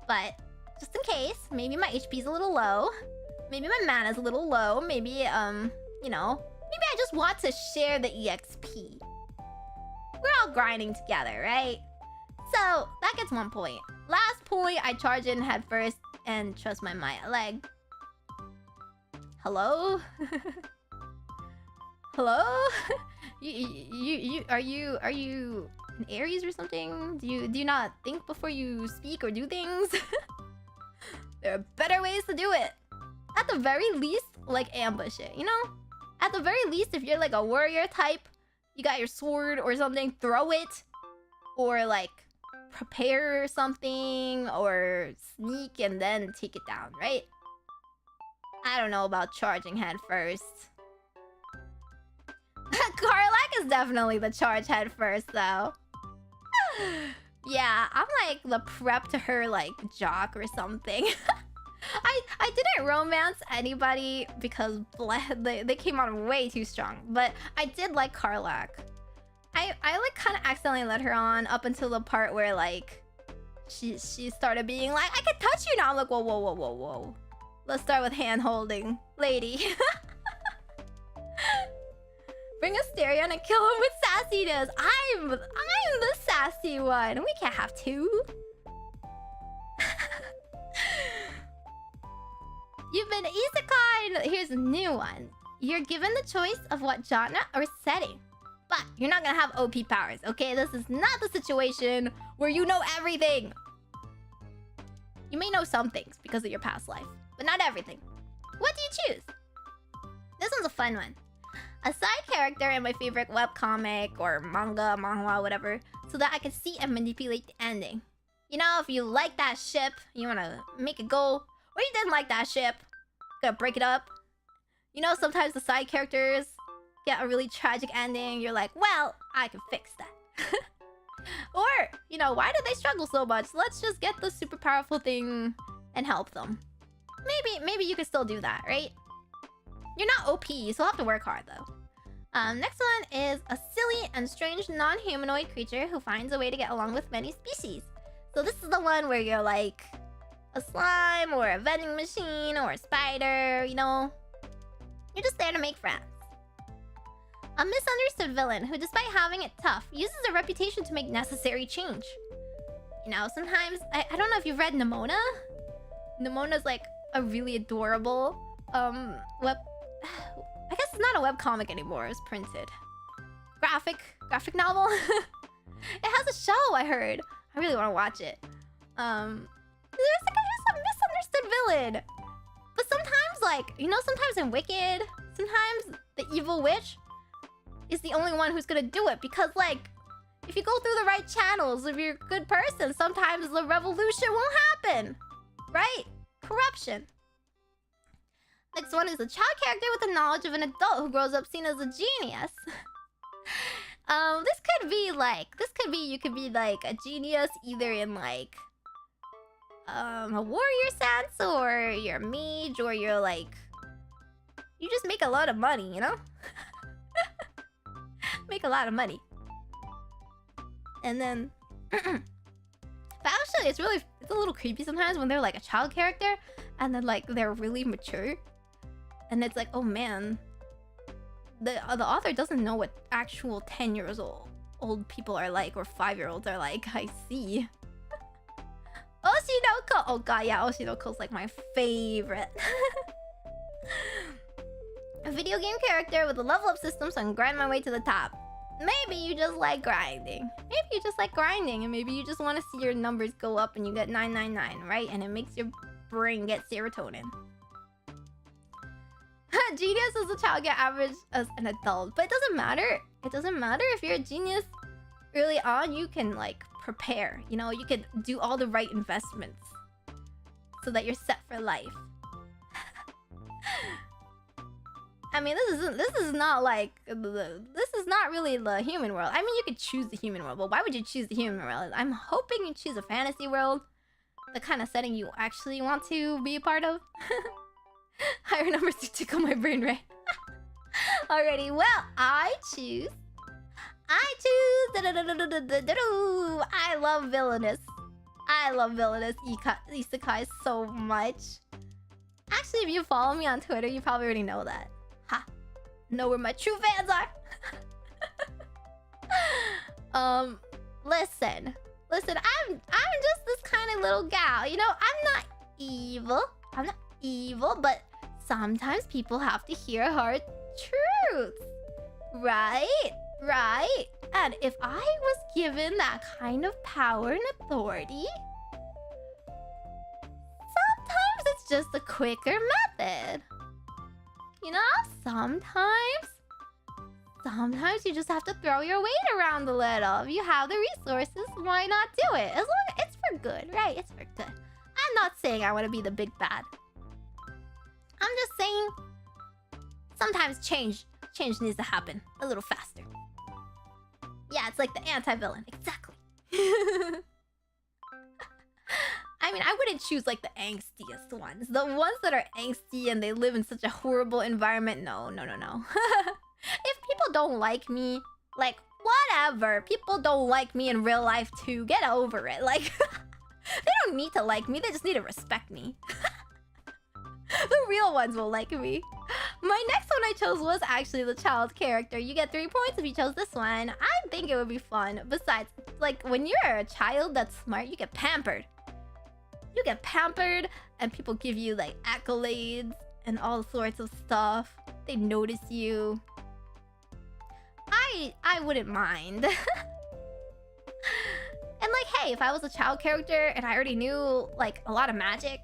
Speaker 1: But just in case, maybe my HP's a little low. Maybe my mana's a little low. Maybe, you know, maybe I just want to share the EXP. We're all grinding together, right? So, that gets 1 point. Last point, I charge in head first and trust my Maya leg. Hello? Hello? Are you an Aries or something? Do you not think before you speak or do things? There are better ways to do it. At the very least, like, ambush it, you know? At the very least, if you're like a warrior type, you got your sword or something, throw it. Or like, prepare something, or sneak and then take it down, right? I don't know about charging head first. Karlak is definitely the charge head first, though. Yeah, I'm like the prep to her, like, jock or something. I didn't romance anybody because they came on way too strong. But I did like Karlak. I like kind of accidentally led her on up until the part where like she started being like, I can touch you now. I'm like, whoa. Let's start with hand holding, lady. Bring Asterion and kill him with sassiness. I'm the sassy one. We can't have two. You've been isekai. Here's a new one. You're given the choice of what genre or setting, but you're not gonna have OP powers, okay? This is not the situation where you know everything. You may know some things because of your past life, but not everything. What do you choose? This one's a fun one. A side character in my favorite webcomic or manga, manhwa, whatever, so that I can see and manipulate the ending. You know, if you like that ship, you wanna make it go, or you didn't like that ship, gonna break it up. You know, sometimes the side characters get a really tragic ending. You're like, well, I can fix that. Or, you know, why did they struggle so much? Let's just get the super powerful thing and help them. Maybe you can still do that, right? You're not OP, so you'll have to work hard, though. Next one is a silly and strange non-humanoid creature who finds a way to get along with many species. So this is the one where you're like a slime or a vending machine or a spider, you know? You're just there to make friends. A misunderstood villain who, despite having it tough, uses a reputation to make necessary change. You know, sometimes... I don't know if you've read Nimona? Nimona's like a really adorable web... I guess it's not a webcomic anymore, it's printed. Graphic novel? It has a show, I heard. I really want to watch it. There's a misunderstood villain. But sometimes, like, you know, sometimes in Wicked, sometimes the evil witch is the only one who's gonna do it. Because, like, if you go through the right channels, if you're a good person, sometimes the revolution won't happen. Right? Corruption. Next one is a child character with the knowledge of an adult who grows up seen as a genius. You could be like a genius either in like a warrior sense, or you're a mage, or you're like... You just make a lot of money, you know? Make a lot of money. And then... But actually, it's a little creepy sometimes when they're like a child character, and then like they're really mature. And it's like, oh man... The author doesn't know what actual 10 years old people are like, or 5-year-olds are like. I see. Oshinoko! Oh god, yeah, Oshinoko's like my favorite. A video game character with a level up system so I can grind my way to the top. Maybe you just like grinding. Maybe you just like grinding, and maybe you just want to see your numbers go up and you get 999, right? And it makes your brain get serotonin. Genius as a child, get average as an adult. But it doesn't matter. It doesn't matter if you're a genius early on. You can like prepare. You know, you can do all the right investments so that you're set for life. I mean, this is not like this is not really the human world. I mean, you could choose the human world, but why would you choose the human world? I'm hoping you choose a fantasy world, the kind of setting you actually want to be a part of. Higher numbers to tickle my brain, right? Alrighty, well, I choose. I love villainous. I love villainous isekai so much. Actually, if you follow me on Twitter, you probably already know that. Ha! Know where my true fans are. Listen, I'm just this kind of little gal. You know, I'm not evil. I'm not evil, but sometimes people have to hear hard truths. Right? Right? And if I was given that kind of power and authority, sometimes it's just a quicker method. You know, sometimes you just have to throw your weight around a little. If you have the resources, why not do it? As long as it's for good, right? It's for good. I'm not saying I want to be the big bad. I'm just saying sometimes change needs to happen a little faster. Yeah, it's like the anti-villain. Exactly. I mean, I wouldn't choose like the angstiest ones. The ones that are angsty and they live in such a horrible environment. No. If people don't like me, like, whatever. People don't like me in real life too. Get over it. Like, they don't need to like me. They just need to respect me. The real ones will like me. My next one I chose was actually the child character. You get 3 points if you chose this one. I think it would be fun. Besides, like, when you're a child that's smart, you get pampered. You get pampered, and people give you, like, accolades and all sorts of stuff. They notice you. I wouldn't mind. And, like, hey, if I was a child character and I already knew, like, a lot of magic,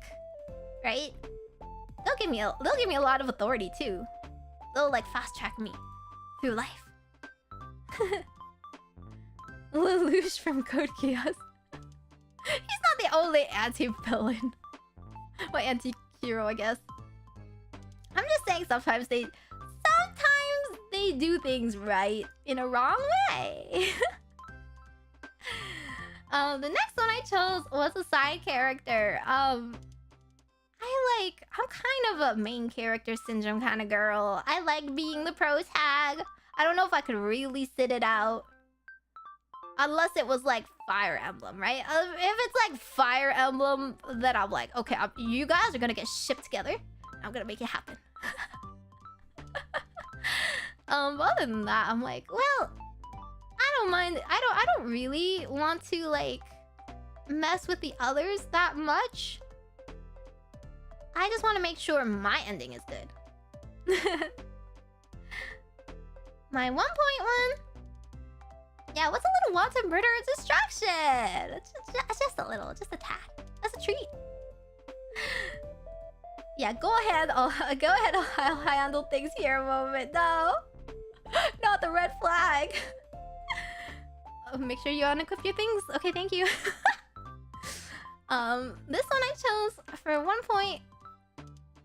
Speaker 1: right? They'll give me a lot of authority too. They'll like fast track me through life. Lelouch from Code Geass. He's not the only anti-villain. Well, anti-hero, I guess. I'm just saying sometimes they do things right in a wrong way. The next one I chose was a side character. I'm kind of a main character syndrome kind of girl. I like being the pro tag. I don't know if I could really sit it out. Unless it was like Fire Emblem, right? If it's like Fire Emblem, then I'm like, okay, you guys are gonna get shipped together. I'm gonna make it happen. Other than that, I'm like, well, I don't mind. I don't really want to like mess with the others that much. I just want to make sure my ending is good. My 1.1. Yeah, what's a little wanton murder or distraction? It's just a little, just a tad. That's a treat. Yeah, go ahead. I'll handle things here a moment. No, not the red flag. Make sure you unequip your things. Okay, thank you. This one I chose for 1 point.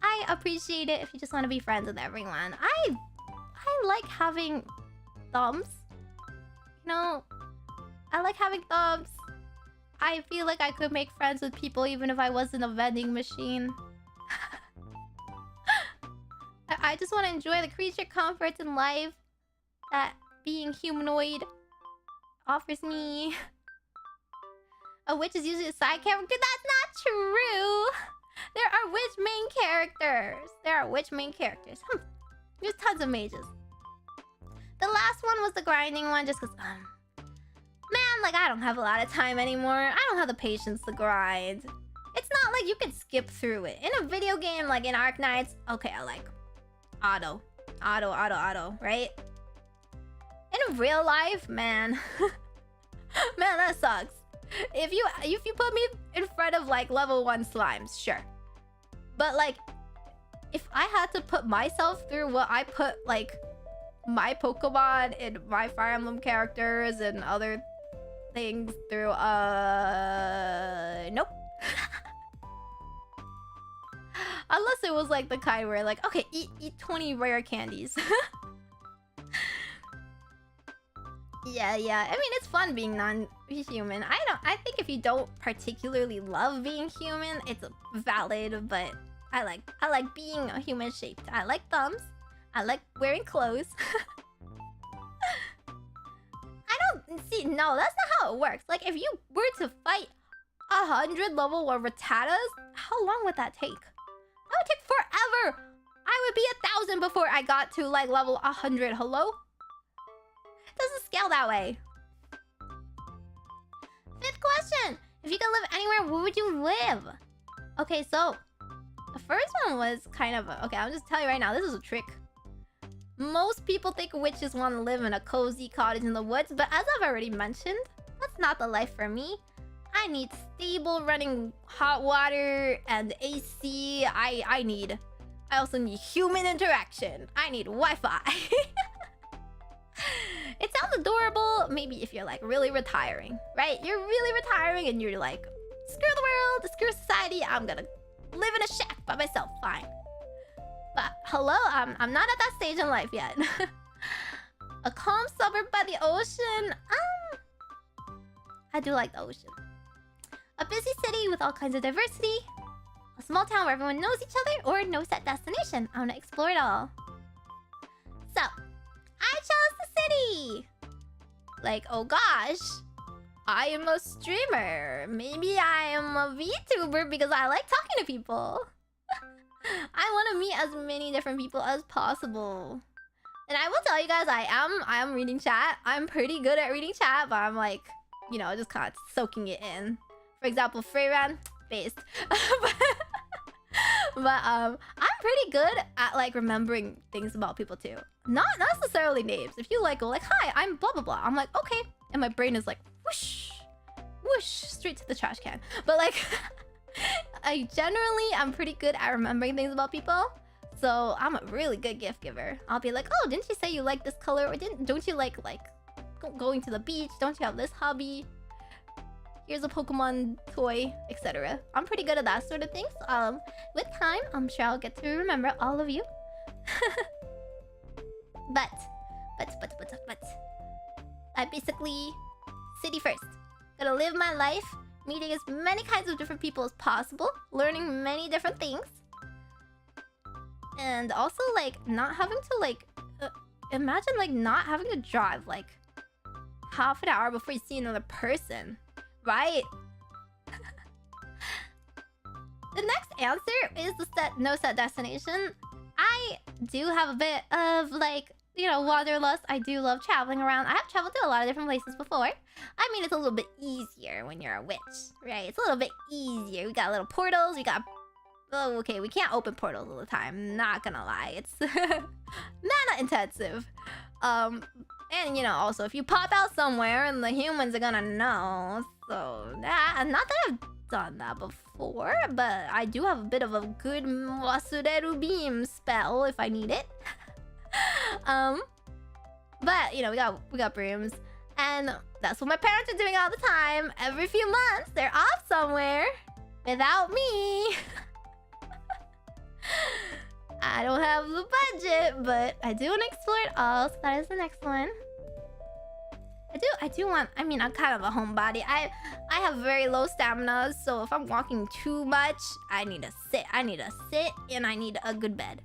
Speaker 1: I appreciate it if you just want to be friends with everyone. I like having thumbs. You know, I like having thumbs. I feel like I could make friends with people even if I wasn't a vending machine. I just want to enjoy the creature comforts in life that being humanoid offers me. A witch is usually a side character. That's not true. There are witch main characters. There's tons of mages. The last one was the grinding one just because, man, like, I don't have a lot of time anymore. I don't have the patience to grind. It's not like you can skip through it. In a video game, like in Arknights, okay, I like auto, right? In real life, man, man, that sucks. If you put me in front of like level 1 slimes, sure. But like, if I had to put myself through what I put like my Pokemon and my Fire Emblem characters and other things through, nope. Unless it was like the kind where like, okay, eat 20 rare candies. Yeah. I mean, it's fun being non-human. I think if you don't particularly love being human, it's valid, but I like being a human shaped. I like thumbs. I like wearing clothes. I don't see. No, that's not how it works. Like, if you were to fight 100 level 1 Rattatas, how long would that take? That would take forever. I would be 1,000 before I got to like level 100. Hello? It doesn't scale that way. 5th question. If you could live anywhere, where would you live? Okay, so the first one was kind of okay, I'll just tell you right now, this is a trick. Most people think witches want to live in a cozy cottage in the woods, but as I've already mentioned, that's not the life for me. I need stable running hot water and AC. I also need human interaction. I need Wi-Fi. It sounds adorable, maybe if you're like really retiring, right? You're really retiring and you're like, screw the world, screw society, I'm gonna live in a shack by myself, fine. But hello, I'm not at that stage in life yet. A calm suburb by the ocean, I do like the ocean. A busy city with all kinds of diversity. A small town where everyone knows each other, or no set destination. I want to explore it all. So, I chose the city! Like, oh gosh, I am a streamer. Maybe I am a VTuber because I like talking to people. I want to meet as many different people as possible. And I will tell you guys, I am reading chat. I'm pretty good at reading chat, but I'm like, you know, just kind of soaking it in. For example, Freyran, based. But I'm pretty good at like remembering things about people too. Not necessarily names. If you like go like, hi, I'm blah blah blah. I'm like, okay. And my brain is like, whoosh, whoosh, straight to the trash can. But like, I'm pretty good at remembering things about people. So I'm a really good gift giver. I'll be like, oh, didn't you say you like this color? Or don't you like going to the beach? Don't you have this hobby? Here's a Pokemon toy, etc. I'm pretty good at that sort of things. With time, I'm sure I'll get to remember all of you. But I basically city first. Gotta live my life, meeting as many kinds of different people as possible, learning many different things, and also like not having to like imagine like not having to drive like half an hour before you see another person. Right? The next answer is the no set destination. I do have a bit of like, you know, wanderlust. I do love traveling around. I have traveled to a lot of different places before. I mean, it's a little bit easier when you're a witch, right? It's a little bit easier. We got little portals. We got... Oh, okay, we can't open portals all the time. Not gonna lie. It's mana intensive. And, you know, also, if you pop out somewhere and the humans are gonna know. So, not that I've done that before, but I do have a bit of a good Wasureru beam spell if I need it. But, you know, we got brooms. And that's what my parents are doing all the time. Every few months, they're off somewhere without me. I don't have the budget, but I do want to explore it all, so that is the next one. A do want. I mean, I'm kind of a homebody. I have very low stamina, so if I'm walking too much, I need to sit. I need to sit, and I need a good bed.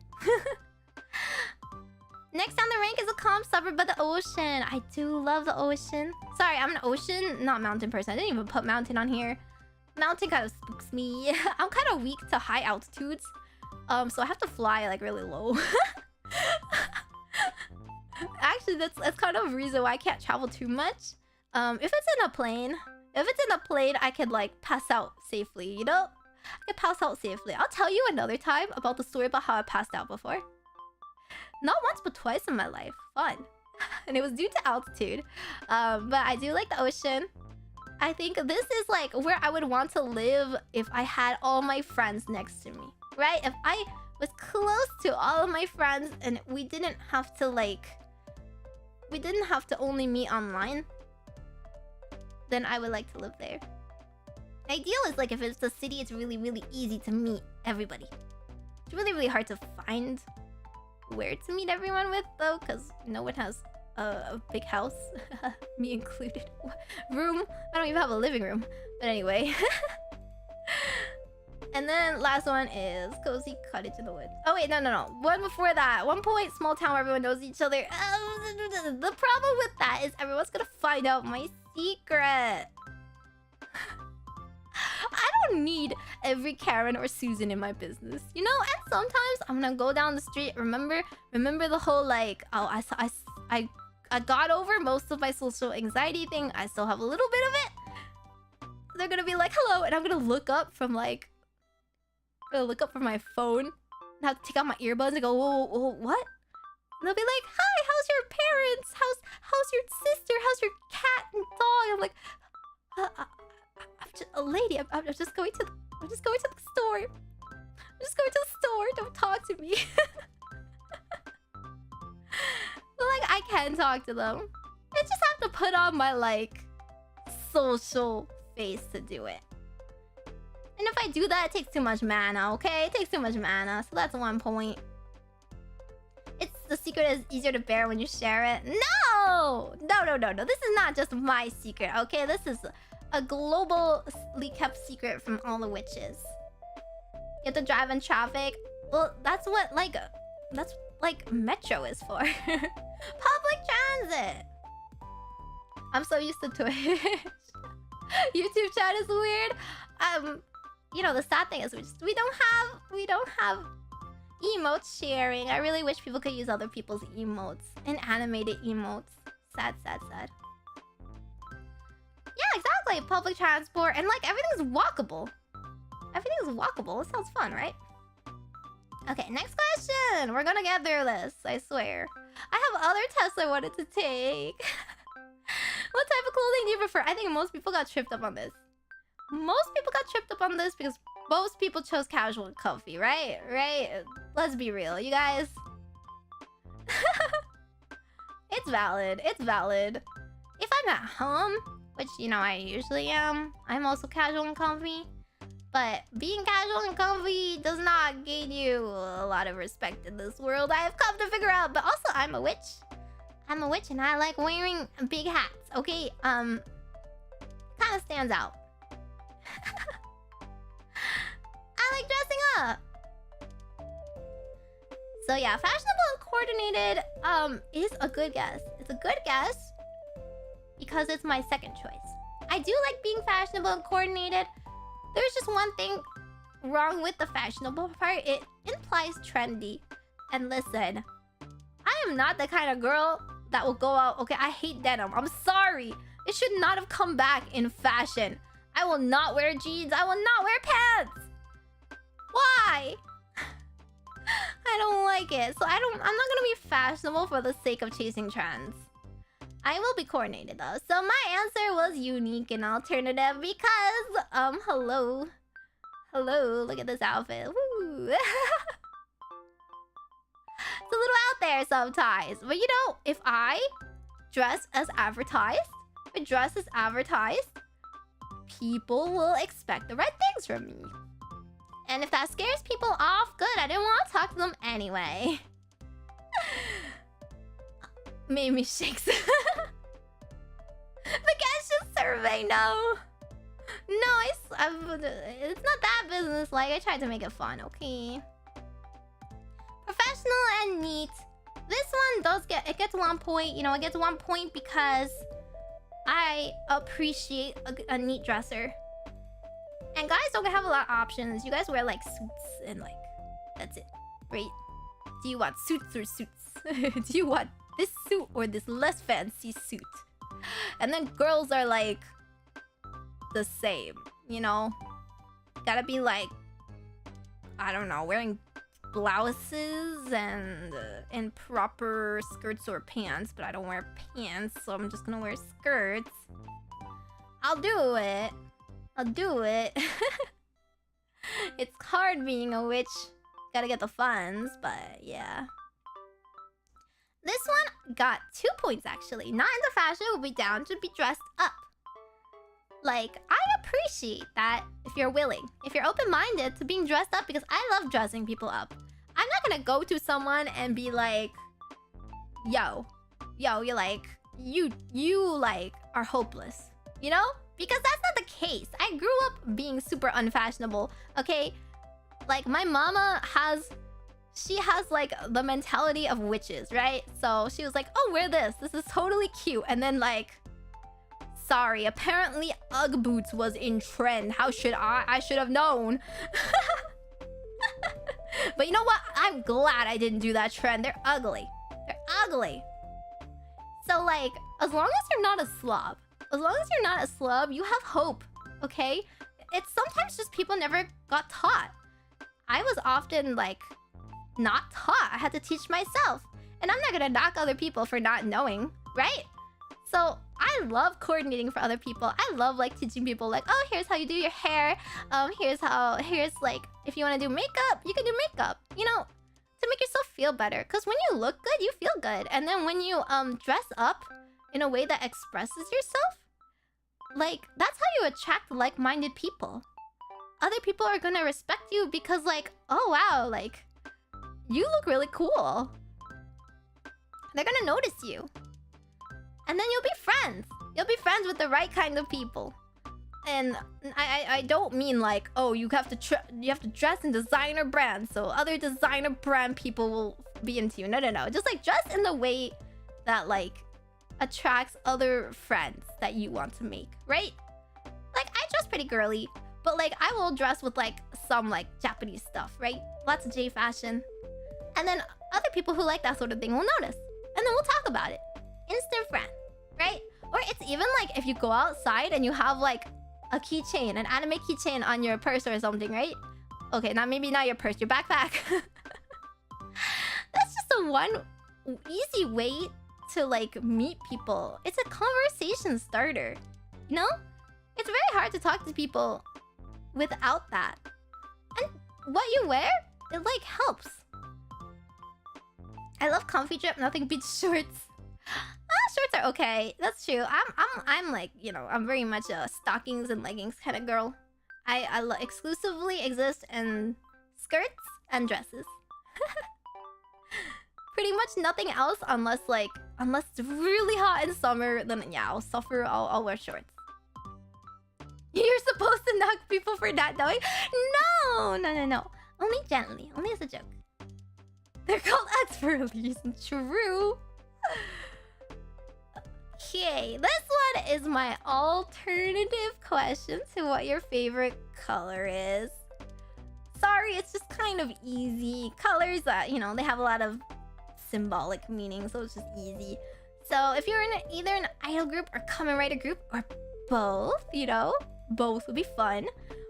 Speaker 1: Next on the rank is a calm suburb by the ocean. I do love the ocean. Sorry, I'm an ocean, not mountain person. I didn't even put mountain on here. Mountain kind of spooks me. I'm kind of weak to high altitudes. So I have to fly like really low. Actually, that's kind of a reason why I can't travel too much. If it's in a plane, I could like pass out safely, you know? I could pass out safely. I'll tell you another time about the story about how I passed out before. Not once, but twice in my life. Fun. And it was due to altitude. But I do like the ocean. I think this is like where I would want to live if I had all my friends next to me. Right? If I was close to all of my friends and we didn't have to only meet online, then I would like to live there. Ideal is like if it's a city, it's really, really easy to meet everybody. It's really, really hard to find where to meet everyone with though, because no one has a big house, me included. Room. I don't even have a living room. But anyway. And then last one is cozy cottage in the woods. Oh wait, no. One before that. 1 point, small town where everyone knows each other. The problem with that is everyone's gonna find out my secret. I don't need every Karen or Susan in my business, you know. And sometimes I'm gonna go down the street. Remember the whole like, oh, I got over most of my social anxiety thing. I still have a little bit of it. They're gonna be like, hello, and I'm gonna look up from my phone and have to take out my earbuds and go, whoa, what? And they'll be like, hi, how's your parents? How's your sister? How's your cat and dog? I'm like, I'm just a lady. I'm just going to the store. I'm just going to the store. Don't talk to me. But like, I can talk to them. I just have to put on my like social face to do it. And if I do that, it takes too much mana, okay? It takes too much mana, so that's 1 point. The secret is easier to bear when you share it. No! No. This is not just my secret, okay? This is a globally kept secret from all the witches. You have to drive in traffic. Well, that's what Metro is for. Public transit! I'm so used to Twitch. YouTube chat is weird. You know, the sad thing is we don't have emote sharing. I really wish people could use other people's emotes and animated emotes. Sad. Yeah, exactly. Public transport and like everything's walkable. It sounds fun, right? Okay, next question. We're gonna get through this, I swear. I have other tests I wanted to take. What type of clothing do you prefer? I think most people got tripped up on this. Because most people chose casual and comfy, right? Let's be real, you guys. It's valid. If I'm at home, which, you know, I usually am, I'm also casual and comfy. But being casual and comfy does not gain you a lot of respect in this world. I have come to figure out. But also, I'm a witch and I like wearing big hats, okay? Kind of stands out. I like dressing up. So yeah, fashionable and coordinated is a good guess. It's a good guess because it's my second choice. I do like being fashionable and coordinated. There's just one thing wrong with the fashionable part. It implies trendy. And listen, I am not the kind of girl that will go out. Okay, I hate denim. I'm sorry. It should not have come back in fashion. I will not wear jeans. I will not wear pants. Why? I don't like it. So I'm not gonna be fashionable for the sake of chasing trends. I will be coordinated though. So my answer was unique and alternative because hello, look at this outfit. Woo. It's a little out there sometimes, but you know, if I dress as advertised, people will expect the right things from me. And if that scares people off, good. I didn't want to talk to them anyway. Meimi shakes. everybody know. No, it's not that business-like. I tried to make it fun, okay? Professional and neat. This one does gets 1 point. You know, it gets 1 point because I appreciate a neat dresser. And guys don't have a lot of options. You guys wear like suits and like that's it, right? Do you want suits or suits? Do you want this suit or this less fancy suit? And then girls are like the same, you know? Gotta be like, I don't know, wearing blouses and proper skirts or pants, but I don't wear pants, so I'm just gonna wear skirts. I'll do it. I'll do it. It's hard being a witch. Gotta get the funds, but yeah. This one got 2 points actually. Not into fashion, will be down to be dressed up. Like, I appreciate that if you're willing. If you're open-minded to being dressed up, because I love dressing people up. I'm not gonna go to someone and be like, yo, you're like, you like are hopeless. You know? Because that's not the case. I grew up being super unfashionable, okay? Like, my mama she has like the mentality of witches, right? So she was like, oh, wear this. This is totally cute. And then like, sorry, apparently Ugg boots was in trend. How should I should have known. But you know what? I'm glad I didn't do that trend. They're ugly. They're ugly. So like, as long as you're not a slob, you have hope, okay? It's sometimes just people never got taught. I was often like, not taught. I had to teach myself. And I'm not gonna knock other people for not knowing, right? So I love coordinating for other people. I love like teaching people like, oh, here's how you do your hair. Here's like, if you want to do makeup, you can do makeup. You know, to make yourself feel better. Because when you look good, you feel good. And then when you dress up in a way that expresses yourself, like, that's how you attract like-minded people. Other people are gonna respect you because like, oh wow, like, you look really cool. They're gonna notice you. And then you'll be friends. You'll be friends with the right kind of people. And I don't mean like, oh, you have to dress in designer brands so other designer brand people will be into you. No. Just like dress in the way that like attracts other friends that you want to make, right? Like, I dress pretty girly, but like I will dress with like some like Japanese stuff, right? Lots of J fashion. And then other people who like that sort of thing will notice. And then we'll talk about it. Instant friend, right? Or it's even like if you go outside and you have like a keychain, an anime keychain on your purse or something, right? Okay, maybe not your purse, your backpack. That's just a one easy way to like meet people. It's a conversation starter, you know? It's very hard to talk to people without that. And what you wear, it like helps. I love comfy drip, nothing beats shorts. Shorts are okay. That's true. I'm like, you know, I'm very much a stockings and leggings kind of girl. I exclusively exist in skirts and dresses. Pretty much nothing else unless it's really hot in summer, then yeah, I'll wear shorts. You're supposed to knock people for not knowing? No. Only gently. Only as a joke. They're called X for a reason. True. Okay, this one is my alternative question to what your favorite color is. Sorry, it's just kind of easy. Colors that, you know, they have a lot of symbolic meaning, so it's just easy. So if you're in either an idol group or Kamen Rider group, or both, you know, both would be fun.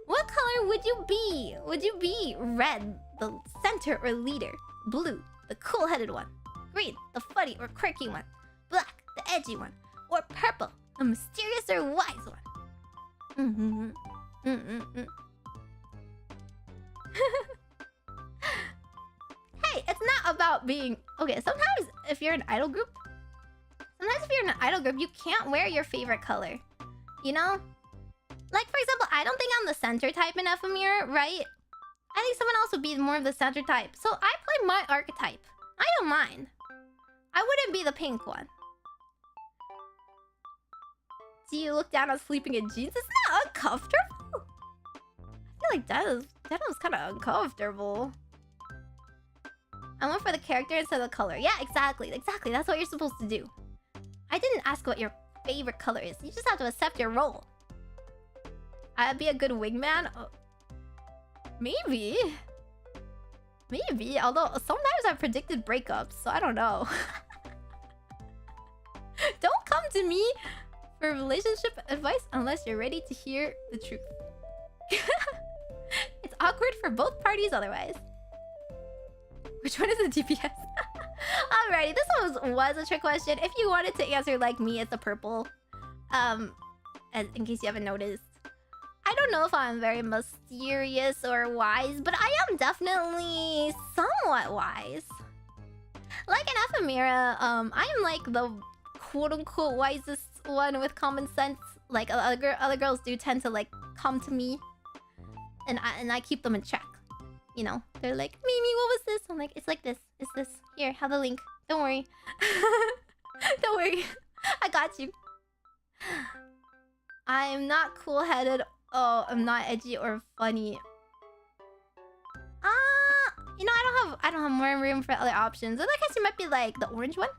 Speaker 1: What color would you be? Would you be red, the center or leader? Blue, the cool-headed one? Green, the funny or quirky one? Black, the edgy one? Or purple, the mysterious or wise one? Hey, it's not about being... Okay, sometimes if you're in an idol group, you can't wear your favorite color. You know? Like, for example, I don't think I'm the center type in Ephemira, right? I think someone else would be more of the center type. So I play my archetype. I don't mind. I wouldn't be the pink one. Do you look down on sleeping in jeans? It's not uncomfortable. I feel like denim's kind of uncomfortable. I went for the character instead of the color. Yeah, exactly. Exactly. That's what you're supposed to do. I didn't ask what your favorite color is. You just have to accept your role. I'd be a good wingman? Maybe. Maybe. Although sometimes I've predicted breakups, so I don't know. Don't come to me for relationship advice unless you're ready to hear the truth. It's awkward for both parties otherwise. Which one is the DPS? Alrighty, this one was a trick question. If you wanted to answer like me, it's a purple. As in case you haven't noticed. I don't know if I'm very mysterious or wise, but I am definitely somewhat wise. Like an Ephemira, I am like the quote-unquote wisest one with common sense. Like other girls do tend to like come to me, and I keep them in check. You know, they're like, Meimi, what was this? I'm like, it's like this. It's this. Here, have the link. Don't worry. Don't worry. I got you. I'm not cool-headed. Oh, I'm not edgy or funny. You know, I don't have more room for other options. I guess you might be like the orange one.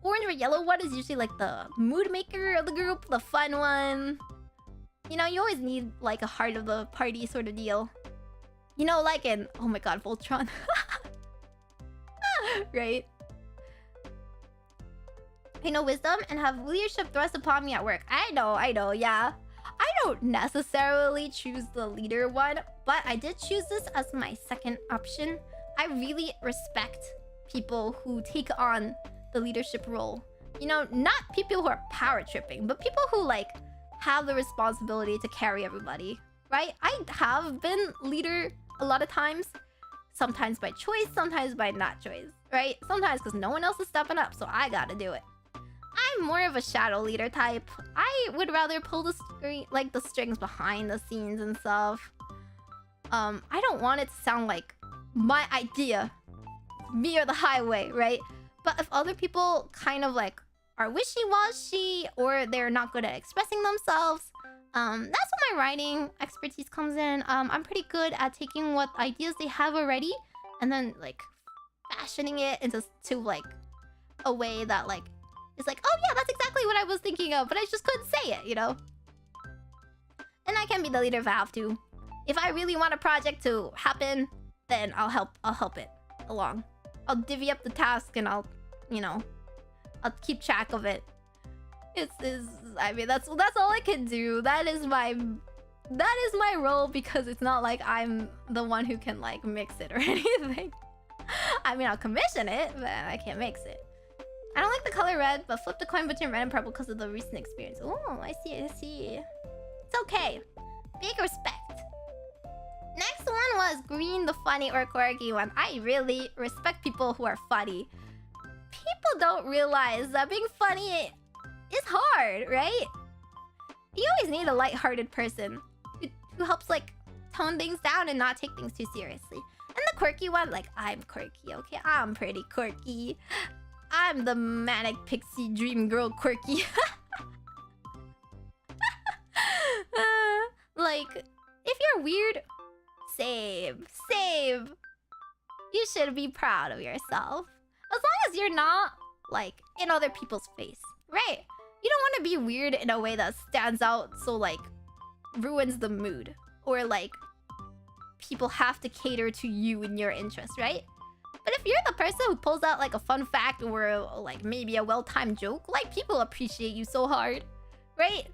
Speaker 1: Orange or yellow one is usually like the mood maker of the group, the fun one. You know, you always need like a heart of the party sort of deal. You know, like in, oh my god, Voltron. Right? Pay no wisdom and have leadership thrust upon me at work. I know, yeah. I don't necessarily choose the leader one, but I did choose this as my second option. I really respect people who take on the leadership role. You know, not people who are power tripping, but people who like have the responsibility to carry everybody, right? I have been leader a lot of times. Sometimes by choice, sometimes by not choice, right? Sometimes because no one else is stepping up, so I gotta do it. I'm more of a shadow leader type. I would rather pull the strings behind the scenes and stuff. I don't want it to sound like my idea, me or the highway, right? But if other people kind of like are wishy-washy or they're not good at expressing themselves, that's when my writing expertise comes in. I'm pretty good at taking what ideas they have already and then like fashioning it into like a way that like it's like, oh yeah, that's exactly what I was thinking of, but I just couldn't say it, you know? And I can be the leader if I have to. If I really want a project to happen, then I'll help it along. I'll divvy up the task and I'll keep track of it. I mean, that's all I can do. That is my role, because it's not like I'm the one who can like mix it or anything. I mean, I'll commission it, but I can't mix it. I don't like the color red, but flip the coin between red and purple because of the recent experience. Oh, I see. It's okay. Big respect. Next one was green, the funny or quirky one. I really respect people who are funny. People don't realize that being funny is hard, right? You always need a lighthearted person who helps like tone things down and not take things too seriously. And the quirky one, like, I'm quirky, okay? I'm pretty quirky. I'm the manic pixie dream girl quirky. Like, if you're weird, same. You should be proud of yourself. As long as you're not, like, in other people's face, right? You don't want to be weird in a way that stands out, so, like, ruins the mood. Or, like, people have to cater to you and your interests, right? But if you're the person who pulls out, like, a fun fact or, like, maybe a well-timed joke, like, people appreciate you so hard, right?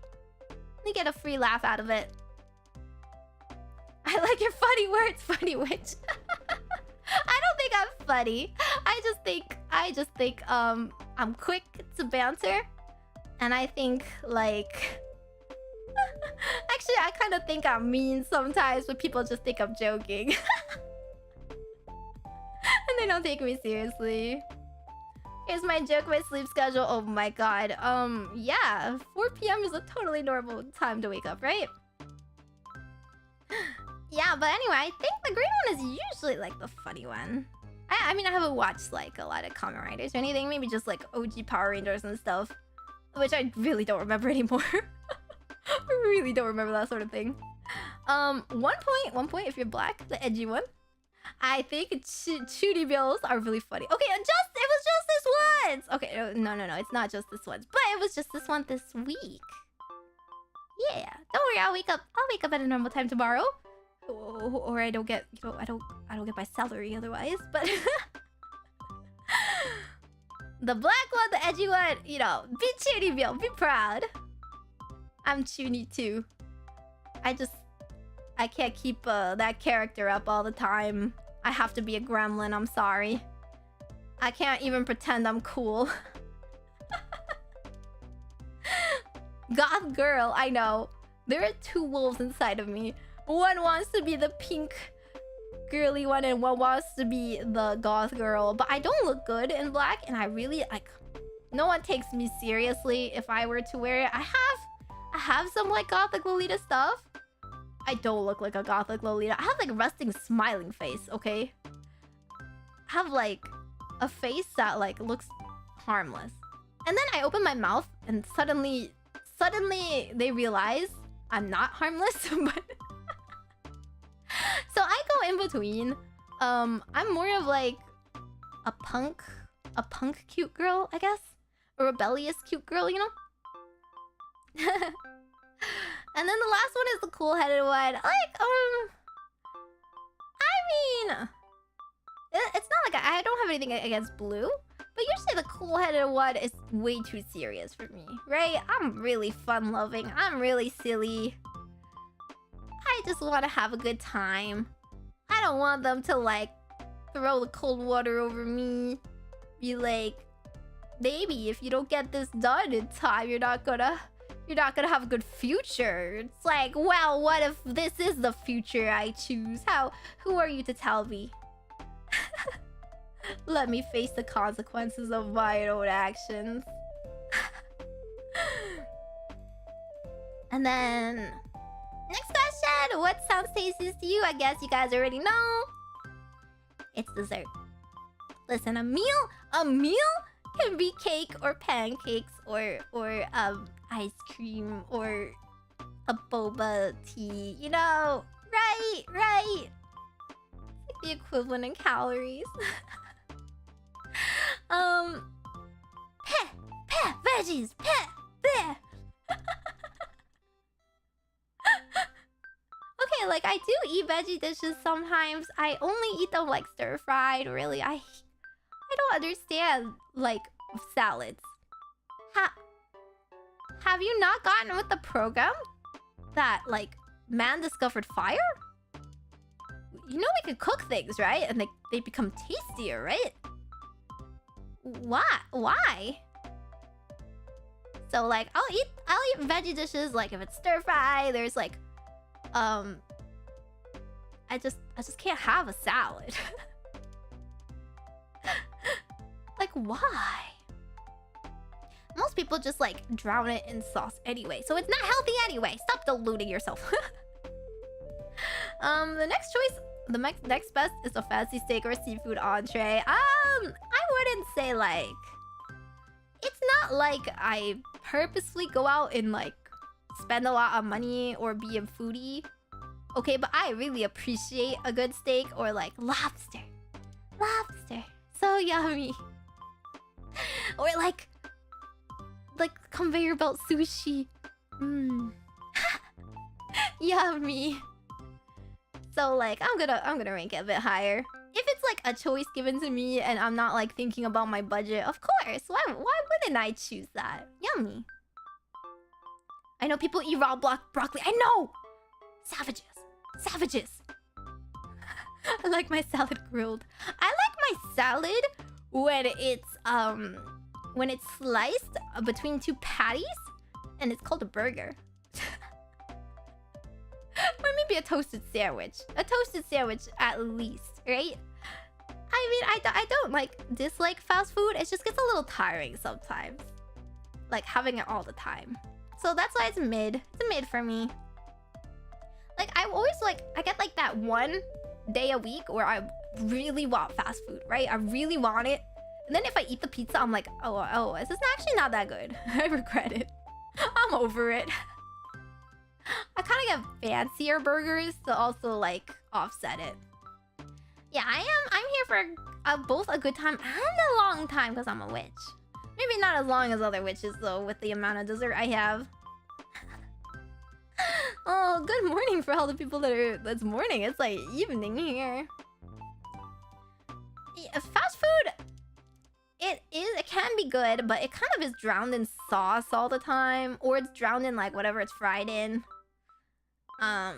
Speaker 1: You get a free laugh out of it. I like your funny words, funny witch. I don't think I'm funny. I just think, I'm quick to banter. And I think, like... Actually, I kind of think I'm mean sometimes, but people just think I'm joking. And they don't take me seriously. Here's my joke, my sleep schedule. Oh my god. Yeah. 4 p.m. is a totally normal time to wake up, right? Yeah, but anyway, I think the green one is usually, like, the funny one. I mean, I haven't watched, like, a lot of Kamen Riders or anything. Maybe just, like, OG Power Rangers and stuff. which I really don't remember anymore. I really don't remember that sort of thing. 1 point if you're black, the edgy one. I think Chudy bills are really funny. Okay, it was just this once. Okay, no, it's not just this once, but it was just this one this week. Yeah, don't worry, I'll wake up at a normal time tomorrow, or I don't get, I don't get my salary otherwise. But the black one, the edgy one, be Chudy bill, be proud. I'm Chuny too. I can't keep that character up all the time. I have to be a gremlin, I'm sorry. I can't even pretend I'm cool. Goth girl, I know. There are two wolves inside of me. One wants to be the pink girly one and one wants to be the goth girl. But I don't look good in black and I really, like... No one takes me seriously if I were to wear it. I have some like gothic Lolita stuff. I don't look like a gothic Lolita. I have like a resting smiling face, okay? I have like a face that like looks harmless. And then I open my mouth and suddenly they realize I'm not harmless. But so I go in between. I'm more of like a punk cute girl, I guess. A rebellious cute girl, you know? And then the last one is the cool-headed one. Like, I mean, it's not like I don't have anything against blue, but usually the cool-headed one is way too serious for me, right? I'm really fun-loving. I'm really silly. I just want to have a good time. I don't want them to like throw the cold water over me. Be like, baby, if you don't get this done in time, you're not gonna have a good future. It's like, well, what if this is the future I choose? Who are you to tell me? Let me face the consequences of my own actions. And then, next question. What sounds tastiest to you? I guess you guys already know. It's dessert. Listen, a meal can be cake or pancakes or ice cream or a boba tea, you know? Right. It's like the equivalent in calories. Veggies, bleh. Okay, like I do eat veggie dishes sometimes. I only eat them like stir-fried, really. I don't understand like salads. Have you not gotten with the program that like man discovered fire? You know we can cook things, right? And they become tastier, right? Why? So like I'll eat veggie dishes like if it's stir fry. There's like I just can't have a salad. Like why? Most people just like drown it in sauce anyway, so it's not healthy anyway. Stop deluding yourself. The next choice, the next best is a fancy steak or seafood entree. I wouldn't say like, it's not like I purposely go out and like spend a lot of money or be a foodie. Okay, but I really appreciate a good steak or like lobster. So yummy. Or like conveyor belt sushi. Yummy. So like I'm gonna rank it a bit higher. If it's like a choice given to me and I'm not like thinking about my budget, of course. Why wouldn't I choose that? Yummy. I know people eat raw broccoli. I know. Savages. I like my salad grilled. I like my salad when it's sliced between two patties and it's called a burger. Or maybe a toasted sandwich. A toasted sandwich at least, right? I mean, I don't like dislike fast food. It just gets a little tiring sometimes. Like having it all the time. So that's why it's mid. It's a mid for me. Like I always like, I get like that one day a week where I really want fast food, right? I really want it. And then if I eat the pizza, I'm like, oh, this is actually not that good. I regret it. I'm over it. I kind of get fancier burgers to also like offset it. Yeah, I'm here for both a good time and a long time because I'm a witch. Maybe not as long as other witches though, with the amount of dessert I have. Oh, good morning for all the people that's morning. It's like evening here. Yeah, fast food, it can be good, but it kind of is drowned in sauce all the time, or it's drowned in like whatever it's fried in. I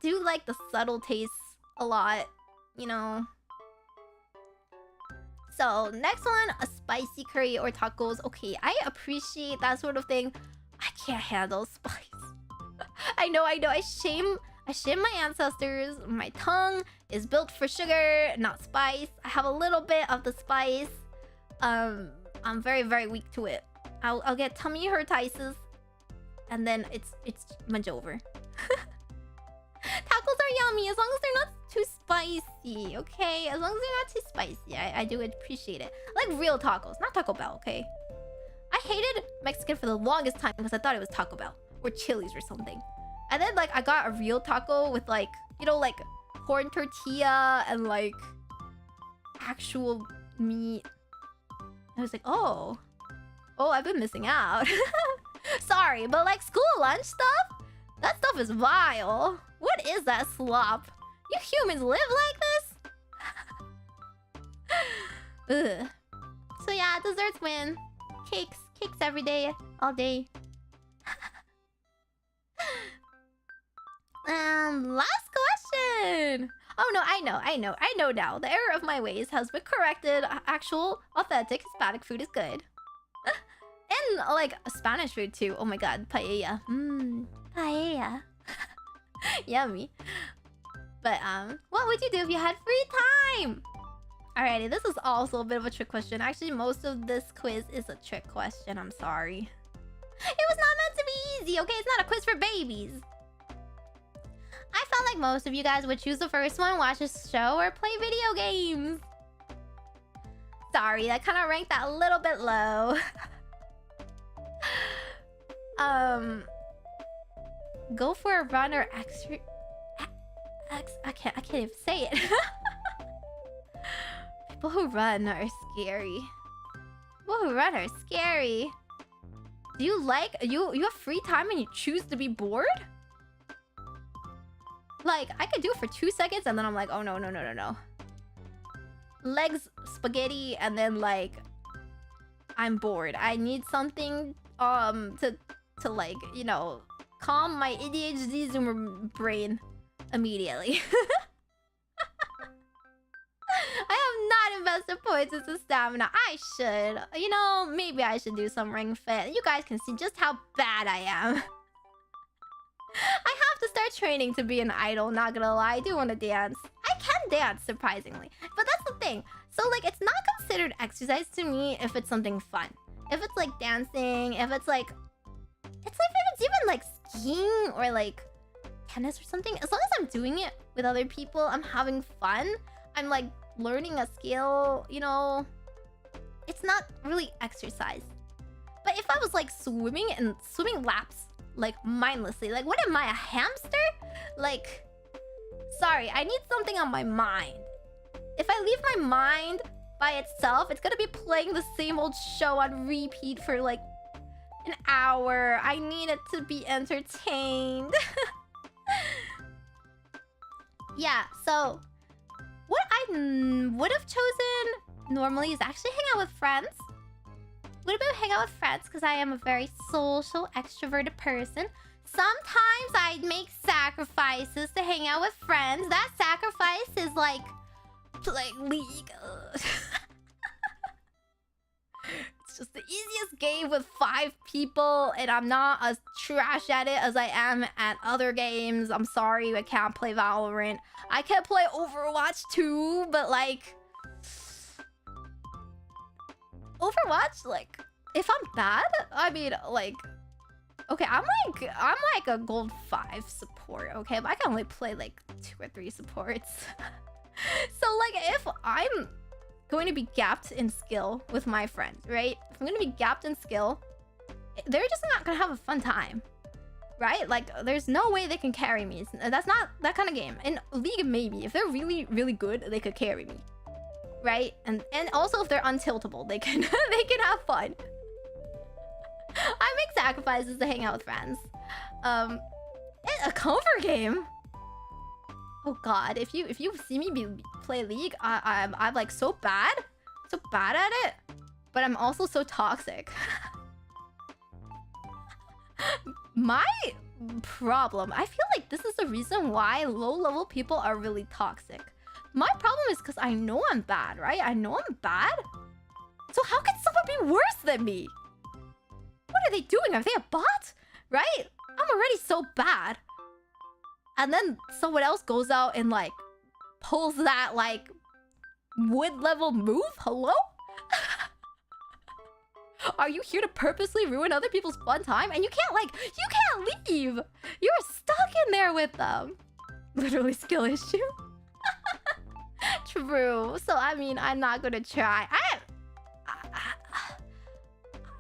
Speaker 1: do like the subtle tastes a lot, you know. So next one, a spicy curry or tacos. Okay, I appreciate that sort of thing. I can't handle spice. I know. I shame my ancestors. My tongue is built for sugar, not spice. I have a little bit of the spice. I'm very, very weak to it. I'll get tummy hurtitis, and then it's much over. Tacos are yummy as long as they're not too spicy, okay? As long as they're not too spicy, I do appreciate it. I like real tacos, not Taco Bell, okay? I hated Mexican for the longest time because I thought it was Taco Bell or Chili's or something. And then like I got a real taco with like, you know, like corn tortilla and like actual meat. I was like, oh, I've been missing out. Sorry, but like school lunch stuff, that stuff is vile. What is that slop? You humans live like this? Ugh. So yeah, desserts win. Cakes every day, all day. Last question. Oh no, I know now. The error of my ways has been corrected. Actual, authentic Hispanic food is good. And like Spanish food too. Oh my god, paella. Paella. Yummy. But what would you do if you had free time? Alrighty, this is also a bit of a trick question. Actually, most of this quiz is a trick question. I'm sorry. It was not meant to be easy, okay? It's not a quiz for babies. I felt like most of you guys would choose the first one, watch a show, or play video games. Sorry, that kind of ranked that a little bit low. Go for a run or I can't even say it. People who run are scary. People who run are scary. Do you like you have free time and you choose to be bored? Like, I could do it for 2 seconds and then I'm like, oh no. Legs spaghetti and then like I'm bored. I need something to like, you know, calm my ADHD zoomer brain immediately. I have not invested points into stamina. I should. You know, maybe I should do some ring fit. You guys can see just how bad I am. I have to start training to be an idol, not gonna lie. I do want to dance. I can dance, surprisingly. But that's the thing. So, like, it's not considered exercise to me if it's something fun. If it's, like, dancing, if it's, like... It's like if it's even, like, skiing or, like, tennis or something. As long as I'm doing it with other people, I'm having fun. I'm, like, learning a skill, you know... It's not really exercise. But if I was, like, swimming laps, like, mindlessly. Like, what am I, a hamster? Like, sorry, I need something on my mind. If I leave my mind by itself, it's gonna be playing the same old show on repeat for, like, an hour. I need it to be entertained. Yeah, so... What I would have chosen normally is actually hang out with friends. Would have been hang out with friends because I am a very social, extroverted person. Sometimes I'd make sacrifices to hang out with friends. That sacrifice is like playing League. It's just the easiest game with 5 people, and I'm not as trash at it as I am at other games. I'm sorry, I can't play Valorant. I can play Overwatch too, but like... Overwatch, like, if I'm bad, I mean, like, okay, I'm like a gold 5 support, okay, but I can only play like 2 or 3 supports. So like, if I'm going to be gapped in skill with my friends, right? If I'm gonna be gapped in skill, they're just not gonna have a fun time, right? Like, there's no way they can carry me. That's not that kind of game. In League, maybe if they're really, really good, they could carry me, right? And also if they're untiltable, they can they can have fun. I make sacrifices to hang out with friends. A comfort game. Oh God, if you see me play League, I'm like so bad at it, but I'm also so toxic. My problem, I feel like this is the reason why low-level people are really toxic. My problem is because I know I'm bad, right? I know I'm bad. So how can someone be worse than me? What are they doing? Are they a bot? Right? I'm already so bad. And then someone else goes out and like pulls that like wood-level move? Hello? Are you here to purposely ruin other people's fun time? And you can't leave. You're stuck in there with them. Literally skill issue. True. So I mean, I'm not gonna try.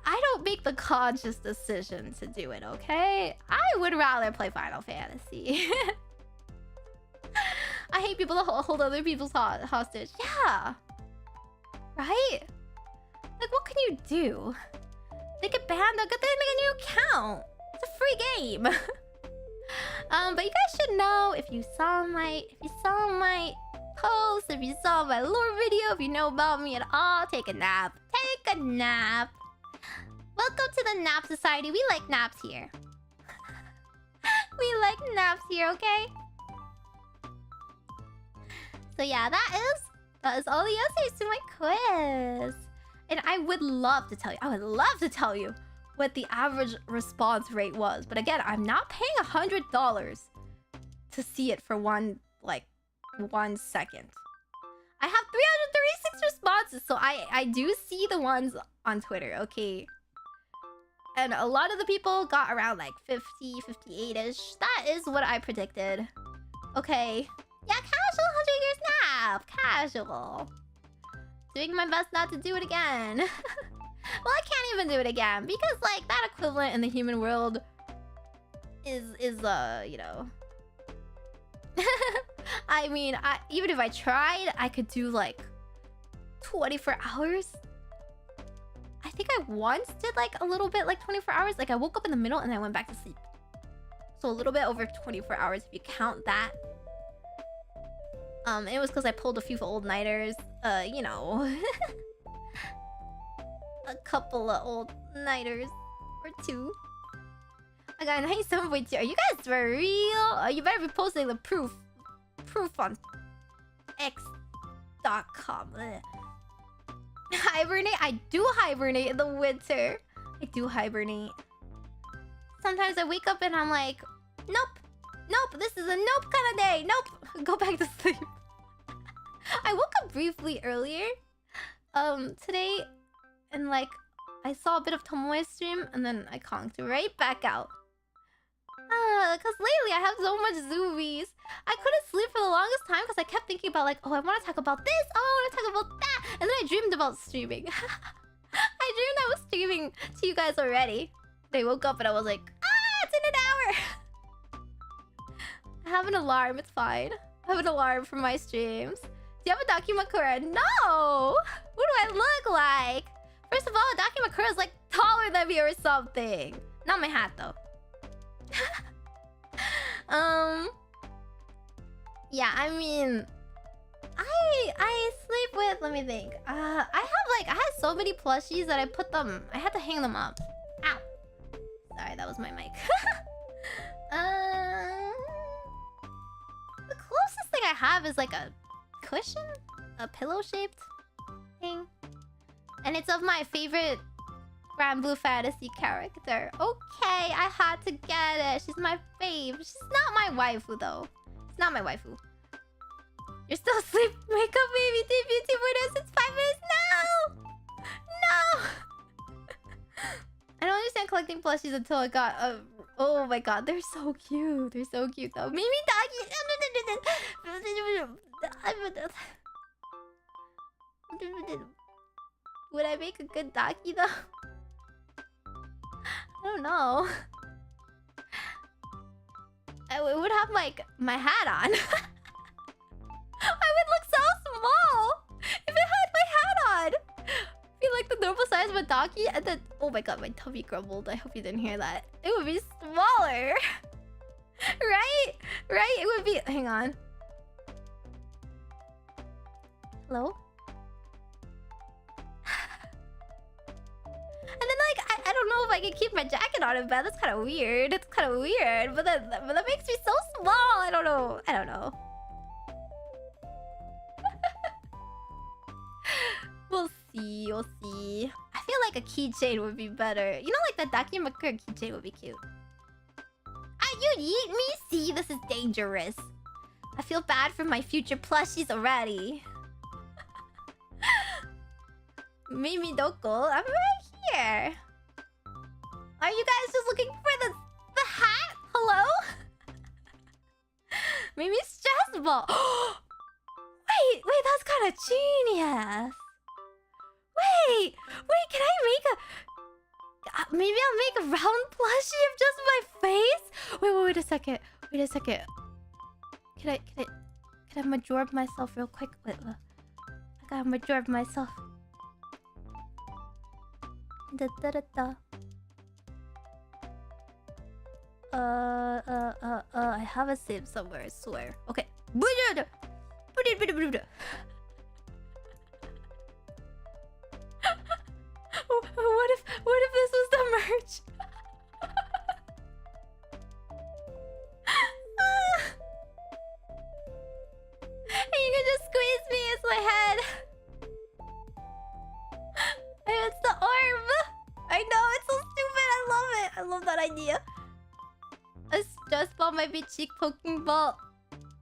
Speaker 1: I don't make the conscious decision to do it, okay? I would rather play Final Fantasy. I hate people that hold other people's hostage. Yeah. Right? Like, what can you do? They get banned, they'll get a new account. It's a free game. But you guys should know, if you saw my post, if you saw my lore video, if you know about me at all, take a nap. Take a nap. Welcome to the nap society. We like naps here. We like naps here, okay? So yeah, that is all the answers to my quiz. And I would love to tell you what the average response rate was. But again, I'm not paying $100 to see it for 1 second. I have 336 responses, so I do see the ones on Twitter, okay? And a lot of the people got around like 50, 58-ish. That is what I predicted. Okay. Yeah, casual 100 years nap. Casual. Doing my best not to do it again. Well, I can't even do it again because like that equivalent in the human world is you know. I mean, even if I tried, I could do like 24 hours. I think I once did like a little bit like 24 hours. Like I woke up in the middle and I went back to sleep. So a little bit over 24 hours if you count that. It was because I pulled a few old nighters. You know. A couple of old nighters. Or 2. I got 97.2. Are you guys for real? You better be posting the proof. Proof on X.com. Hibernate? I do hibernate in the winter. I do hibernate. Sometimes I wake up and I'm like, nope. Nope, this is a nope kind of day. Nope. Go back to sleep. I woke up briefly earlier today and like I saw a bit of Tomoe's stream and then I conked right back out. Because lately I have so much zoomies. I couldn't sleep for the longest time because I kept thinking about like, oh, I want to talk about this. Oh, I want to talk about that. And then I dreamed about streaming. I dreamed I was streaming to you guys already. Then I woke up and I was like, it's in an hour. I have an alarm. It's fine. I have an alarm for my streams. Do you have a Dakimakura? No! What do I look like? First of all, Dakimakura is like taller than me or something. Not my hat though. Yeah, I mean, I sleep with, let me think. I had so many plushies that I had to hang them up. Ow. Sorry, that was my mic. The closest thing I have is like a cushion, a pillow-shaped thing. And it's of my favorite Grand Blue Fantasy character. Okay, I had to get it. She's my fave. She's not my waifu though. It's not my waifu. You're still asleep. Wake up, baby. Debut it's 5 minutes now. No. I don't understand collecting plushies until I got a. Oh my god, they're so cute. They're so cute though. Mimi Dagi. Would I make a good Daki though? I don't know. I would have my hat on. I would look so small if I had my hat on. Be like the normal size of a Daki, and then oh my god, my tummy grumbled. I hope you didn't hear that. It would be smaller, right? Right? It would be. Hang on. Hello. And then like I don't know if I can keep my jacket on in bed. That's kind of weird. It's kind of weird. But that makes me so small. I don't know. I don't know. We'll see. We'll see. I feel like a keychain would be better. You know, like the Daki Makura keychain would be cute. Ah, you'd eat me? See, this is dangerous. I feel bad for my future plushies already. Meimi doko? I'm right here. Are you guys just looking for the hat? Hello? Meimi's stress ball. Wait, that's kind of genius. Wait, can I make a... maybe I'll make a round plushie of just my face? Wait a second. Wait a second. Can I majorb myself real quick? Wait, I gotta majorb myself. I have a save somewhere, I swear. Okay. What if this was the merch? And you can just squeeze me as my head. It's the orb. I know, it's so stupid. I love it. I love that idea. A stress ball might be cheek poking ball.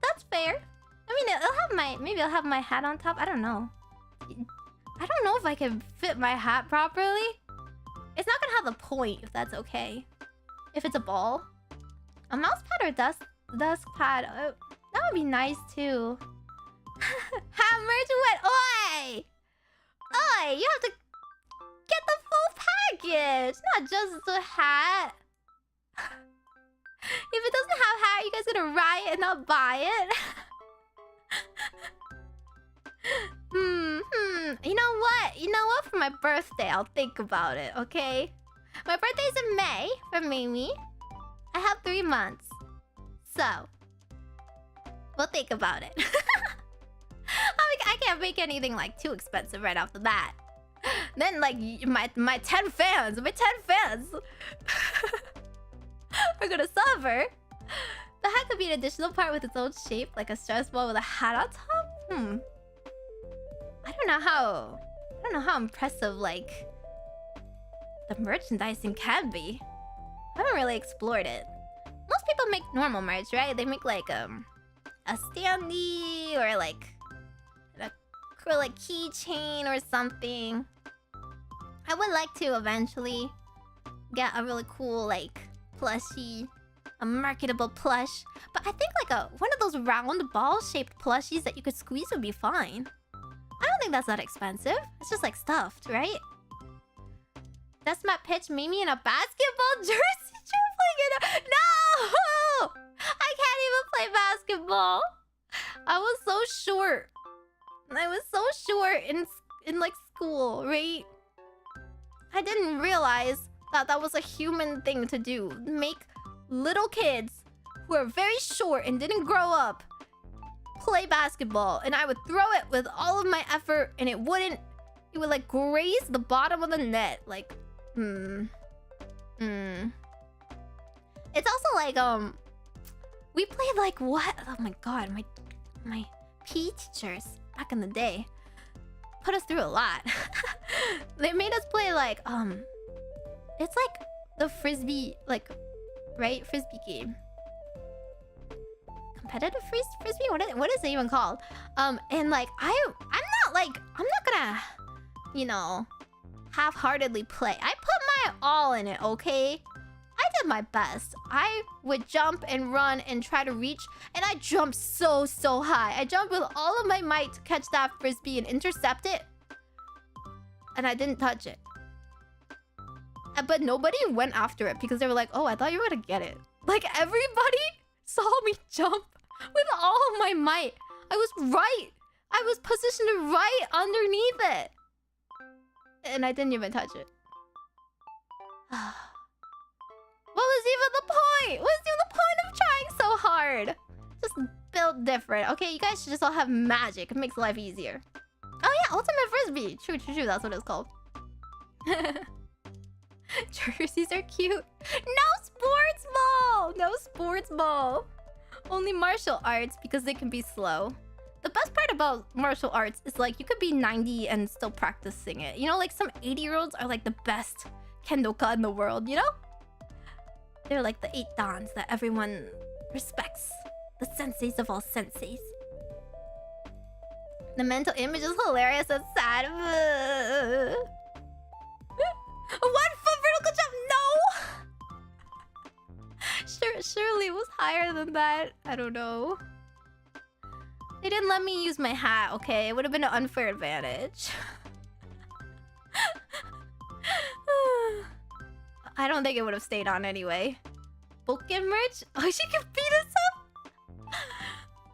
Speaker 1: That's fair. I mean, maybe I'll have my hat on top. I don't know. I don't know if I can fit my hat properly. It's not gonna have the point if that's okay. If it's a ball. A mouse pad or desk pad. Oh, that would be nice too. Hat merch went. Oi! Oi! You have to get the full package, not just the hat. If it doesn't have hat, you guys gonna riot and not buy it? You know what? For my birthday, I'll think about it, okay? My birthday's in May for Meimi. I have 3 months. So, we'll think about it. I can't make anything like too expensive right off the bat. Then like my 10 fans are gonna suffer. The hat could be an additional part with its own shape, like a stress ball with a hat on top. I don't know how impressive like the merchandising can be. I haven't really explored it. Most people make normal merch, right? They make like a standee or like an acrylic keychain or something. I would like to eventually get a really cool like plushie, a marketable plush. But I think like one of those round ball-shaped plushies that you could squeeze would be fine. I don't think that's that expensive. It's just like stuffed, right? That's my pitch. Meimi in a basketball jersey dribbling in a... No! I can't even play basketball. I was so short. In like school, right? I didn't realize that was a human thing to do. Make little kids who are very short and didn't grow up play basketball, and I would throw it with all of my effort, and it would like graze the bottom of the net. Like, It's also like we played like what? Oh my god, my PE teachers back in the day put us through a lot. They made us play like it's like the frisbee, like, right? Frisbee game. Competitive frisbee? What is it even called? And like I'm not gonna, you know, half-heartedly play. I put my all in it, okay? I did my best. I would jump and run and try to reach, and I jumped so high. I jumped with all of my might to catch that frisbee and intercept it. and I didn't touch it. But nobody went after it because they were like, oh, I thought you were gonna get it. Like, everybody saw me jump with all my might. I was positioned right underneath it. And I didn't even touch it. What was even the point? What's even the point of trying so hard? Just build different. Okay, you guys should just all have magic. It makes life easier. Oh yeah, Ultimate Frisbee. True. That's what it's called. Jerseys are cute. No sports ball. Only martial arts because they can be slow. The best part about martial arts is like you could be 90 and still practicing it. You know, like some 80-year-olds are like the best kendoka in the world, you know? They're like the 8 dans that everyone respects. The senseis of all senseis. The mental image is hilarious and sad. 1 foot vertical jump? No! Surely it was higher than that. I don't know. They didn't let me use my hat, okay? It would have been an unfair advantage. I don't think it would have stayed on anyway. Boken merch? Oh, she can beat us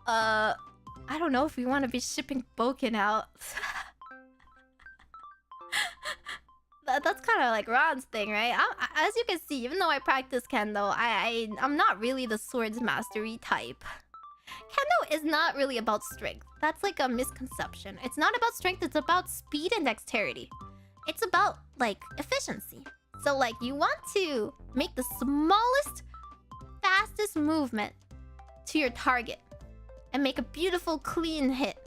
Speaker 1: up? I don't know if we want to be shipping Boken out. That's kind of like Ron's thing, right? As you can see, even though I practice Kendo, I'm not really the swords mastery type. Kendo is not really about strength. That's like a misconception. It's not about strength, it's about speed and dexterity. It's about, like, efficiency. So, like, you want to make the smallest, fastest movement to your target and make a beautiful, clean hit.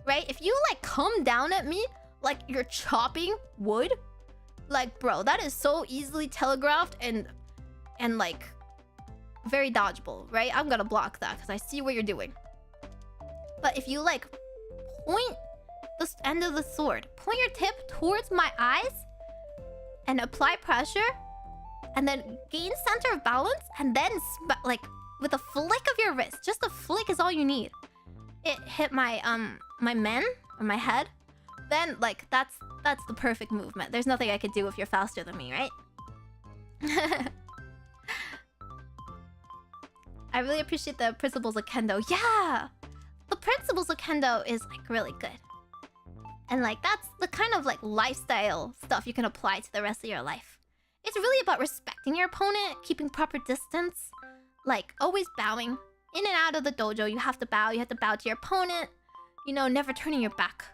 Speaker 1: Right? If you, like, come down at me like you're chopping wood, like, bro, that is so easily telegraphed and like, very dodgeable, right? I'm gonna block that because I see what you're doing. But if you, like, point the end of the sword, point your tip towards my eyes, and apply pressure, and then gain center of balance, and then, like, with a flick of your wrist, just a flick is all you need. It hit my, my men, or my head. Then, like, that's the perfect movement. There's nothing I could do if you're faster than me, right? I really appreciate the principles of Kendo. Yeah! The principles of Kendo is, like, really good. And, like, that's the kind of, like, lifestyle stuff you can apply to the rest of your life. It's really about respecting your opponent, keeping proper distance, like, always bowing. In and out of the dojo, you have to bow. You have to bow to your opponent. You know, never turning your back.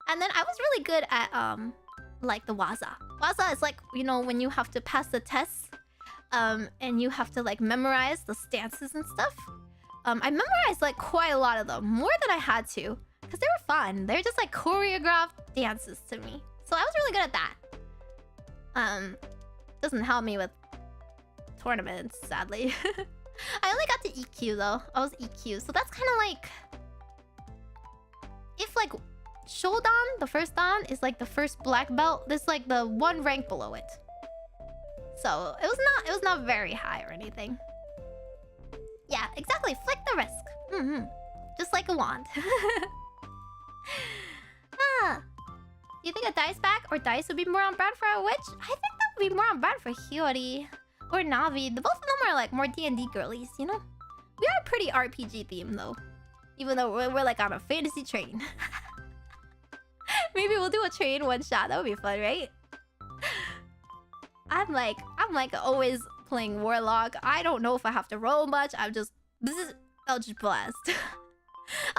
Speaker 1: And then I was really good at, like, the waza. Waza is, like, you know, when you have to pass the tests, and you have to, like, memorize the stances and stuff. I memorized, like, quite a lot of them. More than I had to. Because they were fun. They're just like choreographed dances to me. So I was really good at that. Doesn't help me with tournaments, sadly. I only got to EQ though. I was EQ. So that's kind of like... If like Shodan, the first dan, is like the first black belt, this like the 1 rank below it. So it was not very high or anything. Yeah, exactly. Flick the wrist. Just like a wand. You think a dice pack or dice would be more on brand for a witch? I think that would be more on brand for Hiyori or Navi. Both of them are like more D&D girlies, you know? We are pretty RPG themed though. Even though we're like on a fantasy train. Maybe we'll do a train one shot. That would be fun, right? I'm like always playing Warlock. I don't know if I have to roll much. I'll just blast.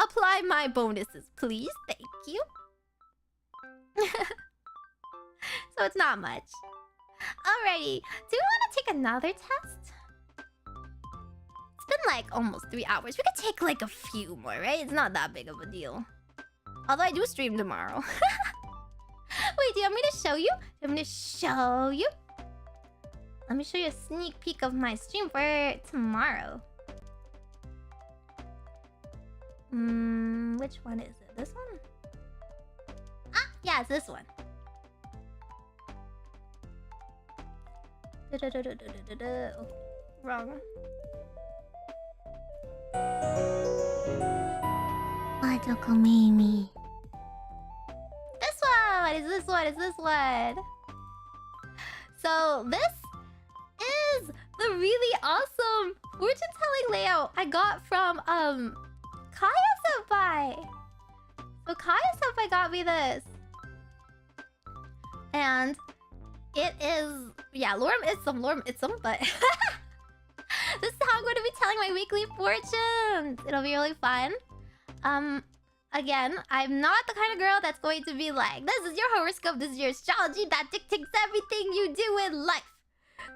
Speaker 1: Apply my bonuses, please. Thank you. So it's not much. Alrighty. Do we want to take another test? It's been like almost 3 hours. We could take like a few more, right? It's not that big of a deal. Although I do stream tomorrow. Wait, do you want me to show you? I'm gonna show you. Let me show you a sneak peek of my stream for tomorrow. Which one is it? This one? Ah, yeah, it's this one. Okay, wrong. Majokko Meimi. This one! Is this one? Is this one? So this is the really awesome fortune telling layout I got from Kaya Senpai. So Kaya Senpai got me this. And it is, yeah, lorem itsum, but this is how I'm going to be telling my weekly fortunes. It'll be really fun. Again, I'm not the kind of girl that's going to be like, this is your horoscope, this is your astrology that dictates everything you do in life.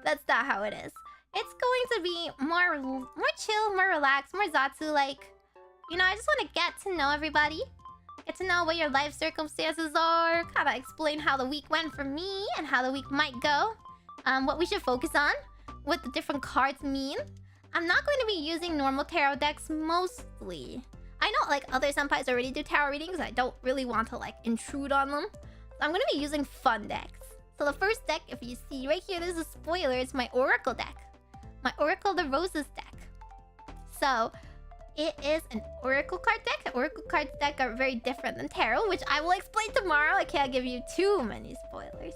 Speaker 1: That's not how it is. It's going to be more chill, more relaxed, more zatsu, like, you know, I just want to get to know everybody. Get to know what your life circumstances are. Kind of explain how the week went for me and how the week might go. What we should focus on. What the different cards mean. I'm not going to be using normal tarot decks mostly. I know like other senpais already do tarot readings. I don't really want to like intrude on them. So I'm going to be using fun decks. So the first deck, if you see right here, there's a spoiler. It's my Oracle deck. My Oracle of the Roses deck. So it is an Oracle card deck. Oracle cards deck are very different than tarot, which I will explain tomorrow. I can't give you too many spoilers.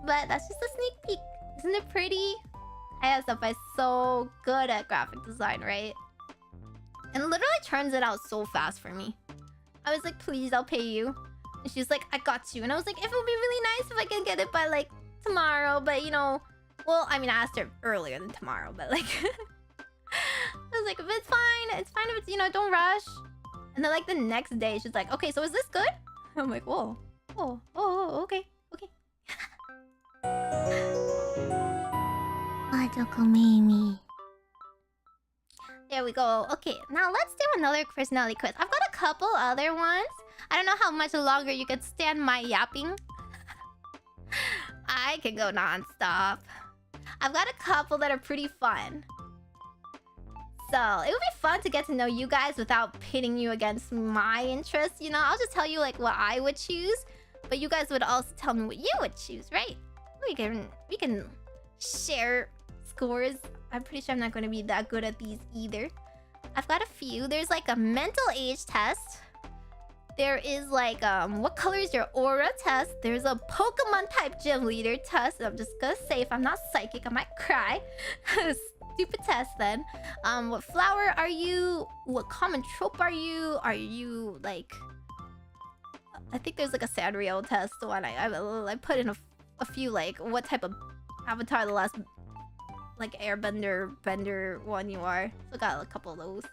Speaker 1: But that's just a sneak peek. Isn't it pretty? Kaya Senpai so good at graphic design, right? And literally turns it out so fast for me. I was like, please, I'll pay you. And she's like, I got you. And I was like, it would be really nice if I can get it by like tomorrow. But you know, well, I mean, I asked her earlier than tomorrow, but like... I was like, if it's fine. It's fine if it's, you know, don't rush. And then like the next day, she's like, okay, so is this good? I'm like, whoa. Oh, okay. Majokko Meimi. There we go. Okay, now let's do another personality quiz. I've got a couple other ones. I don't know how much longer you could stand my yapping. I can go non-stop. I've got a couple that are pretty fun. So, it would be fun to get to know you guys without pitting you against my interests, you know? I'll just tell you, like, what I would choose. But you guys would also tell me what you would choose, right? We can share scores. I'm pretty sure I'm not going to be that good at these either. I've got a few. There's, like, a mental age test. There is, like, what color is your aura test. There's a Pokemon-type gym leader test. I'm just gonna say, if I'm not psychic, I might cry. Stupid test then. What flower are you? What common trope are you? Are you like... I think there's like a Sanrio test one. I put in a few like what type of avatar the last like bender one you are. So got a couple of those.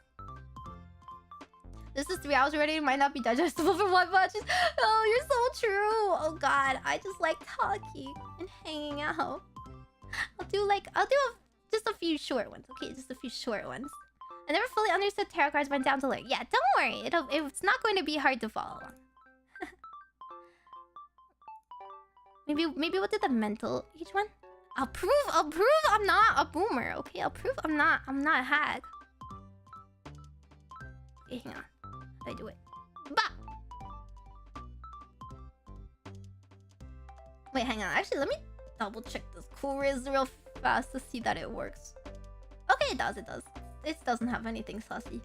Speaker 1: This is 3 hours already. It might not be digestible for one bunch. Oh, you're so true. Oh god, I just like talking and hanging out. I'll do just a few short ones, okay? Just a few short ones. I never fully understood tarot cards went down to learn. Yeah, don't worry. It's not going to be hard to follow along. maybe we'll do the mental age one. I'll prove I'm not a boomer, okay? I'll prove I'm not a hag. Okay, hang on. How do I do it? Bah! Wait, hang on. Actually, let me double check this quiz real fast to see that it works. Okay, it does. It doesn't have anything sussy.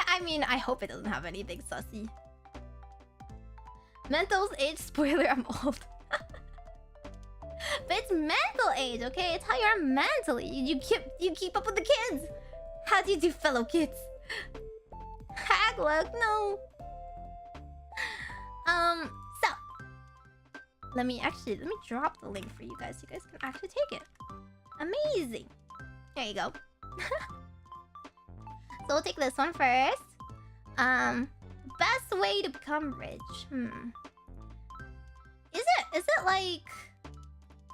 Speaker 1: I mean, I hope it doesn't have anything sussy. Mental's age spoiler, I'm old. But it's mental age, okay? It's how you are mentally. You keep up with the kids. How do you do, fellow kids? Hag luck, no. So let me drop the link for you guys. You guys can actually take it. Amazing. There you go. So we'll take this one first. Best way to become rich. Is it like...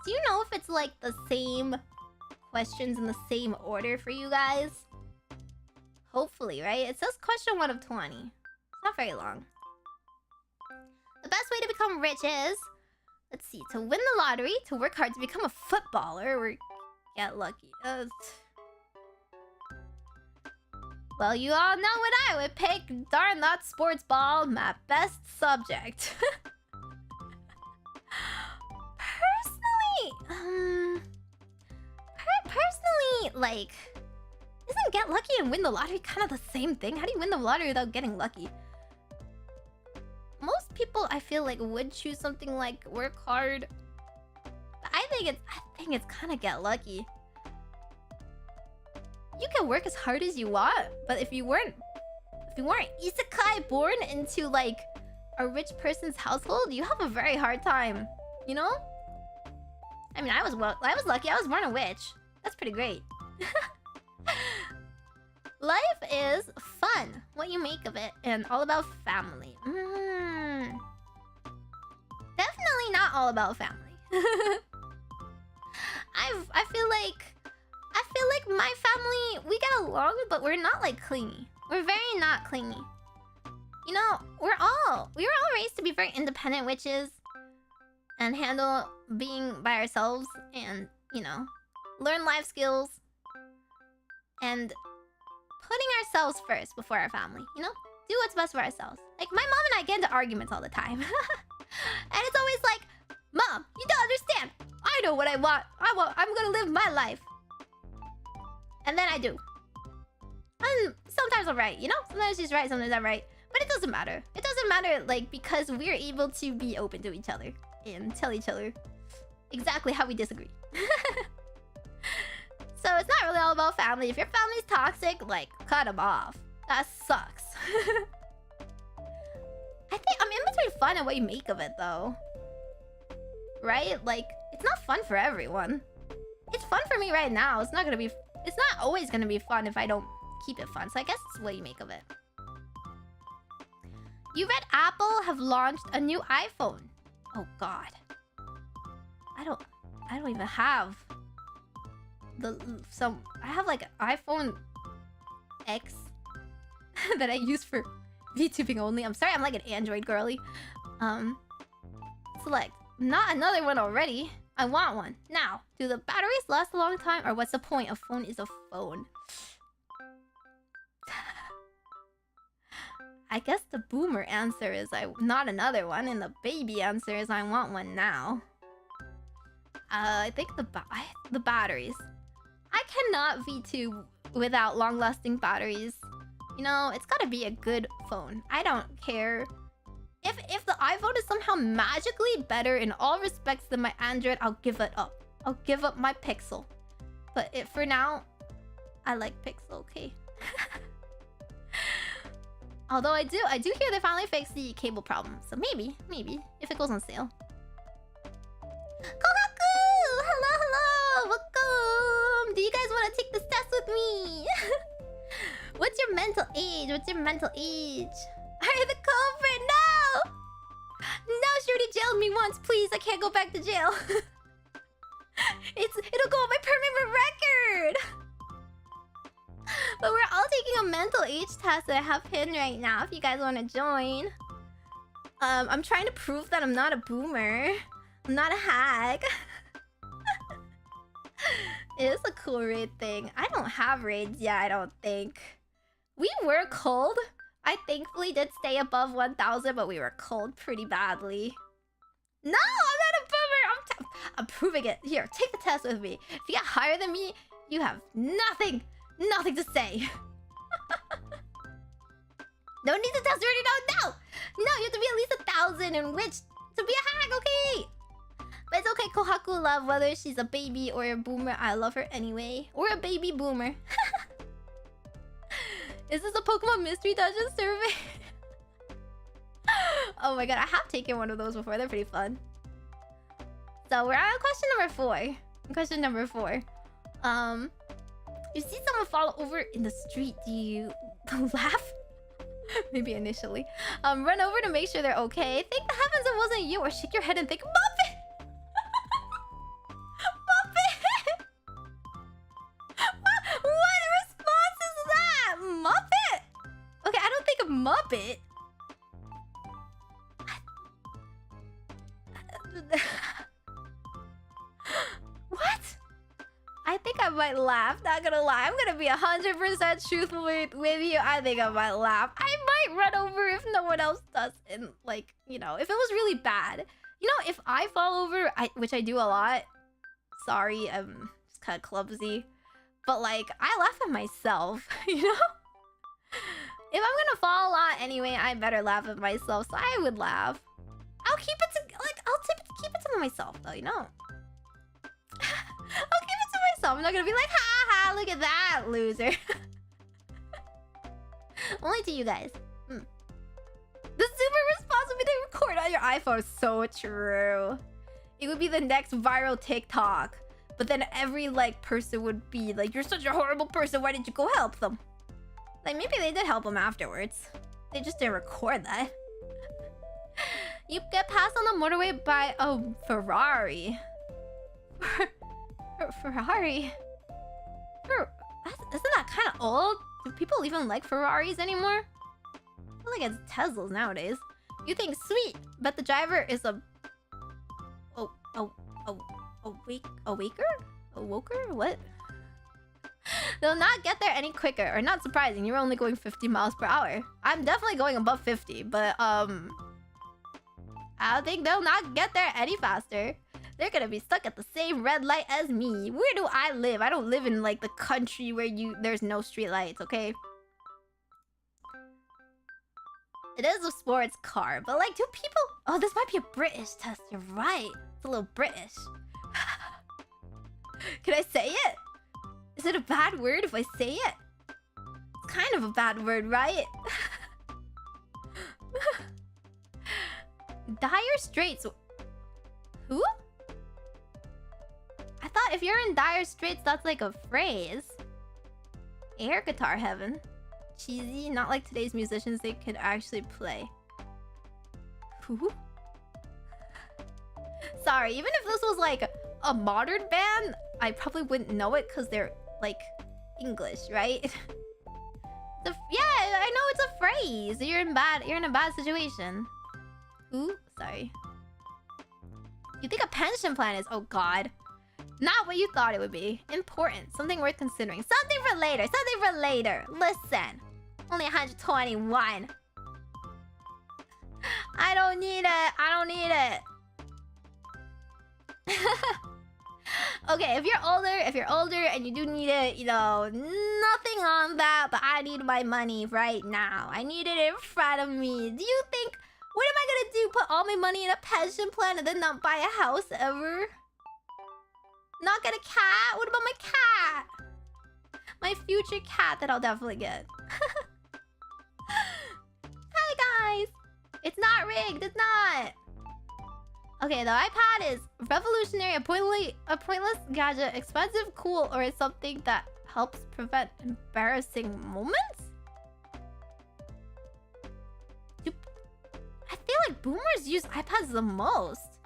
Speaker 1: Do you know if it's like the same questions in the same order for you guys? Hopefully, right? It says question 1 of 20. It's not very long. The best way to become rich is... Let's see. To win the lottery, to work hard to become a footballer, or get lucky. Well, you all know what I would pick. Darn that sports ball, my best subject. Personally, like, isn't get lucky and win the lottery kind of the same thing? How do you win the lottery without getting lucky? Most people I feel like would choose something like work hard. But I think it's kind of get lucky. You can work as hard as you want, but if you weren't isekai born into like a rich person's household, you have a very hard time. You know? I mean, I was lucky. I was born a witch. That's pretty great. Life is fun. What you make of it, and all about family. Definitely not all about family. I feel like my family, we get along, but we're not like clingy. We're very not clingy. You know, we were all raised to be very independent witches and handle being by ourselves and, you know, learn life skills and putting ourselves first before our family, you know? Do what's best for ourselves. Like, my mom and I get into arguments all the time. And it's always like, Mom, you don't understand. I know what I want. I'm gonna live my life. And then I do. And sometimes I'm right, you know? Sometimes she's right, sometimes I'm right. But it doesn't matter. It doesn't matter, like, because we're able to be open to each other and tell each other exactly how we disagree. So it's not really all about family. If your family's toxic, like, cut them off. That sucks. I think I'm in between fun and what you make of it, though. Right? Like, it's not fun for everyone. It's fun for me right now. It's not always gonna be fun if I don't keep it fun. So I guess it's what you make of it. You read Apple have launched a new iPhone. Oh god. I don't even have I have like an iPhone X that I use for VTubing only. I'm sorry, I'm like an Android girly. Select. Not another one already. I want one. Now, do the batteries last a long time, or what's the point? A phone is a phone. I guess the boomer answer is not another one, and the baby answer is I want one now. I think the batteries. I cannot VTube without long-lasting batteries. You know, it's gotta be a good phone. I don't care. If the iPhone is somehow magically better in all respects than my Android, I'll give it up. I'll give up my Pixel. But for now, I like Pixel, okay? Although I do hear they finally fixed the cable problem. So maybe, if it goes on sale. Kohaku! Hello! Welcome! Do you guys want to take this test with me? What's your mental age? Are the culprit? No! No, Shorty jailed me once, please. I can't go back to jail. It'll go on my permanent record. But we're all taking a mental age test that I have hidden right now. If you guys want to join, I'm trying to prove that I'm not a boomer. I'm not a hag. It is a cool raid thing. I don't have raids yet, I don't think. We were cold. I thankfully did stay above 1,000, but we were cold pretty badly. No, I'm not a boomer. I'm proving it. Here, take the test with me. If you get higher than me, you have nothing to say. No need to test. You already know. No, you have to be at least 1,000 in which to be a hag. Okay. But it's okay. Kohaku love whether she's a baby or a boomer. I love her anyway. Or a baby boomer. Is this a Pokemon Mystery Dungeon survey? Oh my god, I have taken one of those before. They're pretty fun. So we're on question number 4. Question number 4. You see someone fall over in the street, do you laugh? Maybe initially. Run over to make sure they're okay. Thank the heavens it wasn't you, or shake your head and think, Muppet! Muppet! What response is that? Muppet? Okay, I don't think of Muppet. What? I think I might laugh. Not gonna lie. I'm gonna be 100% truthful with you. I think I might laugh. I might run over if no one else does. And like, you know, if it was really bad. You know, if I fall over, which I do a lot. Sorry, I'm just kind of clumsy. But like, I laugh at myself, you know? If I'm gonna fall a lot anyway, I better laugh at myself. So I would laugh. I'll keep it to keep it to myself though, you know. I'll keep it to myself. I'm not gonna be like, ha ha, look at that loser. Only to you guys. The super response would be to record on your iPhone. So true. It would be the next viral TikTok. But then every like person would be like, you're such a horrible person. Why didn't you go help them? Like maybe they did help them afterwards. They just didn't record that. You get passed on the motorway by a Ferrari. Ferrari? Isn't that kind of old? Do people even like Ferraris anymore? I feel like it's Teslas nowadays. You think, sweet, but the driver is a woker? What? They'll not get there any quicker, or not surprising. You're only going 50 miles per hour. I'm definitely going above 50, but I don't think they'll not get there any faster. They're gonna be stuck at the same red light as me. Where do I live? I don't live in like the country where there's no street lights, okay? It is a sports car, but like, do people... Oh, this might be a British test. You're right. It's a little British. Can I say it? Is it a bad word if I say it? It's kind of a bad word, right? Dire Straits. Who? I thought if you're in dire straits, that's like a phrase. Air guitar heaven. Cheesy, not like today's musicians, they could actually play. Who? Sorry, even if this was like a modern band, I probably wouldn't know it because they're like English, right? Yeah, I know it's a phrase. You're in a bad situation. Who? Sorry. You think a pension plan is... Oh god. Not what you thought it would be. Important. Something worth considering. Something for later. Something for later. Listen. Only 121. I don't need it. I don't need it. Okay, if you're older and you do need it, you know, nothing on that, but I need my money right now. I need it in front of me. Do you think... What am I gonna do? Put all my money in a pension plan and then not buy a house ever? Not get a cat? What about my cat? My future cat that I'll definitely get. Hi guys! It's not rigged, it's not! Okay, the iPad is revolutionary, a pointless gadget, expensive, cool, or it's something that helps prevent embarrassing moments? I feel like boomers use iPads the most.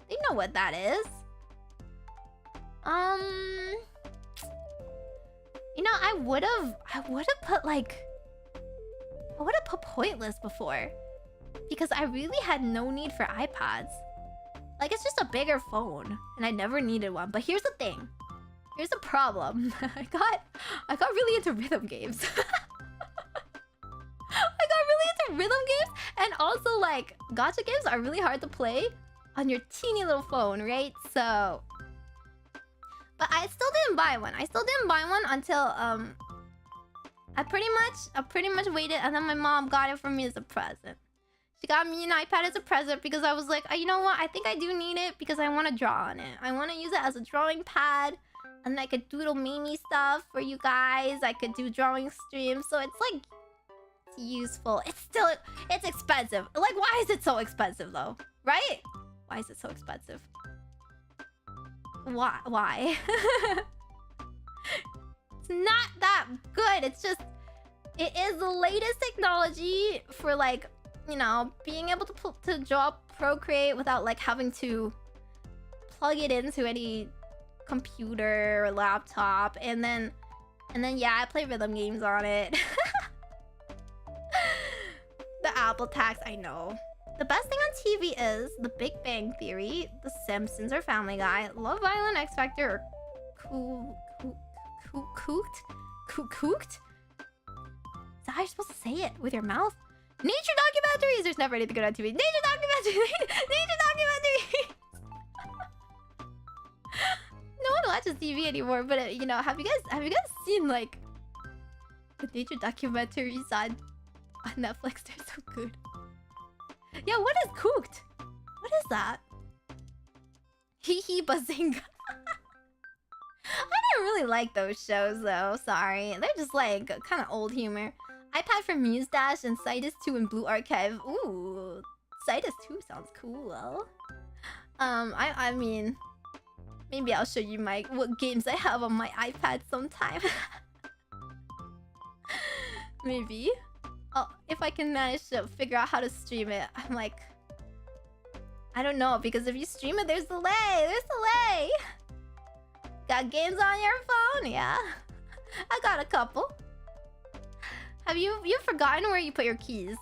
Speaker 1: They know what that is. You know, I would have put like... I would have put pointless before. Because I really had no need for iPads. Like, it's just a bigger phone. And I never needed one. But here's the thing. Here's the problem. I got really into rhythm games. Rhythm games, and also like gacha games are really hard to play on your teeny little phone, right? So, but I still didn't buy one. Until I pretty much waited, and then my mom got it for me as a present. She got me an iPad as a present because I was like, you know what? I think I do need it because I want to draw on it. I want to use it as a drawing pad, and I could doodle Meimi stuff for you guys. I could do drawing streams, so it's like. Useful. It's expensive. Like, why is it so expensive though? Right? Why is it so expensive? Why? It's not that good. It's just... It is the latest technology for like, you know, being able to draw Procreate without like having to plug it into any computer or laptop. And then yeah, I play rhythm games on it. The Apple tax, I know. The best thing on TV is The Big Bang Theory, The Simpsons or Family Guy, Love Island, X Factor, or Cooked? Is that how you're supposed to say it? With your mouth? Nature documentaries! There's never anything good on TV. Nature documentaries! Nature documentaries! No one watches TV anymore, but you know, have you guys seen like the nature documentaries on on Netflix. They're so good. Yeah, what is cooked? What is that? Hee hee bazinga. I didn't really like those shows though. Sorry, they're just like kind of old humor. iPad for Muse Dash and Citus 2 and Blue Archive. Ooh, Citus 2 sounds cool. I mean, maybe I'll show you what games I have on my iPad sometime. Maybe. Oh, if I can manage to figure out how to stream it. I'm like, I don't know, because if you stream it, there's delay. There's delay. Got games on your phone? Yeah. I got a couple. Have you've forgotten where you put your keys?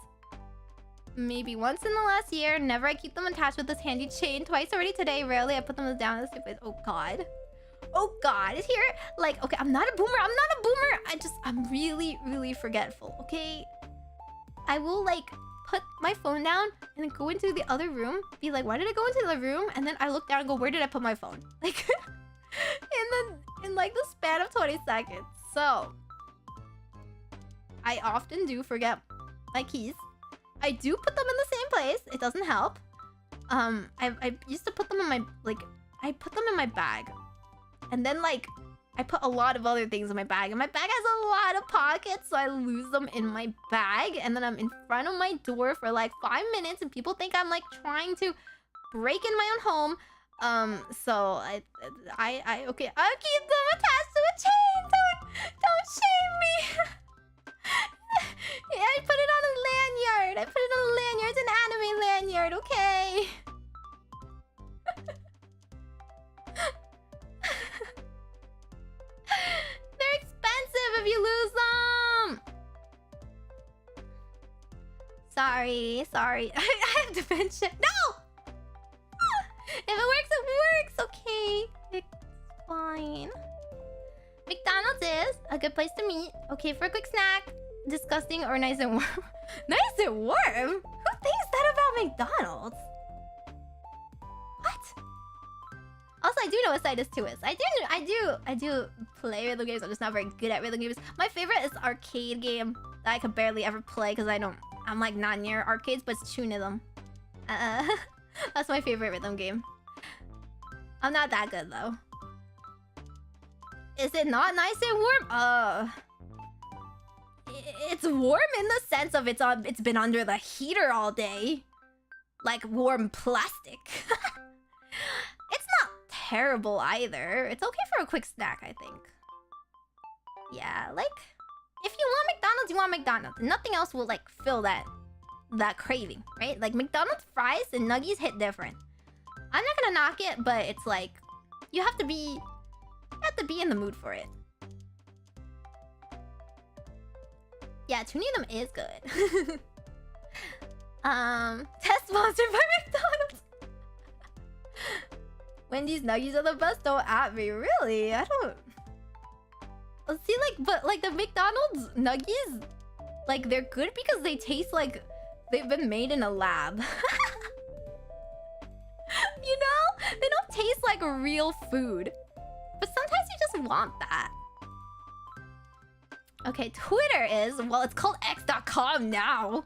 Speaker 1: Maybe once in the last year. Never. I keep them attached with this handy chain. Twice already today. Rarely I put them down in the stupid. Oh god. Oh god. Is here like, okay, I'm not a boomer. I'm not a boomer. I'm really, really forgetful. Okay. I will like put my phone down and then go into the other room. Be like, why did I go into the room? And then I look down and go, where did I put my phone? Like in like the span of 20 seconds. So I often do forget my keys. I do put them in the same place. It doesn't help. I used to put them in my I put them in my bag. And then like I put a lot of other things in my bag. And my bag has a lot of pockets, so I lose them in my bag. And then I'm in front of my door for like 5 minutes and people think I'm like trying to break in my own home. So I okay, I'll keep them attached to a chain. Don't shame me. Yeah, I put it on a lanyard. I put it on a lanyard. It's an anime lanyard, okay? They're expensive if you lose them. Sorry. I have dementia. No! If it works, it works. Okay. It's fine. McDonald's is a good place to meet. Okay, for a quick snack. Disgusting or nice and warm? Nice and warm? Who thinks that about McDonald's? What? Also, I do know what Citus 2 is. I do play rhythm games. I'm just not very good at rhythm games. My favorite is arcade game that I could barely ever play because I'm like not near arcades, but it's Tunism. That's my favorite rhythm game. I'm not that good though. Is it not nice and warm? It's warm in the sense of it's been under the heater all day. Like warm plastic. It's not terrible either. It's okay for a quick snack, I think. Yeah, like if you want McDonald's, you want McDonald's. Nothing else will like fill that craving, right? Like McDonald's fries and nuggies hit different. I'm not gonna knock it, but it's like you have to be in the mood for it. Yeah, Tunism is good. Test sponsored by McDonald's. Wendy's nuggies are the best. Don't at me, really. I don't. See, like, but like the McDonald's nuggies, like they're good because they taste like they've been made in a lab. You know, they don't taste like real food. But sometimes you just want that. Okay, Twitter is, well, it's called x.com now.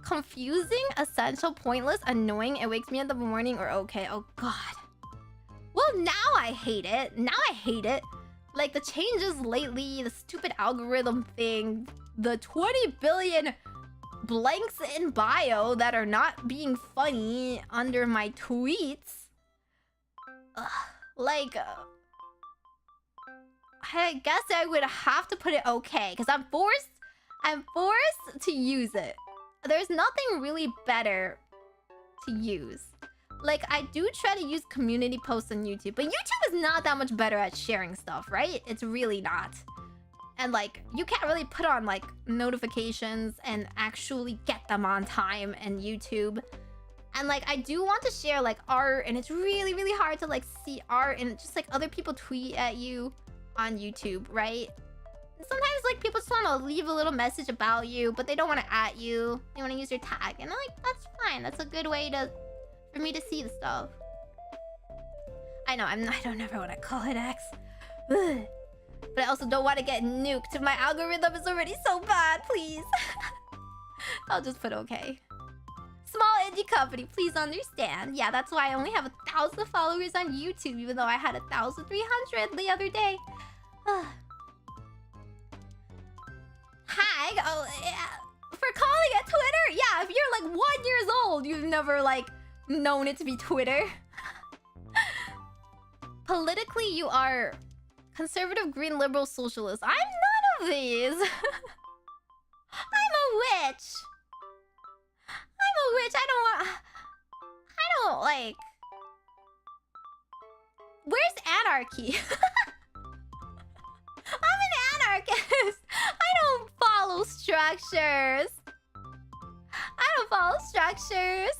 Speaker 1: Confusing, essential, pointless, annoying, it wakes me up in the morning, or okay. Oh god. Well, now I hate it. Like the changes lately, the stupid algorithm thing, the 20 billion blanks in bio that are not being funny under my tweets. Like, I guess I would have to put it okay, because I'm forced to use it. There's nothing really better to use. Like, I do try to use community posts on YouTube, but YouTube is not that much better at sharing stuff, right? It's really not. And like, you can't really put on like notifications and actually get them on time in YouTube. And like, I do want to share like art, and it's really, really hard to like see art and just like other people tweet at you on YouTube, right? And sometimes like people just want to leave a little message about you, but they don't want to at you. They want to use your tag, and like, that's fine. That's a good way for me to see the stuff. I know, I don't ever want to call it X. Ugh. But I also don't want to get nuked. My algorithm is already so bad, please. I'll just put okay. Small indie company, please understand. Yeah, that's why I only have 1,000 followers on YouTube, even though I had 1,300 the other day. Hi. Oh, yeah. For calling it Twitter? Yeah, if you're like 1 year old, you've never like known it to be Twitter. Politically, you are conservative, green, liberal, socialist. I'm none of these. I'm a witch. I'm a witch. I don't like. Where's anarchy? I'm an anarchist. I don't follow structures. I don't follow structures.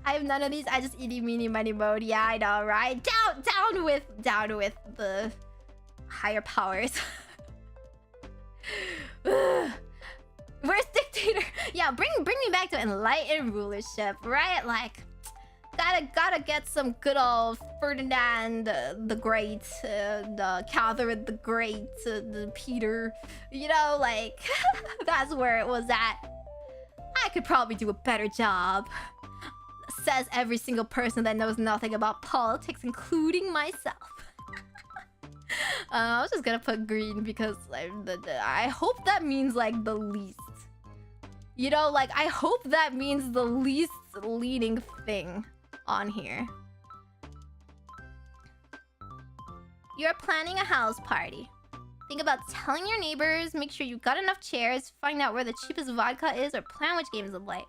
Speaker 1: I have none of these. I just eeny, meeny, miny, mode. Yeah, I know, right? Down with the higher powers. Where's dictator? Yeah, bring me back to enlightened rulership, right? Like, gotta get some good old Ferdinand the Great, the Catherine the Great, the Peter. You know, like that's where it was at. I could probably do a better job. Says every single person that knows nothing about politics, including myself. I was just gonna put green because I hope that means like the least. You know, like I hope that means the least leading thing on here. You're planning a house party. Think about telling your neighbors, make sure you've got enough chairs, find out where the cheapest vodka is, or plan which games to play.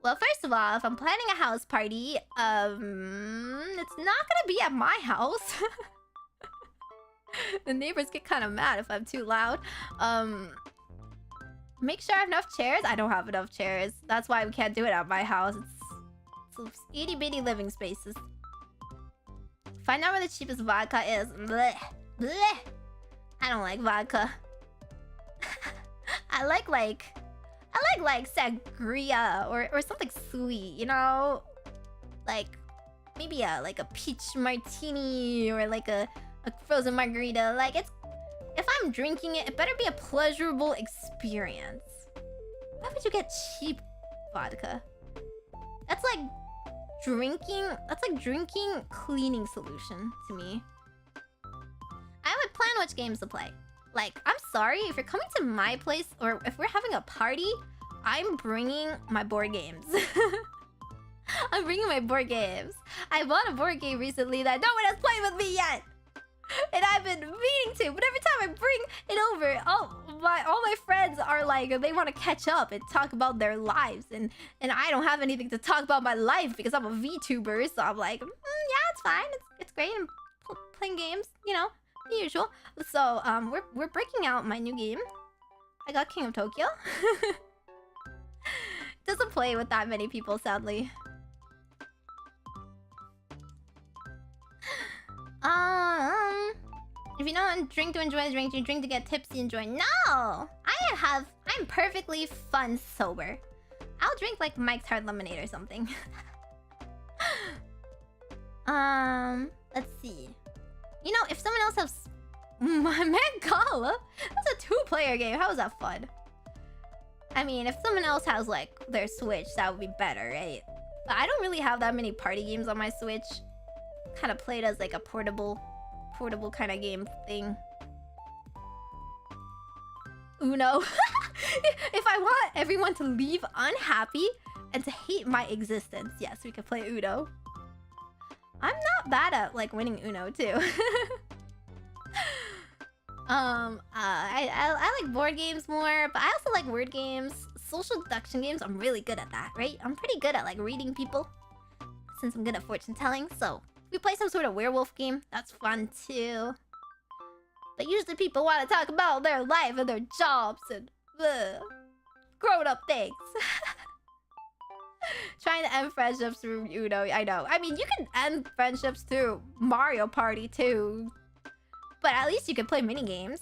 Speaker 1: Well, first of all, if I'm planning a house party, it's not gonna be at my house. The neighbors get kind of mad if I'm too loud. Make sure I have enough chairs. I don't have enough chairs. That's why we can't do it at my house. It's itty bitty living spaces. Find out where the cheapest vodka is. Blech. Blech. I don't like vodka. I like sangria or something sweet, you know? Like maybe a peach martini or like a frozen margarita. Like if I'm drinking it, it better be a pleasurable experience. Why would you get cheap vodka? That's like drinking cleaning solution to me. I would plan which games to play. Like, I'm sorry, if you're coming to my place or if we're having a party, I'm bringing my board games. I'm bringing my board games. I bought a board game recently that no one has played with me yet. And I've been meaning to, but every time I bring it over, all my friends are like, they want to catch up and talk about their lives. And I don't have anything to talk about my life because I'm a VTuber. So I'm like, yeah, it's fine. It's great. I'm playing games, you know, the usual. So we're breaking out my new game. I got King of Tokyo. Doesn't play with that many people, sadly. If you don't drink to enjoy the drink, you drink to get tipsy, enjoy. No! I'm perfectly fun sober. I'll drink like Mike's Hard Lemonade or something. Let's see. You know, if someone else has Mangala, that's a 2-player game. How is that fun? I mean, if someone else has like their Switch, that would be better, right? But I don't really have that many party games on my Switch. Kind of played as like a portable kind of game thing. Uno. If I want everyone to leave unhappy and to hate my existence, yes, we could play Uno. I'm not bad at like winning Uno too. I like board games more, but I also like word games, social deduction games. I'm really good at that, right? I'm pretty good at like reading people, since I'm good at fortune telling. So we play some sort of werewolf game. That's fun too. But usually people want to talk about their life and their jobs and grown-up things. Trying to end friendships through Uno. I know. I mean, you can end friendships through Mario Party too. But at least you can play mini games.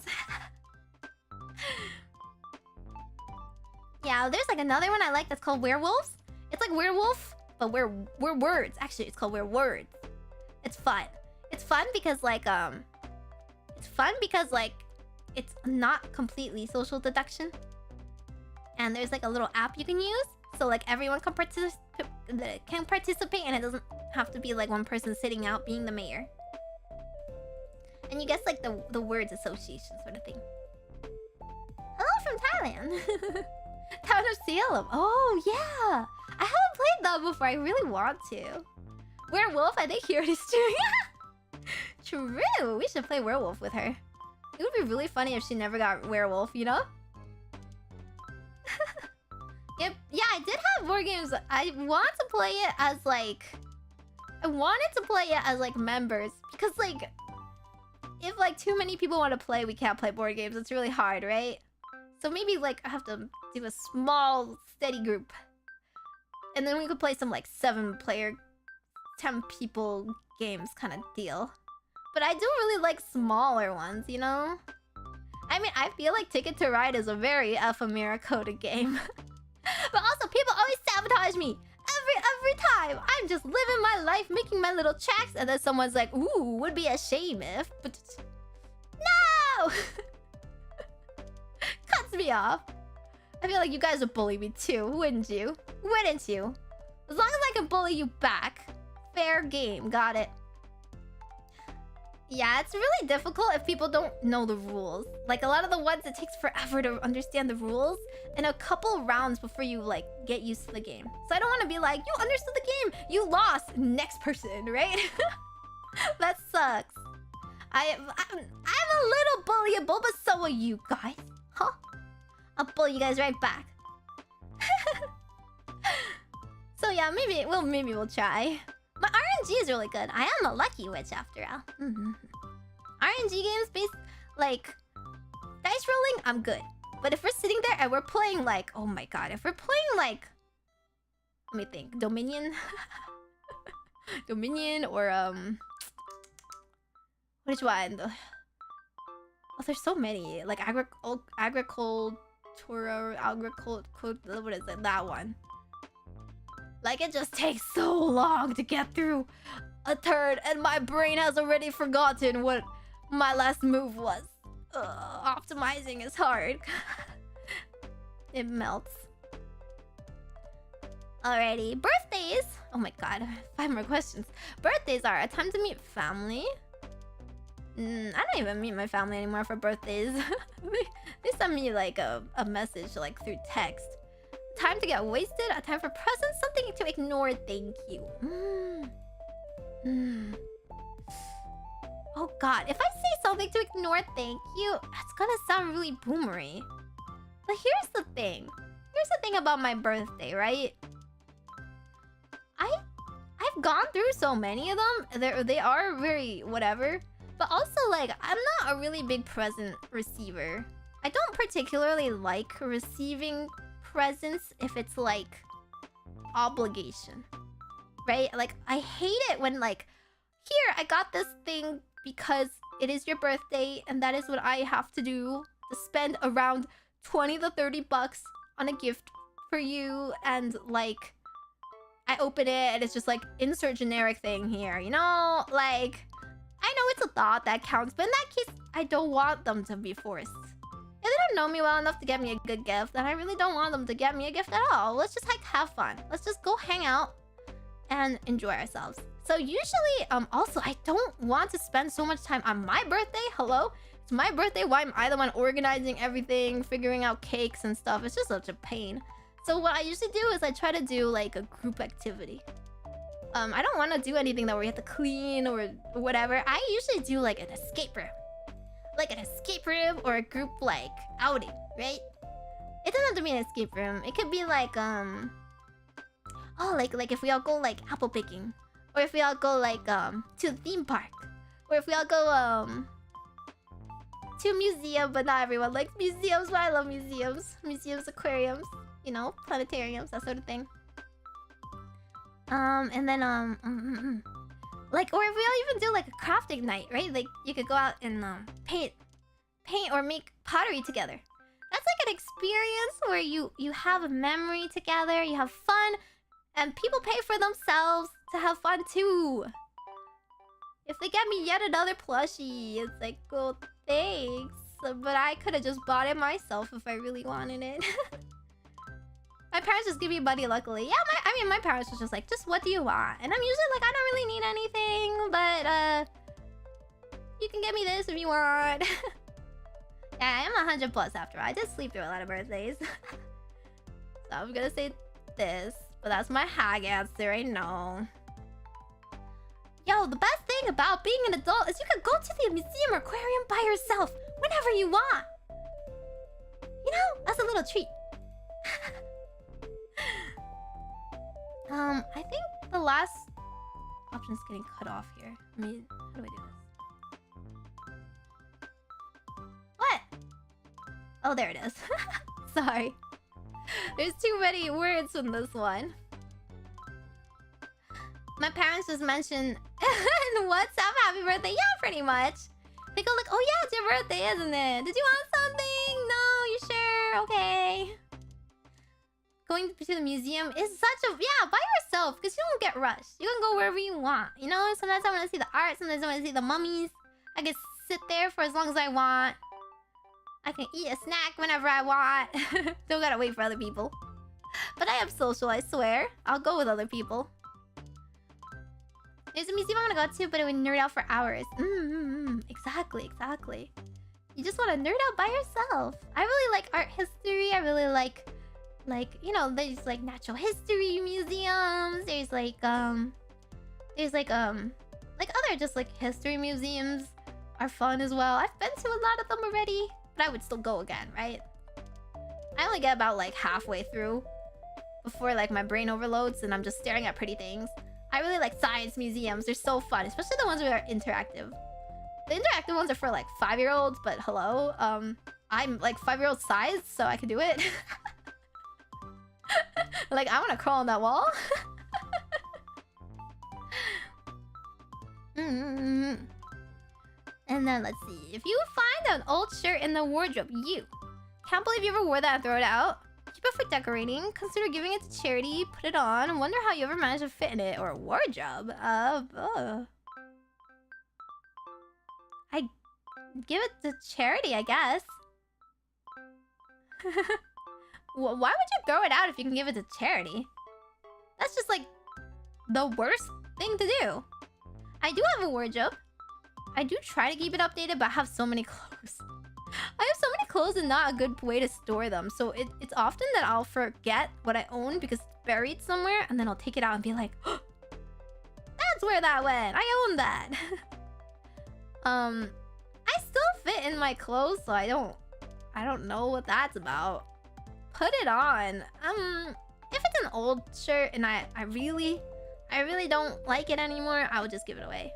Speaker 1: Yeah, there's like another one I like that's called Werewolves. It's like werewolf, but we're words. Actually, it's called Werwords. It's fun. It's fun because like it's not completely social deduction. And there's like a little app you can use, so like everyone can participate, and it doesn't have to be like one person sitting out being the mayor. And you guess like the words association sort of thing. Hello from Thailand. Town of Salem. Oh yeah, I haven't played that before. I really want to. Werewolf, I think he already streaming. True, we should play werewolf with her. It would be really funny if she never got werewolf, you know? Yep. Yeah, I did have board games. I want to play it as like... I wanted to play it as like members. Because like... if like too many people want to play, we can't play board games. It's really hard, right? So maybe like I have to do a small, steady group. And then we could play some like 7-player, 10 people games kind of deal. But I do really like smaller ones, you know? I mean, I feel like Ticket to Ride is a very Ephemira coded game. But also, people always sabotage me. Every time. I'm just living my life, making my little tracks, and then someone's like, ooh, would be a shame if... But... No! Cuts me off. I feel like you guys would bully me too, wouldn't you? Wouldn't you? As long as I can bully you back. Fair game, got it. Yeah, it's really difficult if people don't know the rules. Like, a lot of the ones, it takes forever to understand the rules. And a couple rounds before you, like, get used to the game. So I don't want to be like, you understood the game! You lost! Next person, right? That sucks. I'm a little bullyable, but so are you guys. Huh? I'll bully you guys right back. So yeah, maybe we'll try. My RNG is really good. I am a lucky witch after all. RNG games based like dice rolling, I'm good. But if we're sitting there and we're playing like, oh my god, if we're playing like, let me think, Dominion, Dominion or which one? Oh, there's so many. Like agriculture, what is it? That one. Like, it just takes so long to get through a turn, and my brain has already forgotten what my last move was. Optimizing is hard. It melts. Alrighty, birthdays! Oh my god, 5 more questions. Birthdays are a time to meet family. I don't even meet my family anymore for birthdays. They send me like a message like through text. Time to get wasted, a time for presents, something to ignore, thank you. Oh god, if I say something to ignore, thank you, it's gonna sound really boomery. But here's the thing. Here's the thing about my birthday, right? I've gone through so many of them. They are very whatever. But also, like, I'm not a really big present receiver. I don't particularly like receiving presents if it's like obligation, right? Like, I hate it when like, here, I got this thing because it is your birthday and that is what I have to do, to spend around 20 to 30 bucks on a gift for you, and like I open it and it's just like, insert generic thing here, you know? Like, I know it's a thought that counts, but in that case, I don't want them to be forced. If they don't know me well enough to get me a good gift, then I really don't want them to get me a gift at all. Let's just like have fun. Let's just go hang out and enjoy ourselves. So usually, also, I don't want to spend so much time on my birthday. Hello? It's my birthday. Why am I the one organizing everything, figuring out cakes and stuff? It's just such a pain. So what I usually do is I try to do like a group activity. I don't want to do anything that we have to clean or whatever. I usually do like an escape room. Like an escape room or a group like outing, right? It doesn't have to be an escape room. It could be like oh, like if we all go like apple picking, or if we all go like to the theme park, or if we all go to a museum. But not everyone likes museums, but I love museums. Museums, aquariums, you know, planetariums, that sort of thing. And then like, or if we all even do like a crafting night, right? Like, you could go out and paint or make pottery together. That's like an experience where you have a memory together, you have fun, and people pay for themselves to have fun too. If they get me yet another plushie, it's like, well, thanks. but I could have just bought it myself if I really wanted it. My parents just give me money, luckily. Yeah, I mean, my parents was just like, just what do you want? And I'm usually like, I don't really need anything, but you can get me this if you want. Yeah, I am 100 plus after all. I did sleep through a lot of birthdays. So I'm gonna say this, but that's my hag answer, I know. Yo, the best thing about being an adult is you can go to the museum or aquarium by yourself whenever you want. You know, that's a little treat. I think the last option is getting cut off here. I mean, how do I do this? What? Oh, there it is. Sorry. There's too many words in this one. My parents just mentioned in WhatsApp happy birthday. Yeah, pretty much. They go like, oh yeah, it's your birthday, isn't it? Did you want something? No, you sure? Okay. Going to the museum is such a... Yeah, by yourself, because you don't get rushed. You can go wherever you want. You know, sometimes I want to see the art. Sometimes I want to see the mummies. I can sit there for as long as I want. I can eat a snack whenever I want. Don't gotta wait for other people. But I am social, I swear. I'll go with other people. There's a museum I want to go to, but it would nerd out for hours. Exactly, exactly. You just want to nerd out by yourself. I really like art history. I really like, you know, there's like natural history museums. There's like other just like history museums are fun as well. I've been to a lot of them already, but I would still go again, right? I only get about like halfway through before like my brain overloads and I'm just staring at pretty things. I really like science museums. They're so fun, especially the ones that are interactive. The interactive ones are for like 5-year-olds, but hello, I'm like 5-year-old size, so I can do it. Like, I want to crawl on that wall. And then let's see. If you find an old shirt in the wardrobe, you can't believe you ever wore that and throw it out. Keep it for decorating. Consider giving it to charity. Put it on. Wonder how you ever managed to fit in it or a wardrobe. I give it to charity, I guess. Why would you throw it out if you can give it to charity? That's just like the worst thing to do. I do have a wardrobe. I do try to keep it updated, but I have so many clothes. I have so many clothes and not a good way to store them. So it's often that I'll forget what I own because it's buried somewhere. And then I'll take it out and be like, oh, that's where that went. I own that. I still fit in my clothes, so I don't know what that's about. Put it on. If it's an old shirt and I really don't like it anymore, I would just give it away.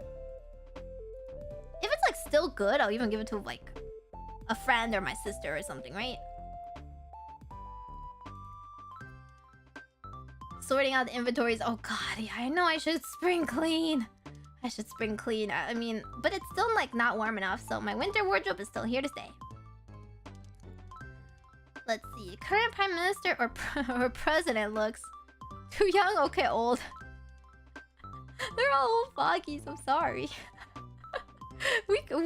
Speaker 1: If it's like still good, I'll even give it to like a friend or my sister or something, right? Sorting out the inventories. Oh god, yeah, I know I should spring clean. I should spring clean. I mean, but it's still like not warm enough, so my winter wardrobe is still here to stay. Let's see. Current prime minister or president looks too young. Okay, old. They're all old foggies. I'm sorry. we could.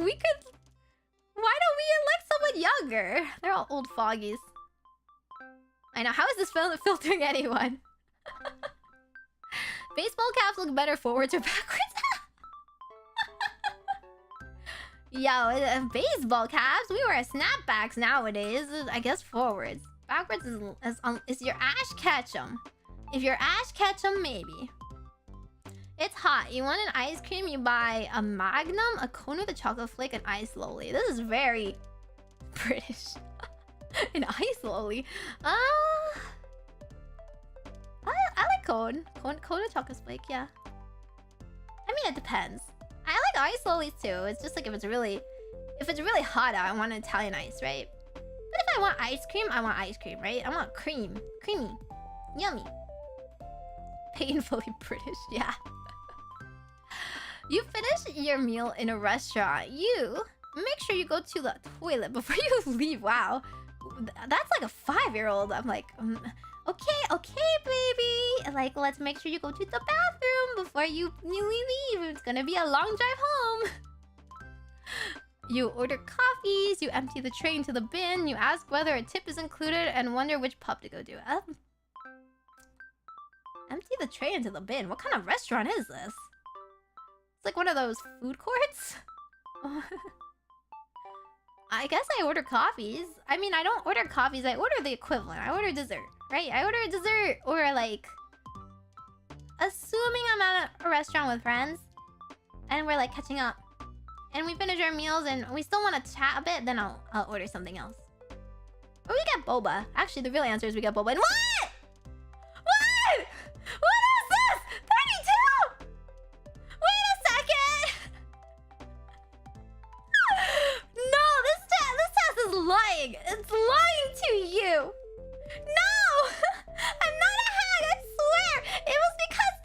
Speaker 1: Why don't we elect someone younger? They're all old foggies. I know. How is this filtering anyone? Baseball caps look better forwards or backwards. Yo, baseball caps. We wear snapbacks nowadays. I guess forwards. Backwards is your Ash Ketchum. If you're Ash Ketchum, maybe. It's hot. You want an ice cream? You buy a Magnum, a cone with a chocolate flake, and ice lolly. This is very British. An ice lolly. I like cone. Cone with chocolate flake. Yeah. I mean, it depends. I like ice lollies too. It's just like if it's really hot out, I want Italian ice, right? But if I want ice cream, I want ice cream, right? I want cream. Creamy. Yummy. Painfully British, yeah. You finish your meal in a restaurant. You make sure you go to the toilet before you leave. Wow. That's like a 5-year-old. I'm like, okay, baby. Like, let's make sure you go to the bathroom before you leave. It's gonna be a long drive home. You order coffees, you empty the tray into the bin, you ask whether a tip is included, and wonder which pub to go to. Empty the tray into the bin? What kind of restaurant is this? It's like one of those food courts? I guess I order coffees. I mean, I don't order coffees, I order the equivalent. I order dessert, right? I order dessert or like... Assuming I'm at a restaurant with friends and we're like catching up and we finish our meals and we still want to chat a bit, then I'll order something else. Or we get boba. Actually, the real answer is we get boba. And what? What? What is this? 32? Wait a second. No, this test is lying. It's lying to you. No! I'm not a hag, I swear! It was because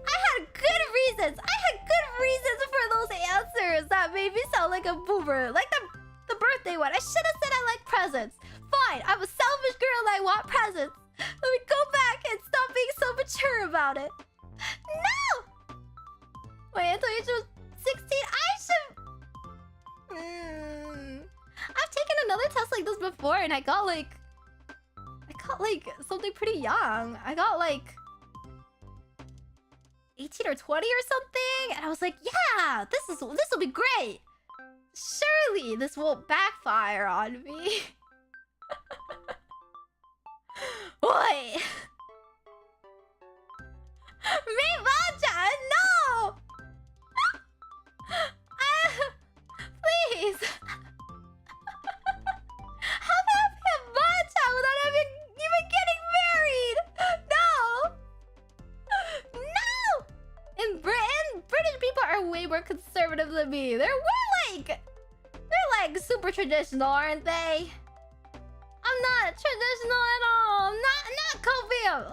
Speaker 1: I had good reasons. I had good reasons for those answers that made me sound like a boomer. Like the birthday one. I should have said I like presents. Fine, I'm a selfish girl and I want presents. Let me go back and stop being so mature about it. No! Wait, I thought you was 16. I should... I've taken another test like this before and I got like something pretty young. I got like 18 or 20 or something, and I was like, yeah, this will be great. Surely this won't backfire on me. Oi! Meimi-mu-me-mo, no! Please. How can I be a matcha without even getting married? No! No! In Britain, British people are way more conservative than me. They're like super traditional, aren't they? I'm not traditional at all. I'm not copium.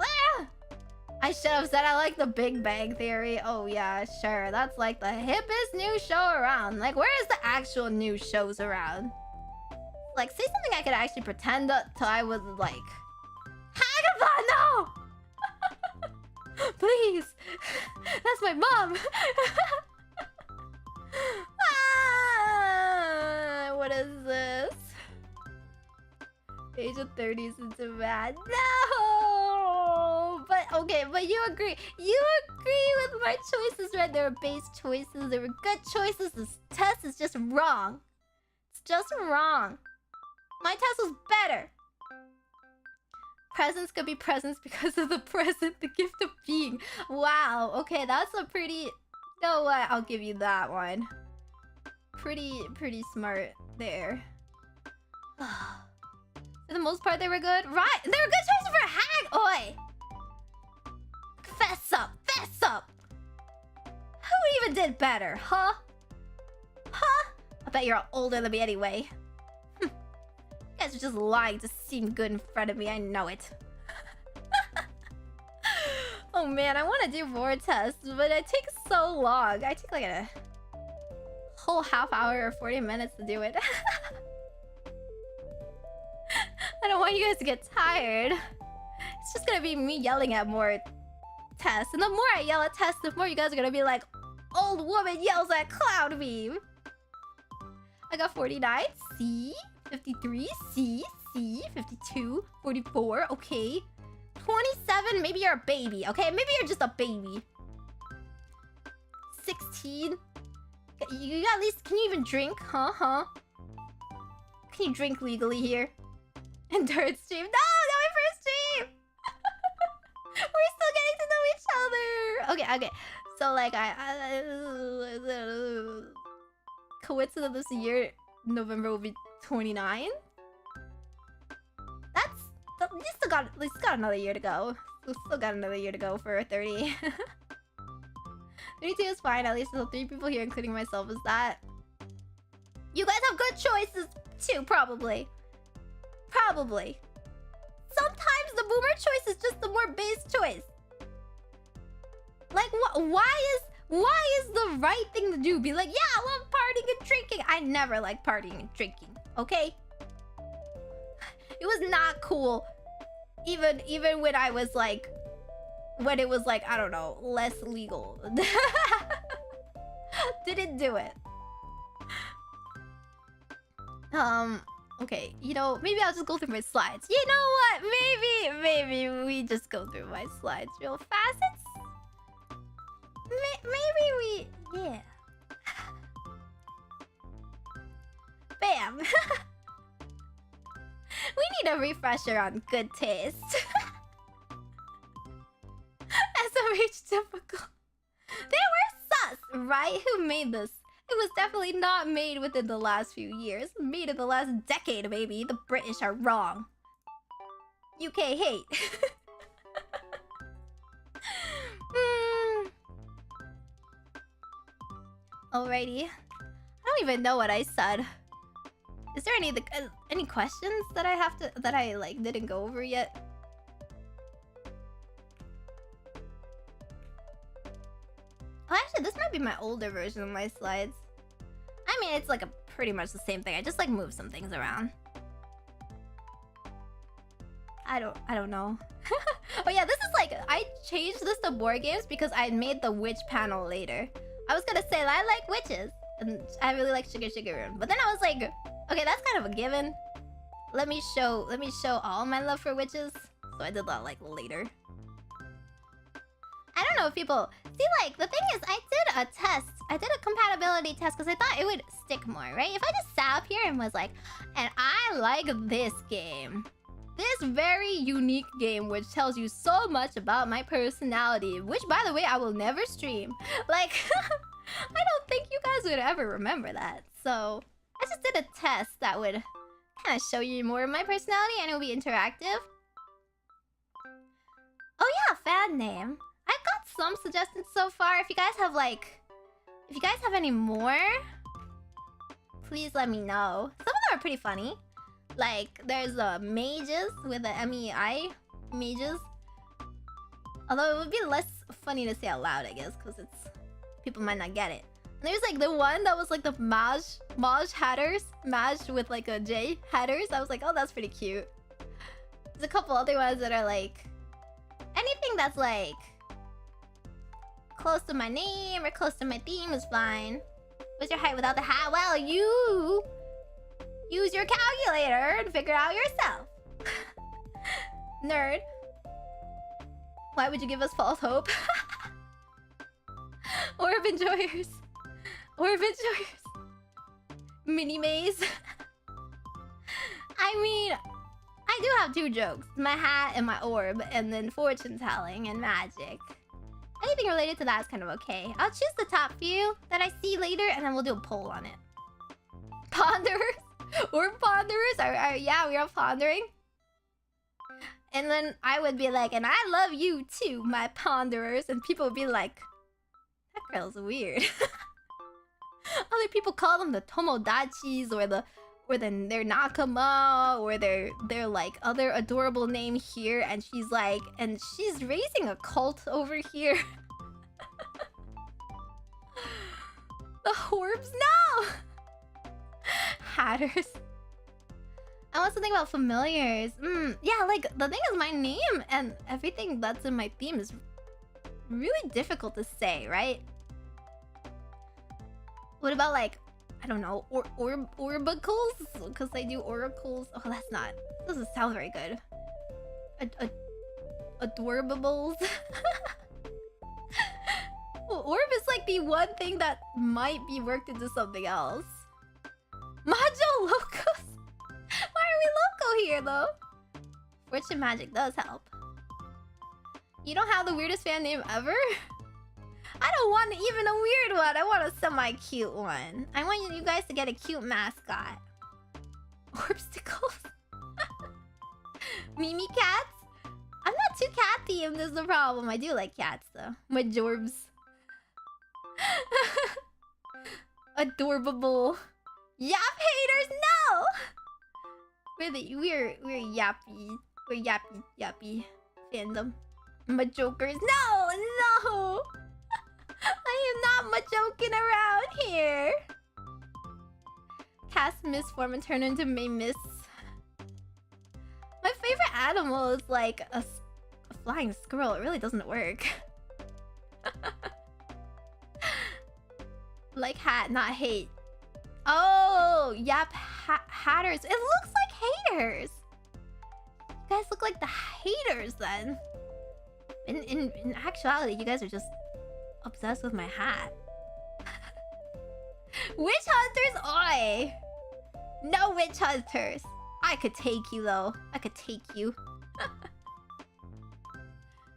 Speaker 1: I should have said I like the Big Bang Theory. Oh yeah, sure. That's like the hippest new show around. Like, where is the actual new shows around? Like, say something I could actually pretend that I was like... Hagathon, no! Please! That's my mom! What is this? Age of 30s into bad. No! But, okay, but you agree. You agree with my choices, right? They were base choices. They were good choices. This test is just wrong. It's just wrong. My test was better. Presents could be presents because of the present, the gift of being. Wow, okay, that's a pretty... No, what? I'll give you that one. Pretty smart there. For the most part, they were good. Right, they were good choices for a hag. Oi! Fess up, fess up! Who even did better, huh? Huh? I bet you're older than me anyway. You guys are just lying to seem good in front of me, I know it. Oh man, I want to do more tests, but it takes so long. I take like a whole half hour or 40 minutes to do it. I don't want you guys to get tired. It's just gonna be me yelling at more tests. And the more I yell at tests, the more you guys are gonna be like, old woman yells at cloud meme. I got 49. C. 53. C. 52. 44. Okay. 27. Maybe you're a baby. Okay, maybe you're just a baby. 16. You at least... Can you even drink? Huh? Can you drink legally here? And third stream. No, not my first stream. We're still getting to know each other. Okay. So like I coincidence this year, November will be 29. We still got another year to go. We still got another year to go for 30. 32 is fine. At least there's 3 people here, including myself. Is that? You guys have good choices too, probably. Sometimes the boomer choice is just the more base choice. Like, why is the right thing to do? Be like, yeah, I love partying and drinking. I never liked partying and drinking. Okay. It was not cool. Even when I was like... When it was like, I don't know, less legal. Didn't do it. Okay, you know, maybe I'll just go through my slides. You know what? Maybe we just go through my slides real fast. Maybe we... Yeah. Bam! We need a refresher on good taste. SMH typical. They were sus, right? Who made this? It was definitely not made within the last few years. Made in the last decade, maybe. The British are wrong. UK hate. Alrighty. I don't even know what I said. Is there any questions that I have to like didn't go over yet? Oh, actually, this might be my older version of my slides. I mean, it's like pretty much the same thing. I just like move some things around. I don't know. Oh yeah, this is like, I changed this to board games because I made the witch panel later. I was gonna say I like witches and I really like Sugar Sugar Rune, but then I was like, okay, that's kind of a given. Let me show all my love for witches. So I did that like later. I don't know if people see, like, the thing is, I did a test. I did a compatibility test because I thought it would stick more, right? If I just sat up here and was like, and I like this game. This very unique game which tells you so much about my personality, which, by the way, I will never stream. Like, I don't think you guys would ever remember that. So, I just did a test that would kind of show you more of my personality and it will be interactive. Oh yeah, fan name. I've got some suggestions so far. If you guys have any more, please let me know. Some of them are pretty funny. Like, there's mages with a M-E-I. Mages. Although it would be less funny to say out loud, I guess, because people might not get it. And there's like the one that was like the Maj Hatters. Maj with like a J Hatters. I was like, oh, that's pretty cute. There's a couple other ones that are like anything that's like close to my name or close to my theme is fine. What's your height without the hat? Well, you use your calculator and figure it out yourself. Nerd. Why would you give us false hope? Orb enjoyers. Orb enjoyers. Mini maze. I mean, I do have 2 jokes. My hat and my orb, and then fortune telling and magic. Anything related to that is kind of okay. I'll choose the top few that I see later, and then we'll do a poll on it. Ponderers? Orb ponderers? Yeah, we are pondering. And then I would be like, and I love you too, my ponderers. And people would be like, that girl's weird. Other people call them the Tomodachis or their Nakama or their like other adorable name here, and she's like, and she's raising a cult over here. The Orbs, no! Hatters. I want something about familiars. Yeah, like the thing is, my name and everything that's in my theme is really difficult to say, right? What about like, I don't know, orbicles? Because I do oracles. Oh, that's not. Doesn't sound very good. Adorables. Well, orb is like the one thing that might be worked into something else. Majokko. Why are we loco here though? Fortune magic does help. You don't have the weirdest fan name ever? I don't want even a weird one. I want a semi-cute one. I want you guys to get a cute mascot. Orbsticles. Mimi cats? I'm not too cat themed is the problem. I do like cats though. Majorbs. Adorable. Yap haters, no! We're yappy. We're yappy fandom. Majokers, no! I am not Majoking around here. Cast misform and turn into Meimi-mu-me-mo. My favorite animal is like a flying squirrel. It really doesn't work. Like hat, not hate. Oh, yap hatters. It looks like haters. You guys look like the haters then. In actuality, you guys are just obsessed with my hat. Witch hunters, oi! No witch hunters. I could take you though. I could take you.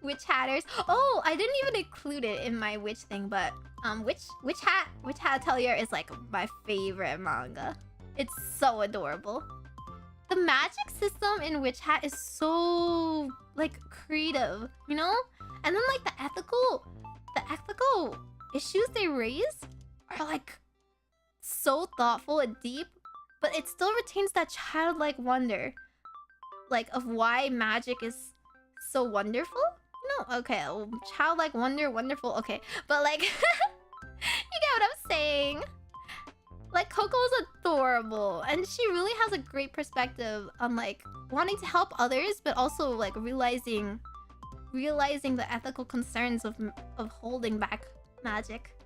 Speaker 1: Witch hatters. Oh, I didn't even include it in my witch thing, but Witch Hat Atelier is like my favorite manga. It's so adorable. The magic system in Witch Hat is so like creative, you know? And then like the ethical issues they raise are like so thoughtful and deep, but it still retains that childlike wonder, like of why magic is so wonderful. No, okay, childlike wonder, wonderful. Okay, but like, you get what I'm saying. Like Coco's adorable, and she really has a great perspective on like wanting to help others, but also like realizing the ethical concerns of holding back magic.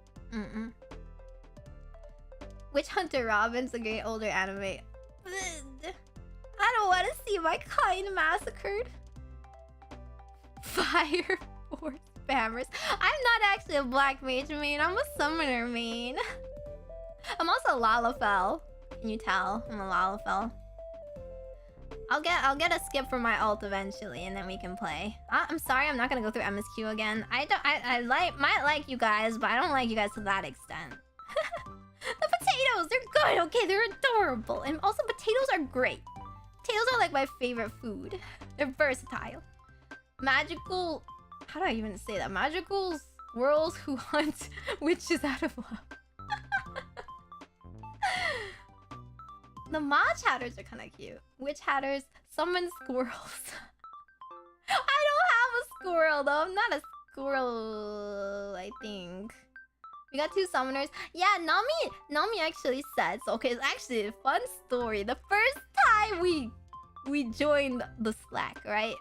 Speaker 1: Witch Hunter Robin's a great older anime. I don't want to see my kind massacred. Fire Force spammers. I'm not actually a black mage main. I'm a summoner main. I'm also Lalafell. Can you tell? I'm a Lalafell. I'll get a skip for my ult eventually, and then we can play. I'm sorry, I'm not gonna go through MSQ again. I might like you guys, but I don't like you guys to that extent. The potatoes, they're good. Okay, they're adorable, and also potatoes are great. Potatoes are like my favorite food. They're versatile. Magical. How do I even say that? Magical squirrels who hunt witches out of love. The Maj Hatters are kind of cute. Witch Hatters summon squirrels. I don't have a squirrel though. I'm not a squirrel, I think. We got 2 summoners. Yeah, Nami actually said so. Okay, it's actually a fun story. The first time we joined the Slack, right?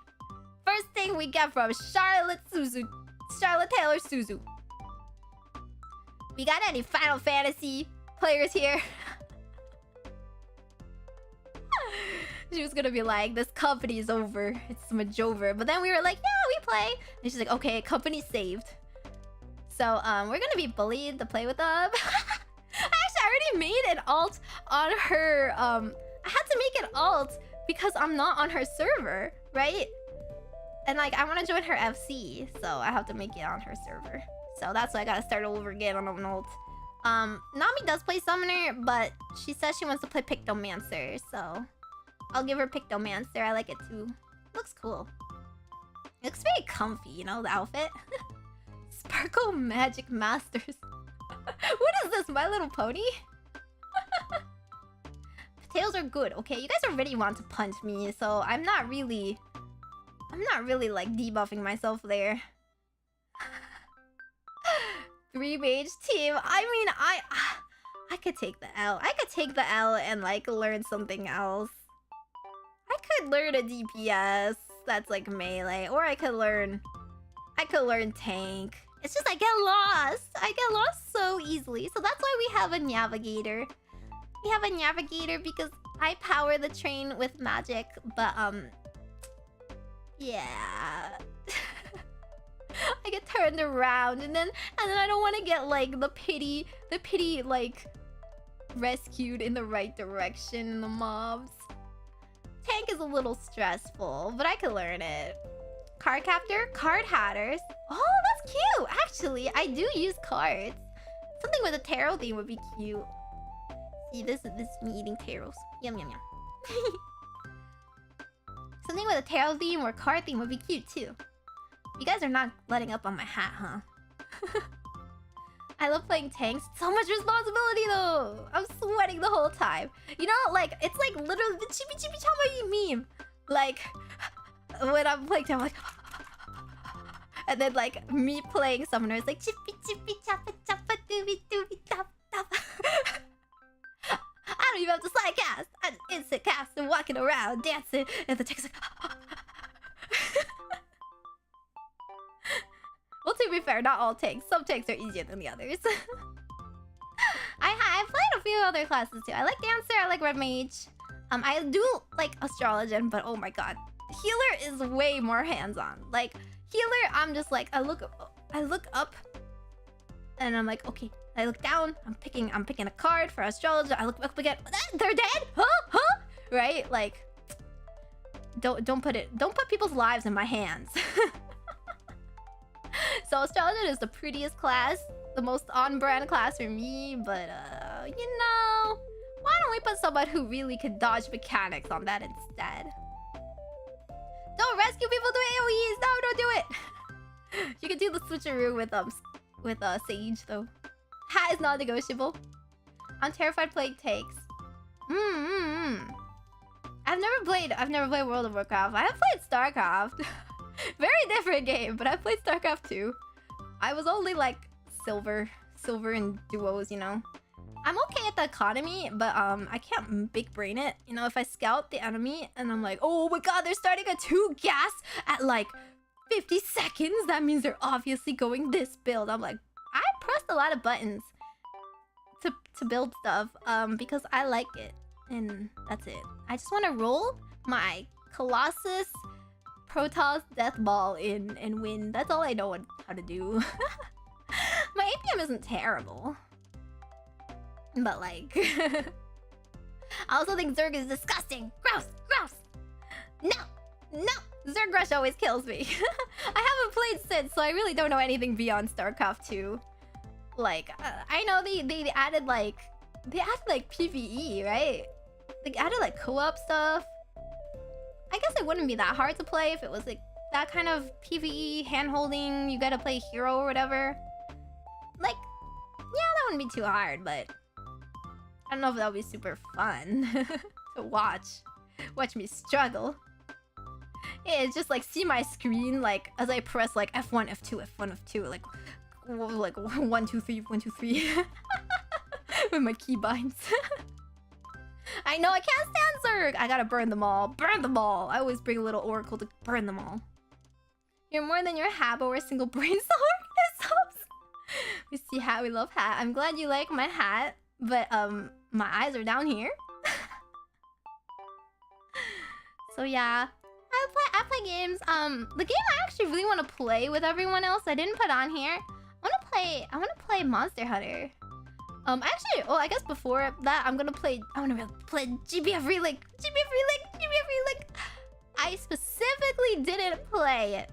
Speaker 1: First thing we get from Charlotte Taylor Suzu. We got any Final Fantasy players here? She was gonna be like, this company is over. It's Majover. But then we were like, yeah, we play. And she's like, okay, company saved. So we're gonna be bullied to play with them. Actually, I already made an alt on her. I had to make an alt because I'm not on her server, right? And like I want to join her FC, so I have to make it on her server. So that's why I gotta start over again on an ult. Nami does play Summoner, but she says she wants to play Pictomancer, so I'll give her Pictomancer. I like it too. Looks cool. It looks very comfy, you know, the outfit. Sparkle Magic Masters. What is this, My Little Pony? Potatoes are good, okay? You guys already want to punch me, so I'm not really like debuffing myself there. 3 mage team. I mean, I could take the L. I could take the L and like learn something else. I could learn a DPS that's like melee, or I could learn tank. It's just I get lost. I get lost so easily. So that's why we have a navigator. We have a navigator because I power the train with magic, but yeah. I get turned around and then I don't want to get like the pity like rescued in the right direction in the mobs. Tank is a little stressful, but I could learn it. Card captor, card hatters. Oh, that's cute. Actually, I do use cards. Something with a tarot theme would be cute. See, this is me eating taros. Yum yum yum. Something with a tarot theme or card theme would be cute too. You guys are not letting up on my hat, huh? I love playing tanks. So much responsibility though. I'm sweating the whole time. You know, like it's like literally the chibi chibi chama meme. Like when I'm playing tank, I'm like, and then like me playing summoner is like chippy chippy choppa choppa dooby dooby top top. I don't even have to slide cast. I just instant cast and walking around dancing, and the tank's like. Well, to be fair, not all tanks. Some tanks are easier than the others. I played a few other classes too. I like Dancer, I like Red Mage. I do like Astrologian, but oh my god. Healer is way more hands-on. Like, Healer, I'm just like, I look up, and I'm like, okay. I look down, I'm picking a card for Astrologer. I look up again, they're dead? Huh? Right? Like, don't put people's lives in my hands. So Astrologer is the prettiest class, the most on-brand class for me, but you know, why don't we put someone who really could dodge mechanics on that instead? Don't rescue people doing AoEs! No, don't do it! You can do the switcheroo with Sage though. Hat is not negotiable. I'm terrified playing takes. I've never played World of Warcraft. I have played StarCraft. Very different game, but I played StarCraft too. I was only like silver in duos, you know. I'm okay at the economy, but I can't big brain it. You know, if I scout the enemy and I'm like, oh my god, they're starting a 2 gas at like 50 seconds. That means they're obviously going this build. I'm like, I pressed a lot of buttons to build stuff because I like it, and that's it. I just want to roll my Colossus Protoss Death Ball in and win. That's all I know how to do. My APM isn't terrible, but like, I also think Zerg is disgusting. Gross. No. Zerg Rush always kills me. I haven't played since, so I really don't know anything beyond StarCraft 2. Like, I know they added like PvE, right? They added like co-op stuff. I guess it wouldn't be that hard to play if it was like that kind of PvE hand-holding. You gotta play hero or whatever. Like, yeah, that wouldn't be too hard, but I don't know if that would be super fun to watch me struggle. Yeah, it's just like, see my screen like as I press like F1, F2, F1, F2, like 1, 2, 3, 1, 2, 3 with my keybinds. I know I can't stand Zerg. I gotta burn them all. I always bring a little oracle to burn them all. You're more than your hat, but we're a single brain cell organisms. We see hat, we love hat. I'm glad you like my hat, but my eyes are down here. So yeah, I play games. The game I actually really want to play with everyone else, I didn't put on here. I wanna play Monster Hunter. Actually, I guess before that, I wanna play GBF Relink. I specifically didn't play it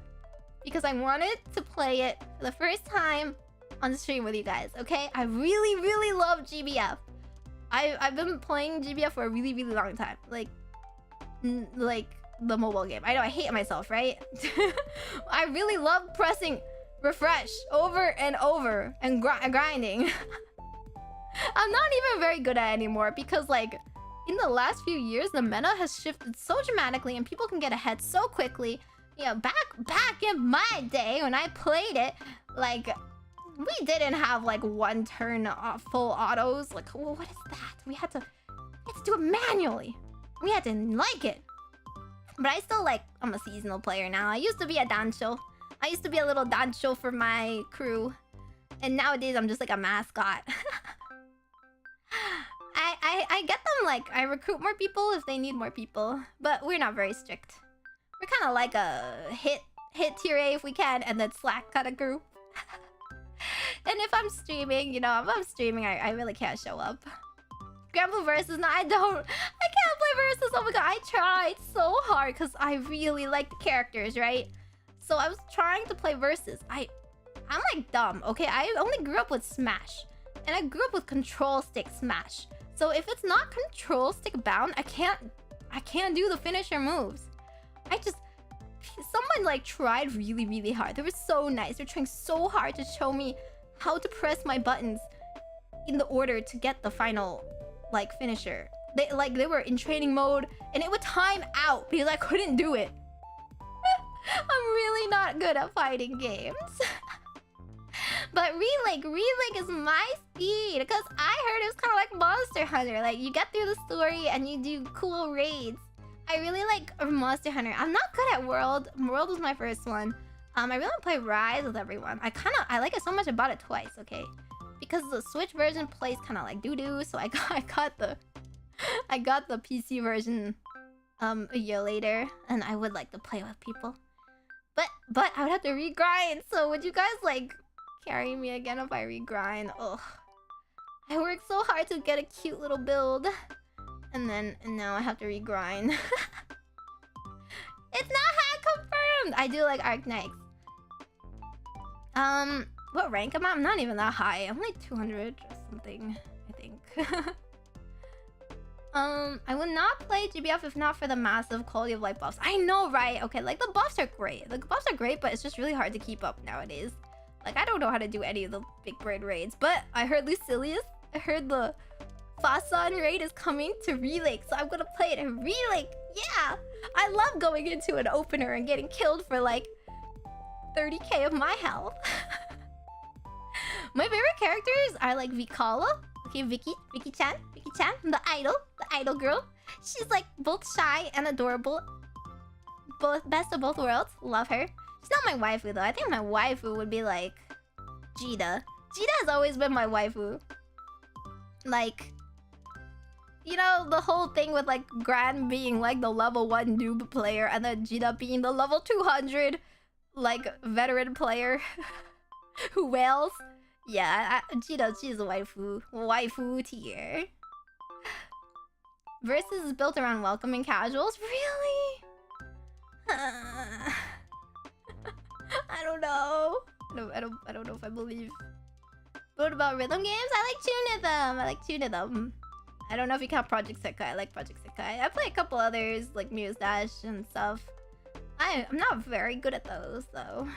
Speaker 1: because I wanted to play it for the first time on the stream with you guys, okay? I really love GBF. I've been playing GBF for a really long time. Like the mobile game. I know I hate myself, right? I really love pressing refresh over and over and grinding. I'm not even very good at it anymore because like in the last few years the meta has shifted so dramatically and people can get ahead so quickly. You know, back in my day when I played it, like we didn't have like one turn full autos. Like, well, what is that? We had to do it manually. We had to like it. But I still like, I'm a seasonal player now. I used to be a dancho. I used to be a little dancho for my crew. And nowadays I'm just like a mascot. I get them, like, I recruit more people if they need more people. But we're not very strict. We're kind of like a hit tier A if we can, and then slack kind of group. And if I'm streaming, you know, if I'm streaming, I really can't show up. Granblue Versus, no, I can't play Versus. Oh my god, I tried so hard because I really like the characters, right? So I was trying to play Versus. I'm like dumb, okay? I only grew up with Smash. And I grew up with control stick Smash. So if it's not control stick bound, I can't do the finisher moves. Someone like tried really hard. They were so nice. They're trying so hard to show me how to press my buttons in the order to get the final like finisher. They were in training mode and it would time out because I couldn't do it. I'm really not good at fighting games. But Relink is my speed because I heard it was kind of like Monster Hunter. Like you get through the story and you do cool raids. I really like Monster Hunter. I'm not good at World. World was my first one. I really want to play Rise with everyone. I like it so much I bought it twice, okay? because the Switch version plays kind of like doo-doo, so I got the PC version a year later, and I would like to play with people. But I would have to regrind. So would you guys like carry me again if I regrind? Ugh. I worked so hard to get a cute little build, and now I have to regrind. It's not hand confirmed. I do like Arknights. What rank am I? I'm not even that high. I'm like 200 or something, I think. I would not play GBF if not for the massive quality of life buffs. I know, right? Okay, like the buffs are great. The buffs are great, but it's just really hard to keep up nowadays. Like, I don't know how to do any of the big bird raids, but I heard Lucilius, I heard the Fasan raid is coming to Relake, so I'm gonna play it in Relake. Yeah! I love going into an opener and getting killed for like 30k of my health. My favorite characters are like Vikala. Okay, Vicky-chan, the idol girl. She's like both shy and adorable. Both best of both worlds. Love her. She's not my waifu though. I think my waifu would be like Jida. Jida has always been my waifu. Like, you know, the whole thing with like Gran being like the level 1 noob player and then Jida being the level 200 like veteran player who wails. Yeah, Jida, she's a waifu tier. Versus is built around welcoming casuals. Really? I don't know. I don't know if I believe. What about rhythm games? I like tune them. I don't know if you count Project Sekai. I like Project Sekai. I play a couple others like Mustache and stuff. I'm not very good at those though.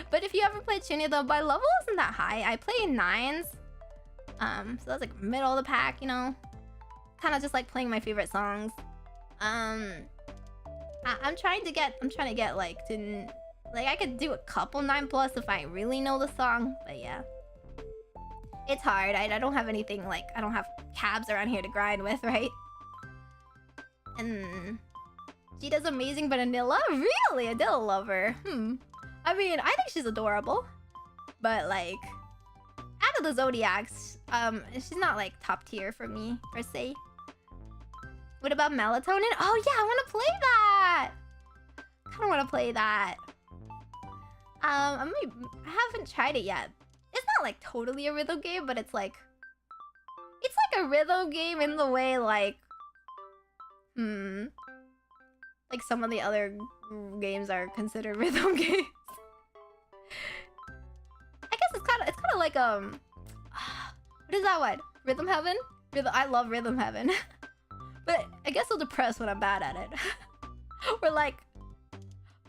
Speaker 1: But if you ever play Chunia though, my level isn't that high. I play in 9s. So that's like middle of the pack, you know. Kind of just like playing my favorite songs. I'm trying to get like to like I could do a couple 9+ if I really know the song, but yeah. It's hard. I don't have anything like I don't have cabs around here to grind with, right? And Jida's amazing, but Anila? Really? Anila lover. I mean, I think she's adorable. But like out of the Zodiacs, she's not like top tier for me, per se. What about Melatonin? Oh yeah, I wanna play that! Kinda wanna play that. I haven't tried it yet. It's not like totally a rhythm game, but it's like a rhythm game in the way like like some of the other games are considered rhythm games. I guess it's kind of like what is that one? Rhythm Heaven? I love Rhythm Heaven. But I guess I'll depress when I'm bad at it. We're like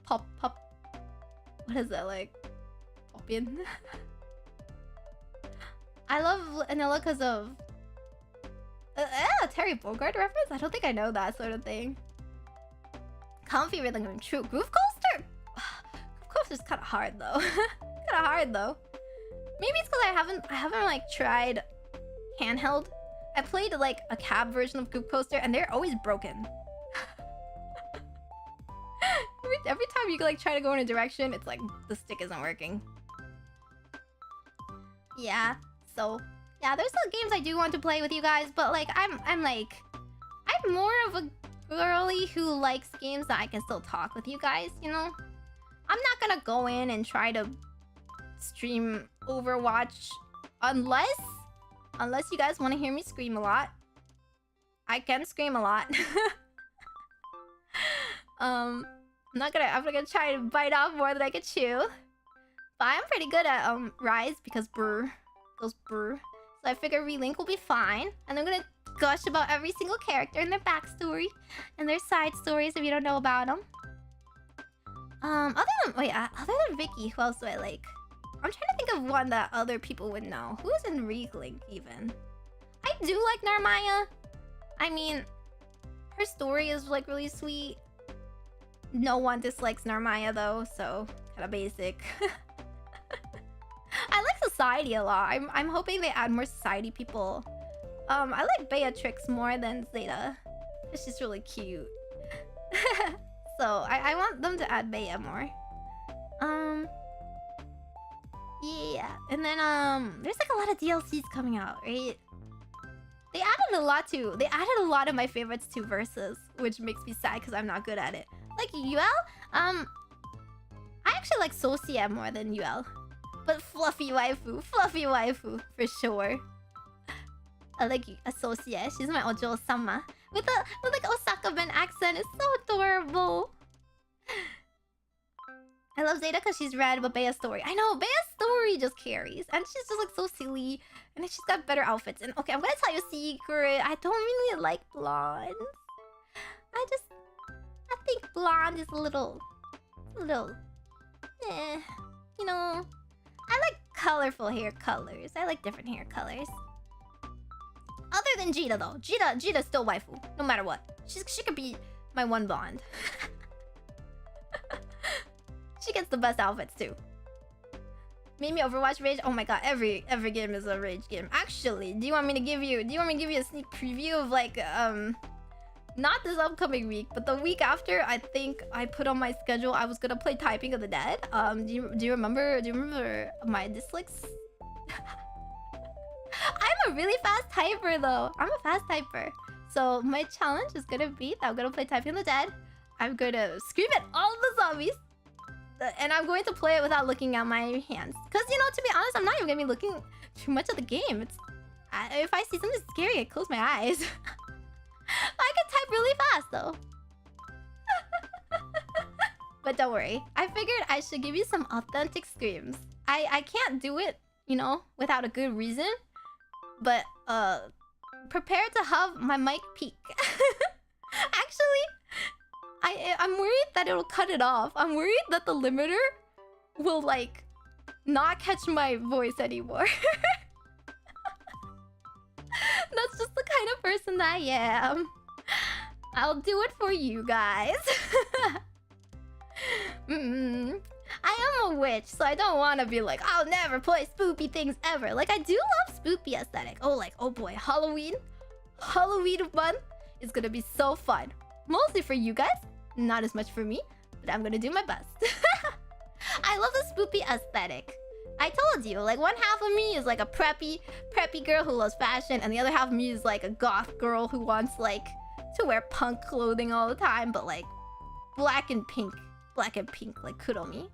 Speaker 1: pop. What is that like? Poppin'. I love Anila because of Terry Bogard reference? I don't think I know that sort of thing. Comfy rhythm game, true. Groove Coaster? Groove Coaster's kind of hard though. Maybe it's because I haven't like tried handheld. I played like a cab version of Groove Coaster and they're always broken. Every time you like try to go in a direction, it's like the stick isn't working. Yeah. So yeah, there's still games I do want to play with you guys, but like I'm more of a girly who likes games that I can still talk with you guys, you know? I'm not gonna go in and try to stream Overwatch unless you guys want to hear me scream a lot. I can scream a lot. I'm gonna try to bite off more than I can chew. But I'm pretty good at Rise because brr goes brr. So I figure Relink will be fine. And I'm gonna gush about every single character and their backstory and their side stories if you don't know about them. Other than Vicky, who else do I like? I'm trying to think of one that other people would know. Who's in Relink even? I do like Narmaya. I mean, her story is like really sweet. No one dislikes Narmaya though, so kind of basic. I like Society a lot. I'm hoping they add more Society people. I like Beatrix more than Zeta. She's really cute. So I want them to add Bea more. Yeah. And then there's like a lot of DLCs coming out, right? They added a lot too. They added a lot of my favorites to Versus, which makes me sad because I'm not good at it. Like UL, I actually like Socia more than UL. But fluffy waifu for sure. I like Socia. She's my Ojo-sama. With like Osaka-ben accent. It's so adorable. I love Zeta because she's red, but Bea's story. I know, Bea's story just carries. And she's just like so silly. And then she's got better outfits. And okay, I'm gonna tell you a secret. I don't really like blondes. I think blonde is a little... You know... I like colorful hair colors. I like different hair colors. Other than Jita though. Jita's still waifu. No matter what. She could be my one blonde. She gets the best outfits too. Maybe Overwatch Rage. Oh my god, every game is a rage game. Actually, do you want me to give you a sneak preview of like not this upcoming week, but the week after? I think I put on my schedule I was gonna play Typing of the Dead. Do you remember my dislikes? I'm a really fast typer though. I'm a fast typer. So my challenge is gonna be that I'm gonna play Typing of the Dead. I'm gonna scream at all the zombies. And I'm going to play it without looking at my hands. Because, you know, to be honest, I'm not even going to be looking too much at the game. If I see something scary, I close my eyes. I can type really fast, though. But don't worry. I figured I should give you some authentic screams. I can't do it, you know, without a good reason. But, prepare to have my mic peak. Actually... I'm worried that it'll cut it off. I'm worried that the limiter will, like, not catch my voice anymore. That's just the kind of person I am. I'll do it for you guys. I am a witch, so I don't want to be like, I'll never play spoopy things ever. Like, I do love spoopy aesthetic. Oh, like, oh boy, Halloween month is gonna be so fun. Mostly for you guys. Not as much for me, but I'm gonna do my best. I love the spoopy aesthetic. I told you, like, one half of me is like a preppy girl who loves fashion, and the other half of me is like a goth girl who wants, like, to wear punk clothing all the time, but like black and pink, like Kuromi.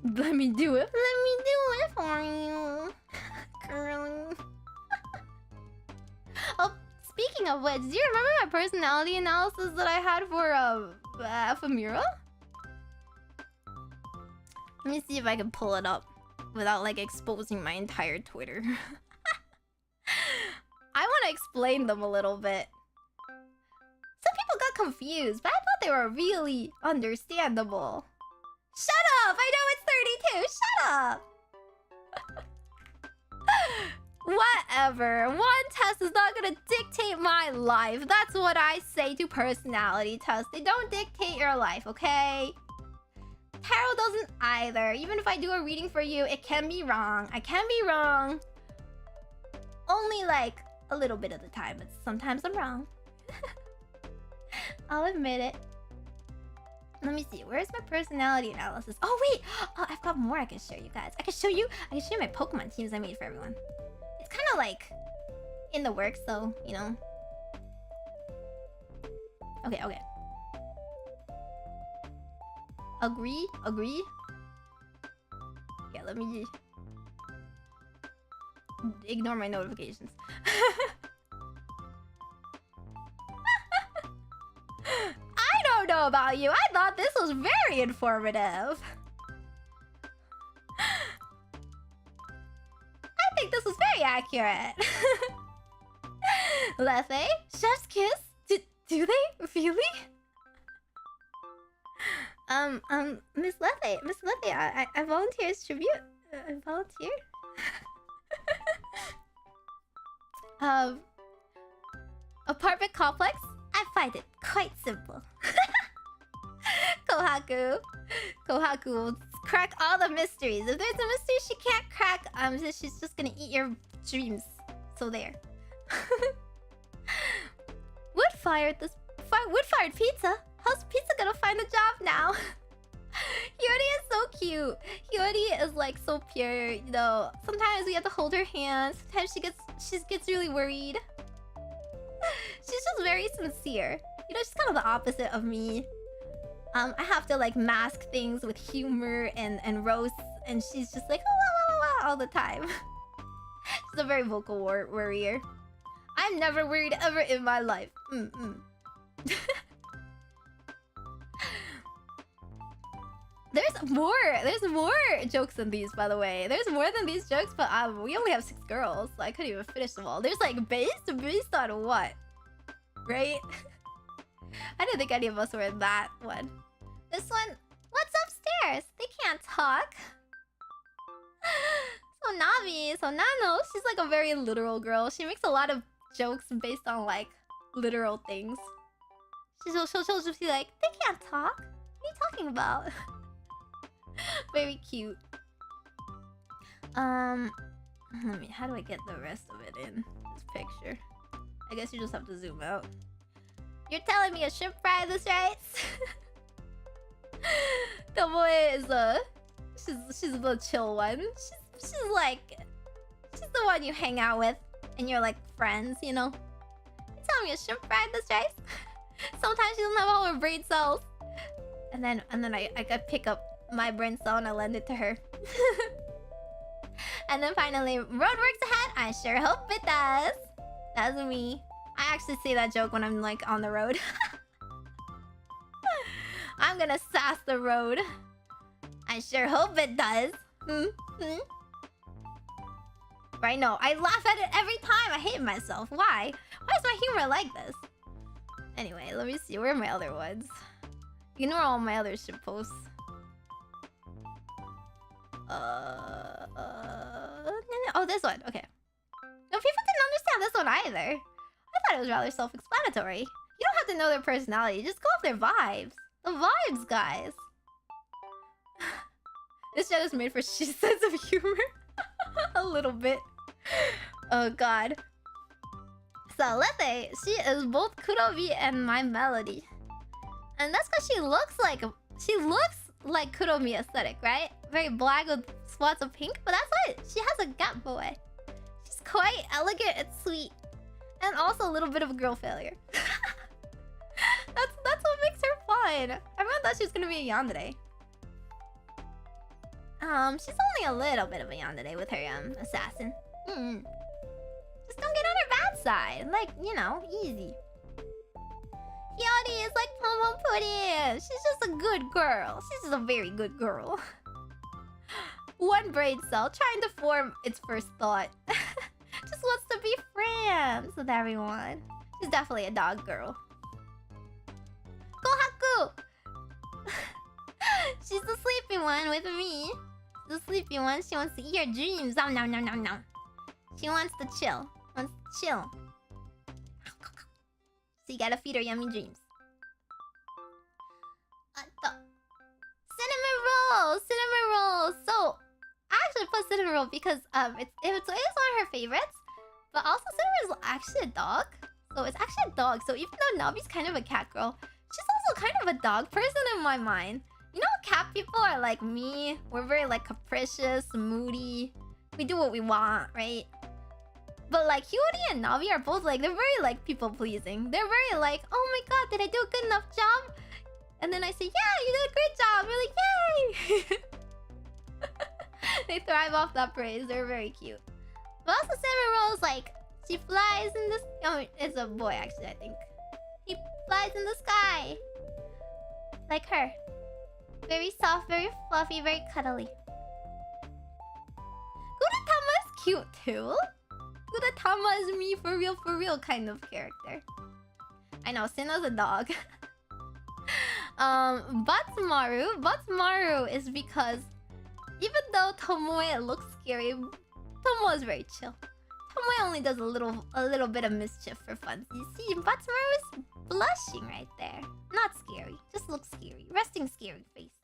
Speaker 1: Let me do it for you, girl. Oh. Speaking of which, do you remember my personality analysis that I had for Ephemira? Let me see if I can pull it up without like exposing my entire Twitter. I want to explain them a little bit. Some people got confused, but I thought they were really understandable. Shut up! I know it's 32! Shut up! Whatever. One test is not gonna dictate my life. That's what I say to personality tests. They don't dictate your life, okay? Tarot doesn't either. Even if I do a reading for you, it can be wrong. I can be wrong. Only like a little bit of the time, but sometimes I'm wrong. I'll admit it. Let me see. Where's my personality analysis? Oh wait! Oh, I've got more I can show you guys. I can show you my Pokemon teams I made for everyone. It's kind of like in the works though, you know. Okay. Agree? Yeah, let me ignore my notifications. I don't know about you. I thought this was very informative. I think this was very accurate. Lethe? Chef's kiss? Do they? Really? Miss Lethe, I volunteer as tribute. I volunteer? Apartment complex? I find it quite simple. Kohaku will crack all the mysteries. If there's a mystery she can't crack, she's just gonna eat your dreams. So there. Wood-fired pizza? How's pizza gonna find a job now? Hiyori is so cute. Hiyori is like so pure, you know. Sometimes we have to hold her hand. Sometimes she gets really worried. She's just very sincere. You know, she's kind of the opposite of me. I have to like mask things with humor and roast, and she's just like all the time. She's a very vocal warrior. I'm never worried ever in my life. There's more jokes than these, by the way. There's more than these jokes, but we only have 6 girls, so I couldn't even finish them all. There's like based on what? Right? I didn't think any of us were in that one. This one, what's upstairs? They can't talk. So Navi, so Nano, she's like a very literal girl. She makes a lot of jokes based on like literal things. She'll just be like, they can't talk. What are you talking about? Very cute. How do I get the rest of it in this picture? I guess you just have to zoom out. You're telling me a shrimp fry this right? Tomoe is she's the chill one. She's the one you hang out with and you're like friends, you know? You tell me a shrimp fry this right? Sometimes she doesn't have all her brain cells. And then I pick up my brain cell and I lend it to her. And then finally, road works ahead. I sure hope it does. That's me. I actually say that joke when I'm like on the road. I'm gonna sass the road. I sure hope it does. Right? No, I laugh at it every time. I hate myself. Why? Why is my humor like this? Anyway, let me see. Where are my other ones? Ignore all my other shit posts. Oh, this one. Okay. No, people didn't understand this one either. I thought it was rather self-explanatory. You don't have to know their personality. Just go off their vibes. The vibes, guys. This shit is made for she's sense of humor. A little bit. Oh, God. So, Lethe, she is both Kuromi and my melody. And that's because she looks like Kuromi aesthetic, right? Very black with spots of pink, but that's why she has a gap boy. She's quite elegant and sweet. And also a little bit of a girl failure. That's what makes her fun. Everyone thought she was gonna be a yandere. She's only a little bit of a yandere with her assassin. Just don't get on her bad side. Like, you know, easy. Hiyori is like Pomo Pudding. She's just a good girl. She's just a very good girl. One brain cell trying to form its first thought. Just wants to be friends with everyone. She's definitely a dog girl. Kohaku! She's the sleepy one with me. The sleepy one, she wants to eat her dreams. Nom nom nom nom nom. She wants to chill. So you gotta feed her yummy dreams. Cinnamon roll! Cinnamon roll! So, I actually put cinnamon roll because it's one of her favorites. But also cinnamon is actually a dog. So it's actually a dog. So even though Navi's kind of a cat girl, she's also kind of a dog person in my mind. You know how cat people are like me? We're very like capricious, moody. We do what we want, right? But like Hiyori and Navi are both like, they're very like people pleasing. They're very like, oh my god, did I do a good enough job? And then I say, yeah, you did a great job. We're like, yay! They thrive off that praise. They're very cute. But also Cinnamon Roll's like, she flies in the... Oh, it's a boy actually, I think. He flies in the sky. Like her. Very soft, very fluffy, very cuddly. Gudetama is cute too. Gudetama is me for real kind of character. I know, Sinnoh's a dog. Batsumaru is because even though Tomoe looks scary, Tomoe is very chill. Tomoe only does a little bit of mischief for fun. You see, Batsumaru is blushing right there. Not scary, just looks scary. Resting scary face.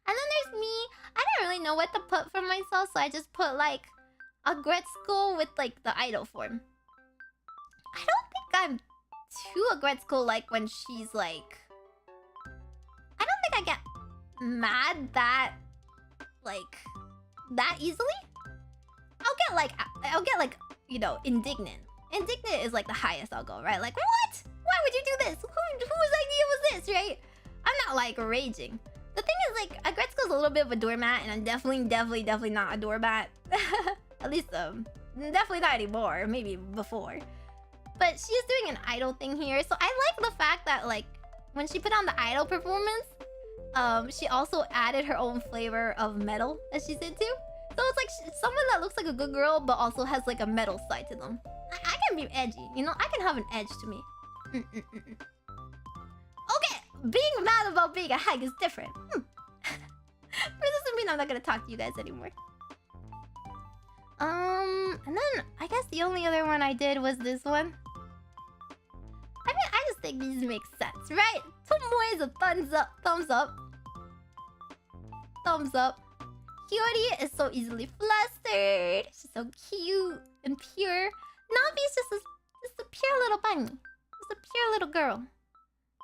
Speaker 1: And then there's me. I didn't really know what to put for myself, so I just put like a Gretzko with like the idol form. I don't think I'm too Gretzko like when she's like... I don't think I get mad that easily. I'll get like, you know, indignant. Indignant is like the highest I'll go, right? Like, what? Why would you do this? Whose idea was this, right? I'm not like raging. The thing is, like, Agretzko's a little bit of a doormat, and I'm definitely not a doormat. At least, definitely not anymore. Maybe before. But she's doing an idol thing here, so I like the fact that, like, when she put on the idol performance, she also added her own flavor of metal that she's into. So it's like someone that looks like a good girl, but also has like a metal side to them. I can be edgy, you know? I can have an edge to me. Okay, being mad about being a hag is different. But it doesn't mean I'm not gonna talk to you guys anymore. And then I guess the only other one I did was this one. I mean, I just think these make sense, right? Tomoe is a thumbs up. Thumbs up. Hyori is so easily flustered. She's so cute and pure. Navi is just a pure little bunny. Just a pure little girl.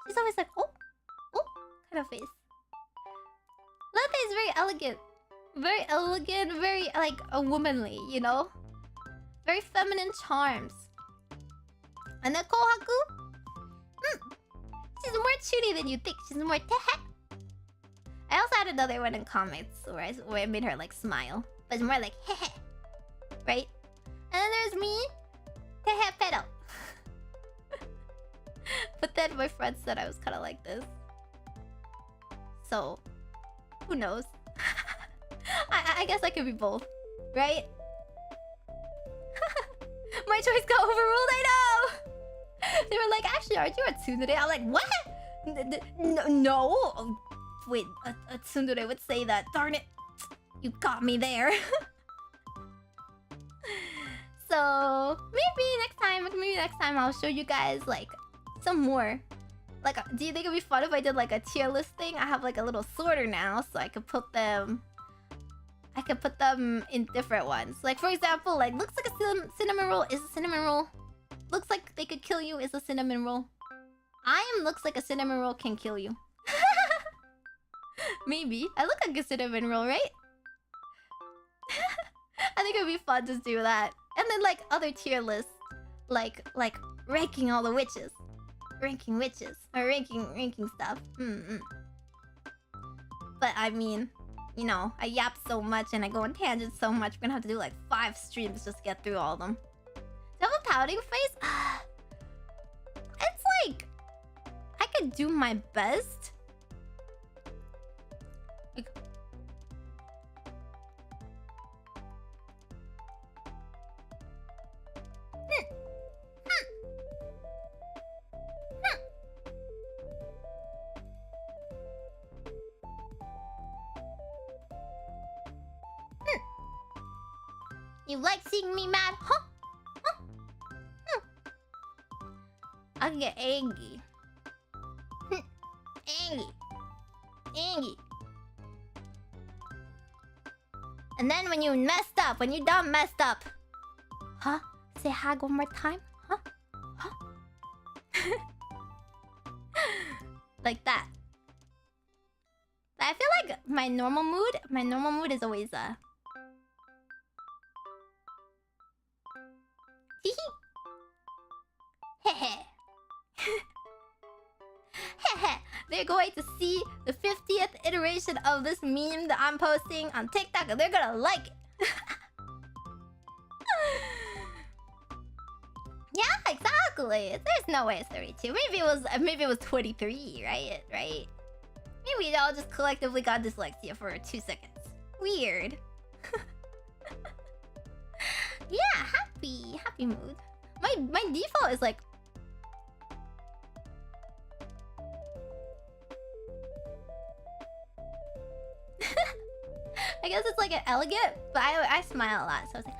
Speaker 1: She's always like, oh, kind of face. Lete is very elegant. Very elegant, very, like, a womanly, you know? Very feminine charms. And then Kohaku? She's more chuni than you think. She's more tehe. I also had another one in comics where I made her, like, smile. But it's more like, hehe. Right? And then there's me. Tehe pedo. But then my friend said I was kind of like this. So, who knows? I guess I could be both, right? My choice got overruled, I know! They were like, actually, aren't you a tsundere? I'm like, what? No! Oh, wait, a tsundere would say that. Darn it! You got me there. So, maybe next time I'll show you guys, like, some more. Like, do you think it'd be fun if I did, like, a tier list thing? I have, like, a little sorter now, so I could put them in different ones. Like, for example, like, looks like a cinnamon roll is a cinnamon roll. Looks like they could kill you is a cinnamon roll. Looks like a cinnamon roll can kill you. Maybe. I look like a cinnamon roll, right? I think it'd be fun to do that. And then, like, other tier lists. Like ranking all the witches. Ranking witches. Or ranking stuff. But, I mean... You know, I yap so much and I go on tangents so much. We're gonna have to do like 5 streams just to get through all of them. Do you have a pouting face? It's like... I could do my best. Like... You like seeing me mad? Huh? I can get angry. Angry. And then when you messed up, when you done messed up. Huh? Say hag one more time? Huh? Like that. But I feel like my normal mood is always They're going to see the 50th iteration of this meme that I'm posting on TikTok and they're gonna like it. Yeah, exactly. There's no way it's 32. Maybe it was 23, right? Maybe we all just collectively got dyslexia for 2 seconds. Weird. Yeah, happy mood. My default is like I guess it's like an elegant, but I smile a lot, so it's like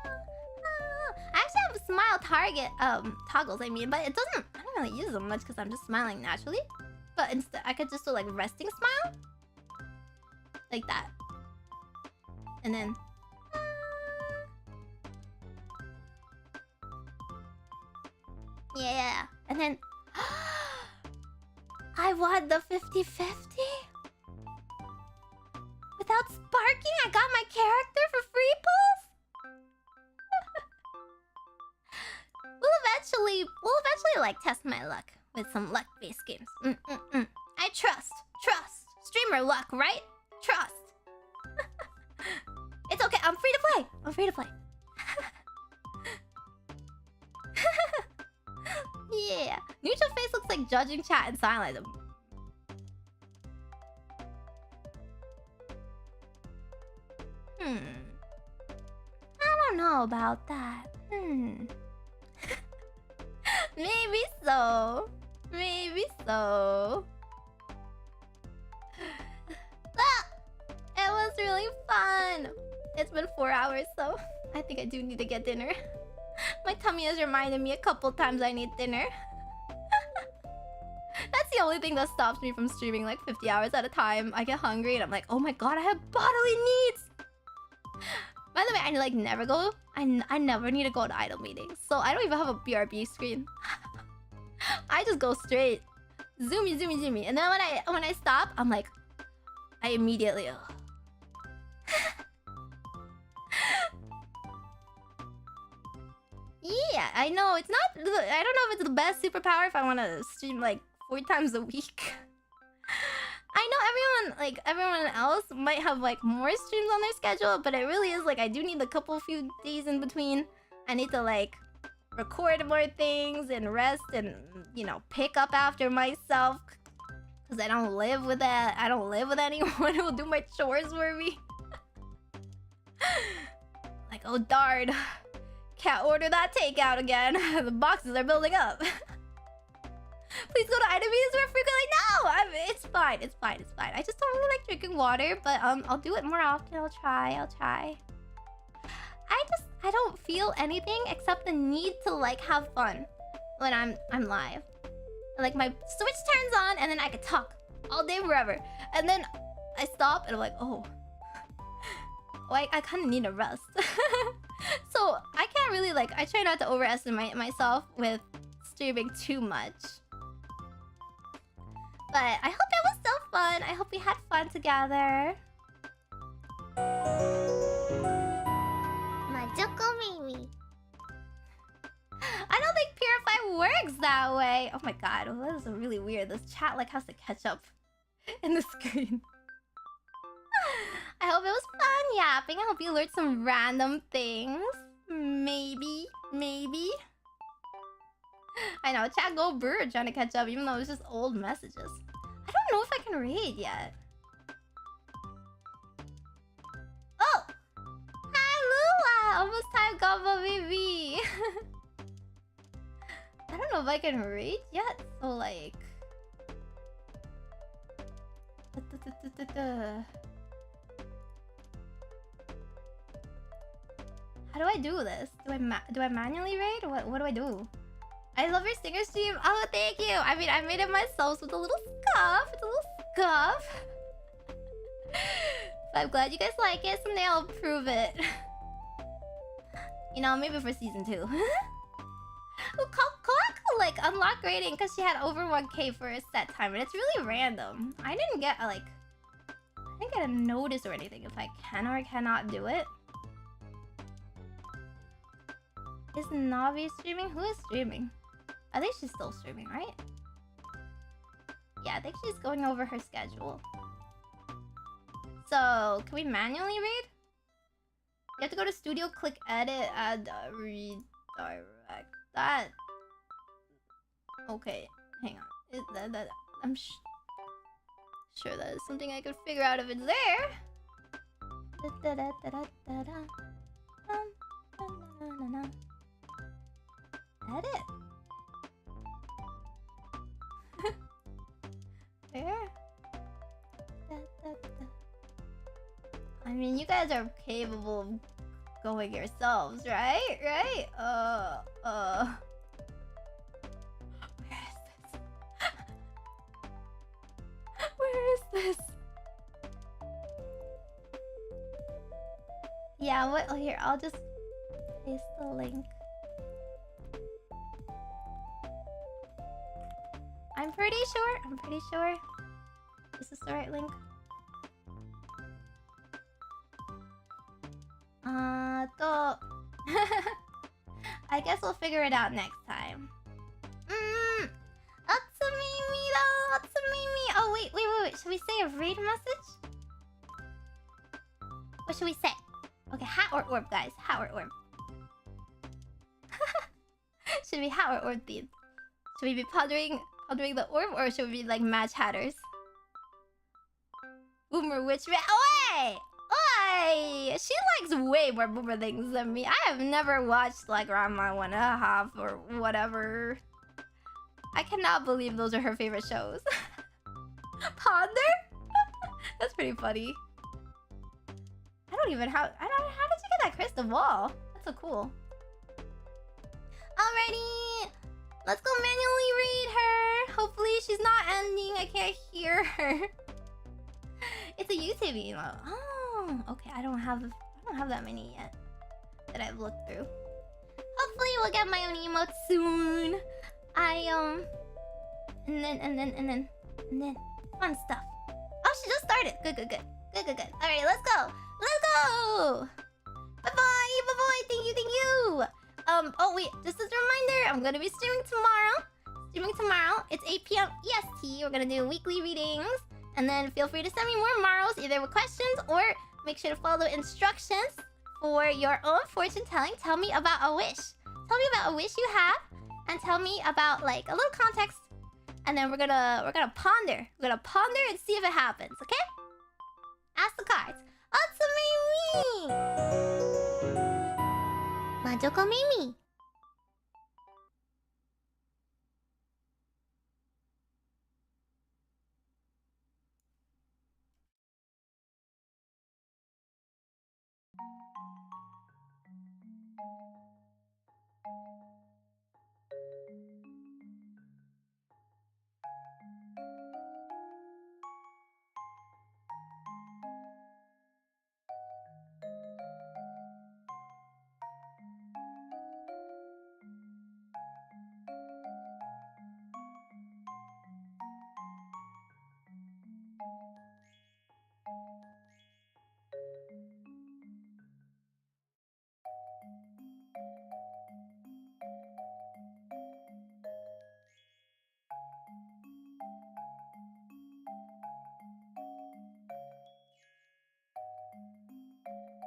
Speaker 1: I actually have smile toggles, I mean, but I don't really use them much because I'm just smiling naturally. But instead I could just do like resting smile. Like that. And then yeah. And then I won the 50-50. without sparking? I got my character for free pulls? we'll eventually like test my luck with some luck-based games. I trust. Streamer luck, right? Trust. It's okay. I'm free to play. Yeah. Neutral face looks like judging chat and silence. I don't know about that. Maybe so. Ah, it was really fun. It's been 4 hours, so I think I do need to get dinner. My tummy has reminded me a couple times I need dinner. That's the only thing that stops me from streaming like 50 hours at a time. I get hungry and I'm like, oh my god, I have bodily needs. By the way, I like never go. I never need to go to idol meetings, so I don't even have a BRB screen. I just go straight, zoomy, and then when I stop, I'm like, I immediately. Yeah, I know it's not. I don't know if it's the best superpower if I want to stream like 4 times a week. I know everyone else might have like more streams on their schedule, but it really is like I do need a few days in between. I need to like record more things and rest and, you know, pick up after myself, because I don't live with that. I don't live with anyone who will do my chores for me. Like, oh darn, can't order that takeout again. The boxes are building up. Please go to item meetings more frequently. No, it's fine. I just don't really like drinking water, but I'll do it more often. I'll try. I don't feel anything except the need to like have fun when I'm live. Like my Switch turns on and then I can talk all day forever, and then I stop and I'm like, oh, I kind of need a rest. So I can't really like. I try not to overestimate myself with streaming too much. But I hope it was so fun. I hope we had fun together.
Speaker 2: Majokko Meimi.
Speaker 1: I don't think Purify works that way. Oh my god, well, that is really weird. This chat like has to catch up in the screen. I hope it was fun yapping. I hope you learned some random things. Maybe. I know, chat go bird trying to catch up even though it's just old messages. I don't know if I can raid yet. Oh! Hi Lula! Almost time Gobble baby. I don't know if I can raid yet, so like... How do I do this? Do I manually raid? What do I do? I love your stinger stream. Oh, thank you. I mean, I made it myself with a little scuff. It's a little scuff. But I'm glad you guys like it. Someday I'll prove it. You know, maybe for season 2. Kalaka like unlock rating because she had over 1k for a set time, and it's really random. I didn't get a notice or anything if I can or cannot do it. Is Navi streaming? Who is streaming? I think she's still streaming, right? Yeah, I think she's going over her schedule. So, can we manually read? You have to go to studio, click edit, add redirect. That... Okay, hang on. I'm sure that is something I could figure out if it's there. Edit. Where? I mean, you guys are capable of going yourselves, right? Where is this? Yeah, what? Oh, here, I'll just paste the link. I'm pretty sure this is the right link. I guess we'll figure it out next time. Meimi though. Meimi. Oh wait. Should we say a raid message? What should we say? Okay, hat or orb, guys. Hat or orb. Should we hat or orb themed? Should we be pondering the orb, or should we be like match hatters? Boomer witch man. Oi! She likes way more boomer things than me. I have never watched like Ranma 1.5 or whatever. I cannot believe those are her favorite shows. Ponder? That's pretty funny. How did you get that crystal ball? That's so cool. Alrighty. Let's go manually read her. Hopefully she's not ending. I can't hear her. It's a YouTube emo. Oh, okay. I don't have that many yet that I've looked through. Hopefully we'll get my own emote soon. And then fun stuff. Oh, she just started. Good. Alright, let's go. Bye-bye. Thank you. Oh wait, just as a reminder, I'm gonna be streaming tomorrow. It's 8 p.m. EST. We're gonna do weekly readings. And then feel free to send me more Maros, either with questions or make sure to follow instructions for your own fortune telling. Tell me about a wish. Tell me about a wish you have, and tell me about like a little context. And then we're gonna ponder. We're gonna ponder and see if it happens. Okay? Ask the cards. It's Meimi! Majokko Meimi!